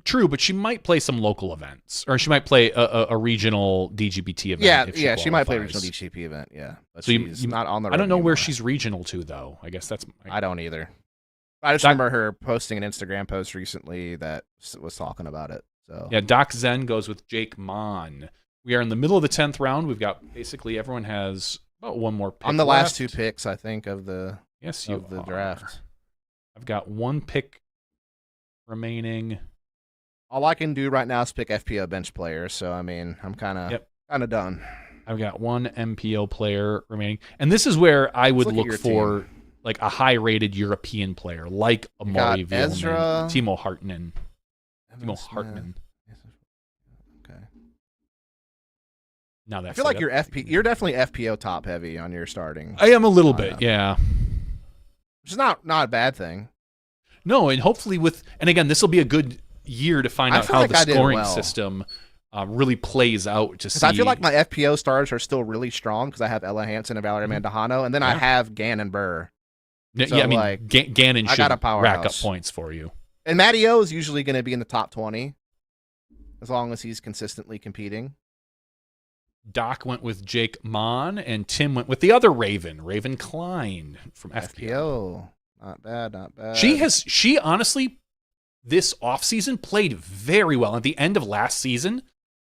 True, but she might play some local events, or she might play a regional DGBT event. Yeah, she might play a regional DGP event. Yeah, but so she's not on the. I don't know anymore. where she's regional to, though. I guess that's. I don't either. I just remember her posting an Instagram post recently that was talking about it. So yeah, Doc Zen goes with Jake Mon. We are in the middle of the 10th round. We've got basically everyone has about one more pick. I'm the last two picks, I think, of the draft. I've got one pick remaining. All I can do right now is pick FPO bench players, so I mean, I'm kind of done. I've got one MPO player remaining, and this is where I would look for like a high-rated European player, like Amari Vielman, Timo Hartman. Okay. Now that I feel like you're definitely FPO top heavy on your starting. I am a little bit, yeah. Which is not a bad thing. No, and hopefully and again, this will be a good year to find out how the scoring system really plays out. Because I feel like my FPO stars are still really strong because I have Ella Hansen and Valerie Mandahano, and then I have Gannon Burr. So, yeah, I mean, Gannon should rack up points for you. And Matty O is usually going to be in the top 20 as long as he's consistently competing. Doc went with Jake Mon, and Tim went with the other Raven Klein from FPO. Not bad. She honestly, this offseason played very well. At the end of last season,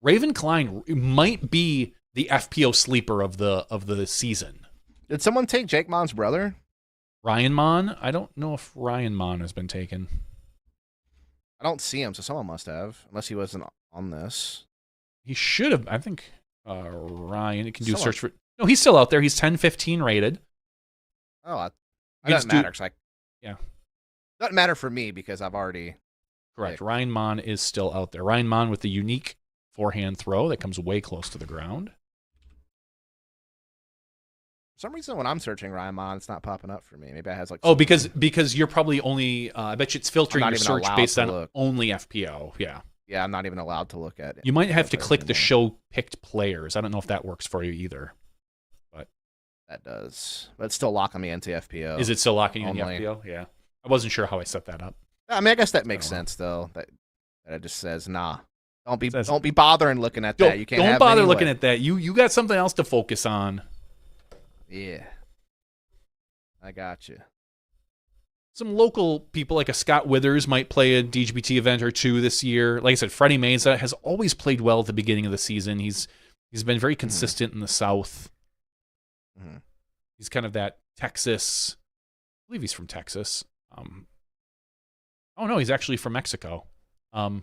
Raven Klein might be the FPO sleeper of the season. Did someone take Jake Mon's brother? Ryan Mon? I don't know if Ryan Mon has been taken. I don't see him, so someone must have, unless he wasn't on this. He should have. I think Ryan, you can do a search for. No, he's still out there. He's 10-15 rated. Oh, it doesn't matter. Doesn't matter for me because I've already. Correct. Picked. Ryan Mon is still out there. Ryan Mon with the unique forehand throw that comes way close to the ground. For some reason, when I'm searching Ryan Mon, it's not popping up for me. Maybe it has like. Oh, because you're probably only. I bet you it's filtering your search based on only FPO. Yeah. Yeah, I'm not even allowed to look at it. You might have to click the show picked players. I don't know if that works for you either. But that does. But it's still locking me into FPO. Is it still locking you into FPO? Yeah. I wasn't sure how I set that up. I mean, I guess that makes sense though. That it just says nah. Don't be bothering looking at that. You can't. Don't bother looking at that. You got something else to focus on. Yeah. I got you. Some local people like a Scott Withers might play a DGBT event or two this year. Like I said, Freddie Meza has always played well at the beginning of the season. He's been very consistent in the South. Mm-hmm. He's kind of that Texas. I believe he's from Texas. Oh no, he's actually from Mexico. But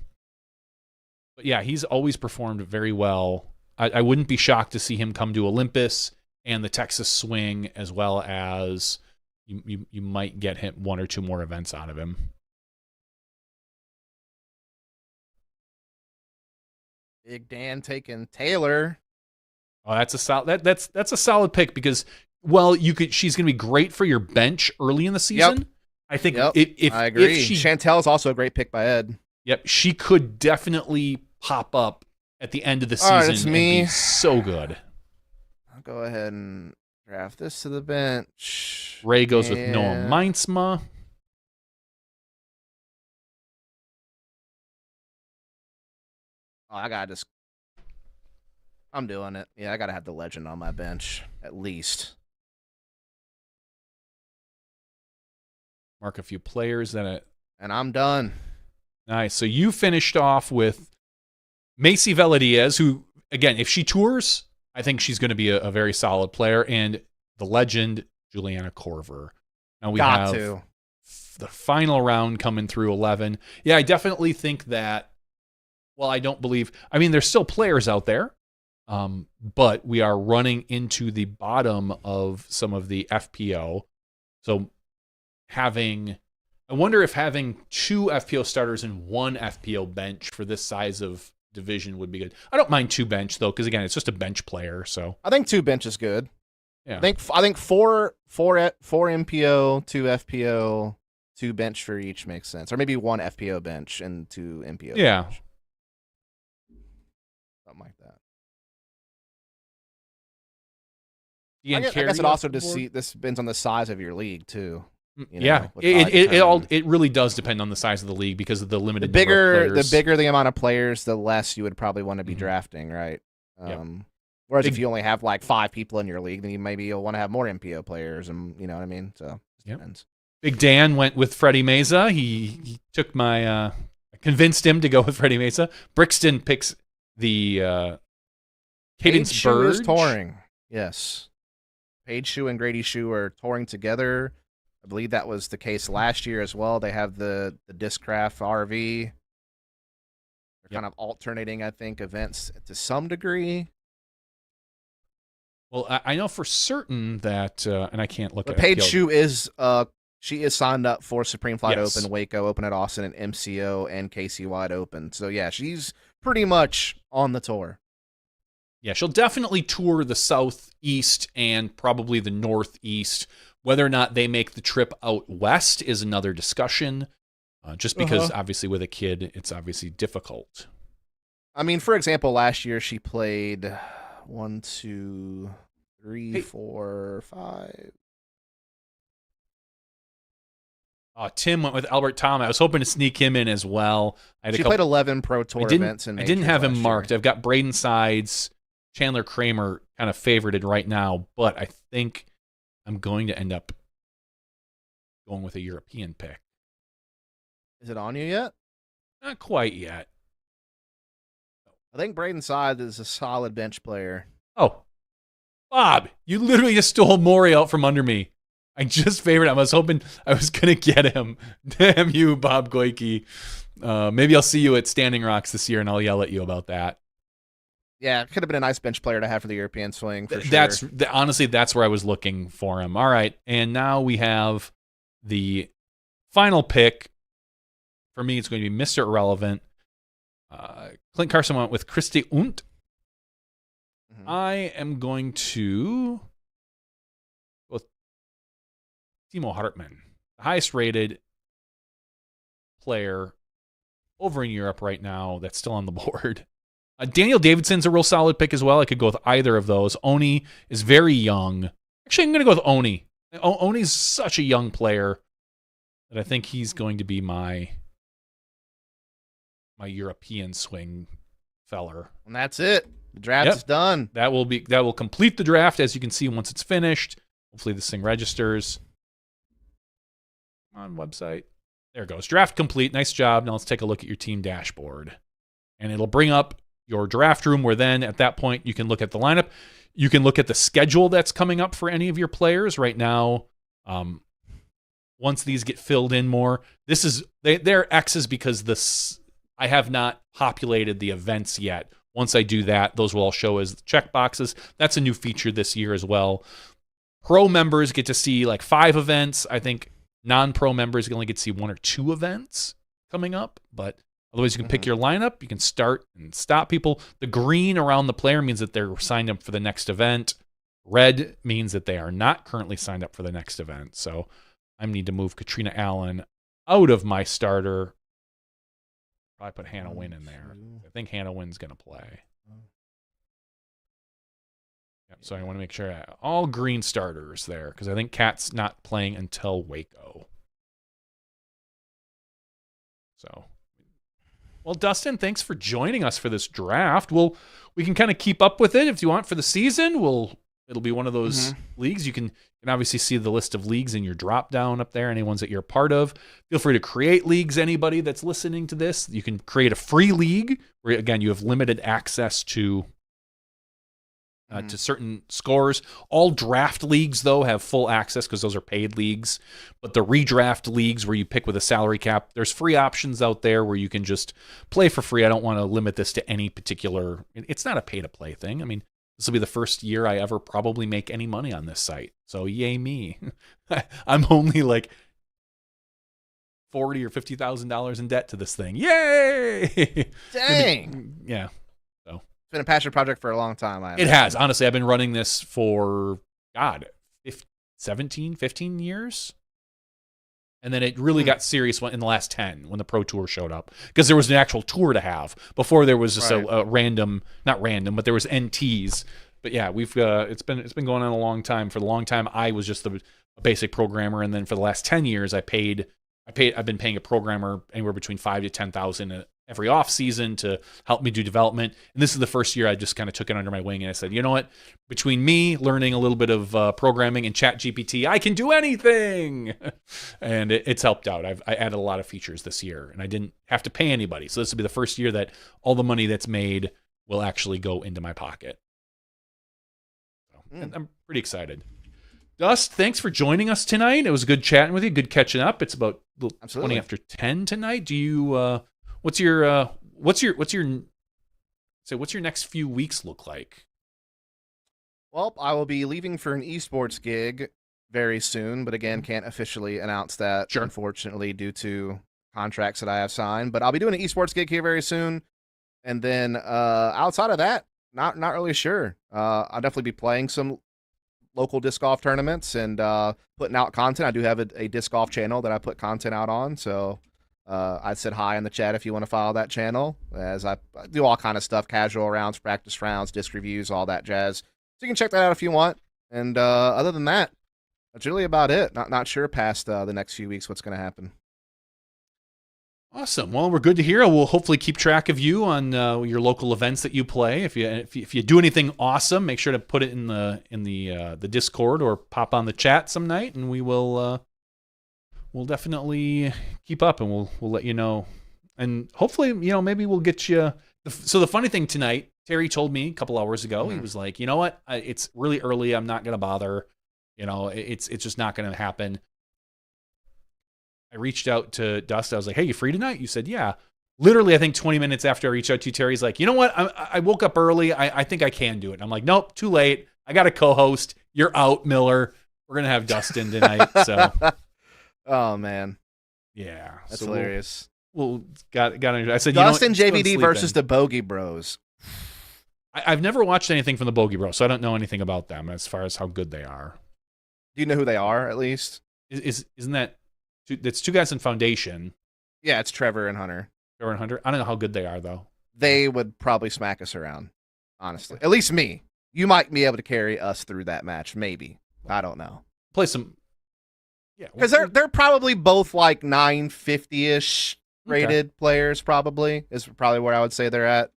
yeah, he's always performed very well. I wouldn't be shocked to see him come to Olympus and the Texas swing, as well as you might get him one or two more events out of him. Big Dan taking Taylor. Oh, that's a solid. That's a solid pick because she's going to be great for your bench early in the season. Yep. I think if I agree. Chantel is also a great pick by Ed. Yep, she could definitely pop up at the end of the season and be so good. I'll go ahead and draft this to the bench. Ray goes with Noah Meinsma. Oh, I'm doing it. Yeah, I gotta have the legend on my bench at least. Mark a few players and I'm done. Nice. So you finished off with Macy Veladiaz, who, again, if she tours, I think she's going to be a very solid player. And the legend, Juliana Korver. Now we have the final round coming through 11. Yeah, I definitely think that, well, I mean, there's still players out there, but we are running into the bottom of some of the FPO. So I wonder if having 2 FPO starters and 1 FPO bench for this size of division would be good. I don't mind 2 bench though, because again, it's just a bench player. So I think 2 bench is good. Yeah. I think four MPO, 2 FPO, 2 bench for each makes sense, or maybe 1 FPO bench and 2 MPO. Yeah, bench. Something like that. I guess it also this depends on the size of your league too. Yeah, it really does depend on the size of the league because of the limited number of players. The bigger the amount of players, the less you would probably want to be drafting, right? Whereas if you only have like 5 people in your league, then you'll want to have more MPO players, and you know what I mean. So it depends. Big Dan went with Freddie Meza. He took my convinced him to go with Freddie Meza. Brixton picks the Cadence Bird. Is touring. Yes, Paige Shue and Grady Shue are touring together. I believe that was the case last year as well. They have the Discraft RV. They're kind of alternating, I think, events to some degree. Well, I know for certain that, and I can't look at Paige Shue is she is signed up for Supreme Flight Open, Waco Open at Austin, and MCO and KC Wide Open. So yeah, she's pretty much on the tour. Yeah, she'll definitely tour the Southeast and probably the Northeast. Whether or not they make the trip out west is another discussion. Just because, obviously, with a kid, it's obviously difficult. I mean, for example, last year she played 1, 2, 3, 4, 5. Tim went with Albert Tom. I was hoping to sneak him in as well. She played 11 Pro Tour events. I didn't have him marked. I've got Braden Sides, Chandler Kramer kind of favorited right now, but I think I'm going to end up going with a European pick. Is it on you yet? Not quite yet. I think Braden Sides is a solid bench player. Oh, Bob, you literally just stole Maury out from under me. I just favored him. I was hoping I was going to get him. Damn you, Bob Goike. Maybe I'll see you at Standing Rocks this year, and I'll yell at you about that. Yeah, it could have been a nice bench player to have for the European swing, for sure. Honestly, that's where I was looking for him. All right, and now we have the final pick. For me, it's going to be Mr. Irrelevant. Clint Carson went with Christy Unt. I am going to go with Timo Hartmann, the highest rated player over in Europe right now that's still on the board. Daniel Davidson's a real solid pick as well. I could go with either of those. Oni is very young. Actually, I'm going to go with Oni. Oni's such a young player that I think he's going to be my European swing feller. And that's it. The draft is done. That will complete the draft, as you can see once it's finished. Hopefully this thing registers. Come on, website. There it goes. Draft complete. Nice job. Now let's take a look at your team dashboard. And it'll bring up your draft room, where then at that point you can look at the lineup. You can look at the schedule that's coming up for any of your players right now. Once these get filled in more, they're X's because I have not populated the events yet. Once I do that, those will all show as check boxes. That's a new feature this year as well. Pro members get to see like 5 events. I think non-pro members only get to see 1 or 2 events coming up, but otherwise you can pick your lineup. You can start and stop people. The green around the player means that they're signed up for the next event. Red means that they are not currently signed up for the next event. So I need to move Katrina Allen out of my starter. Probably put Hannah Wynn in there. I think Hannah Wynn's going to play. Yep, so I want to make sure all green starters there, because I think Kat's not playing until Waco. So, well, Dustin, thanks for joining us for this draft. We can kind of keep up with it if you want for the season. It'll be one of those leagues you can You can obviously see the list of leagues in your drop down up there, any ones that you're a part of. Feel free to create leagues, anybody that's listening to this. You can create a free league where, again, you have limited access to certain scores. All draft leagues, though, have full access because those are paid leagues. But the redraft leagues where you pick with a salary cap, there's free options out there where you can just play for free. I don't want to limit this to any particular... It's not a pay-to-play thing. I mean, this will be the first year I ever probably make any money on this site. So yay me. I'm only like $40,000 or $50,000 in debt to this thing. Yay! Dang. Yeah. It's been a passion project for a long time. It has. Honestly, I've been running this for, 15 years. And then it really got serious in the last 10 when the Pro Tour showed up. Because there was an actual tour to have. Before there was just a random, not random, but there was NTs. But yeah, it's been going on a long time. For the long time, I was just a basic programmer. And then for the last 10 years, I've been paying a programmer anywhere between $5,000 to $10,000 every off season to help me do development. And this is the first year I just kind of took it under my wing and I said, you know what? Between me learning a little bit of programming and ChatGPT, I can do anything. And it's helped out. I added a lot of features this year and I didn't have to pay anybody. So this will be the first year that all the money that's made will actually go into my pocket. So, and I'm pretty excited. Dust, thanks for joining us tonight. It was good chatting with you, good catching up. It's about 20 after 10 tonight. Do you what's your next few weeks look like? Well, I will be leaving for an esports gig very soon, but again, can't officially announce that, unfortunately, due to contracts that I have signed. But I'll be doing an esports gig here very soon. And then outside of that, not really sure. I'll definitely be playing some local disc golf tournaments and putting out content. I do have a disc golf channel that I put content out on, so I said hi in the chat if you want to follow that channel, as I do all kind of stuff, casual rounds, practice rounds, disc reviews, all that jazz. So you can check that out if you want. And other than that, that's really about it. Not sure past the next few weeks what's going to happen. Awesome. Well, we're good to hear. We'll hopefully keep track of you on your local events that you play. If you do anything awesome, make sure to put it in the Discord or pop on the chat some night, and we'll definitely keep up and we'll let you know. And hopefully, maybe we'll get you. So the funny thing tonight, Terry told me a couple hours ago, he was like, you know what? It's really early. I'm not gonna bother. It's just not gonna happen. I reached out to Dust. I was like, hey, you free tonight? You said, yeah. Literally, I think 20 minutes after I reached out to you, Terry's like, you know what? I woke up early. I think I can do it. I'm like, nope, too late. I got a co-host. You're out, Miller. We're going to have Dustin tonight. So, oh, man. Yeah. That's hilarious. I said, Dustin JVD versus the Bogey Bros. I've never watched anything from the Bogey Bros, so I don't know anything about them as far as how good they are. Do you know who they are, at least? Isn't that... It's two guys in Foundation. Yeah, it's Trevor and Hunter. Trevor and Hunter. I don't know how good they are, though. They would probably smack us around, honestly. At least me. You might be able to carry us through that match, maybe. I don't know. Play some... Yeah. Because they're probably both like 950-ish rated players, probably. Is probably where I would say they're at.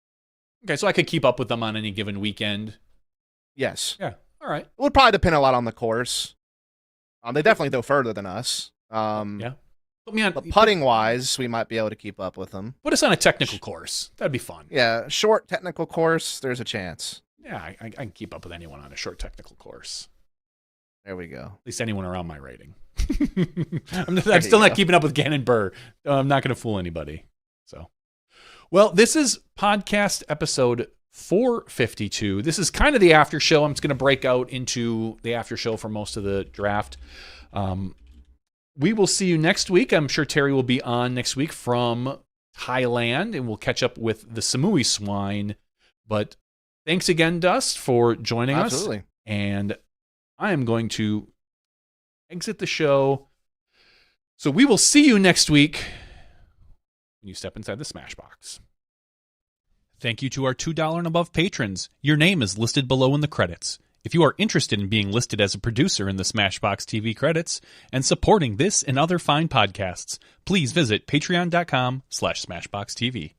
Okay, so I could keep up with them on any given weekend. Yes. Yeah, all right. It would probably depend a lot on the course. They definitely go further than us. Yeah. Put me on, but putting wise, we might be able to keep up with them. Put us on a technical course. That'd be fun. Yeah, short technical course, there's a chance. Yeah, I can keep up with anyone on a short technical course. There we go. At least anyone around my rating. I'm still not keeping up with Gannon Burr. I'm not going to fool anybody. So, well, this is podcast episode 452. This is kind of the after show. I'm just going to break out into the after show for most of the draft. We will see you next week. I'm sure Terry will be on next week from Thailand, and we'll catch up with the Samui Swine. But thanks again, Dust, for joining us. And I am going to exit the show. So we will see you next week when you step inside the Smashbox. Thank you to our $2 and above patrons. Your name is listed below in the credits. If you are interested in being listed as a producer in the SmashBoxxTV credits and supporting this and other fine podcasts, please visit patreon.com/SmashBoxxTV.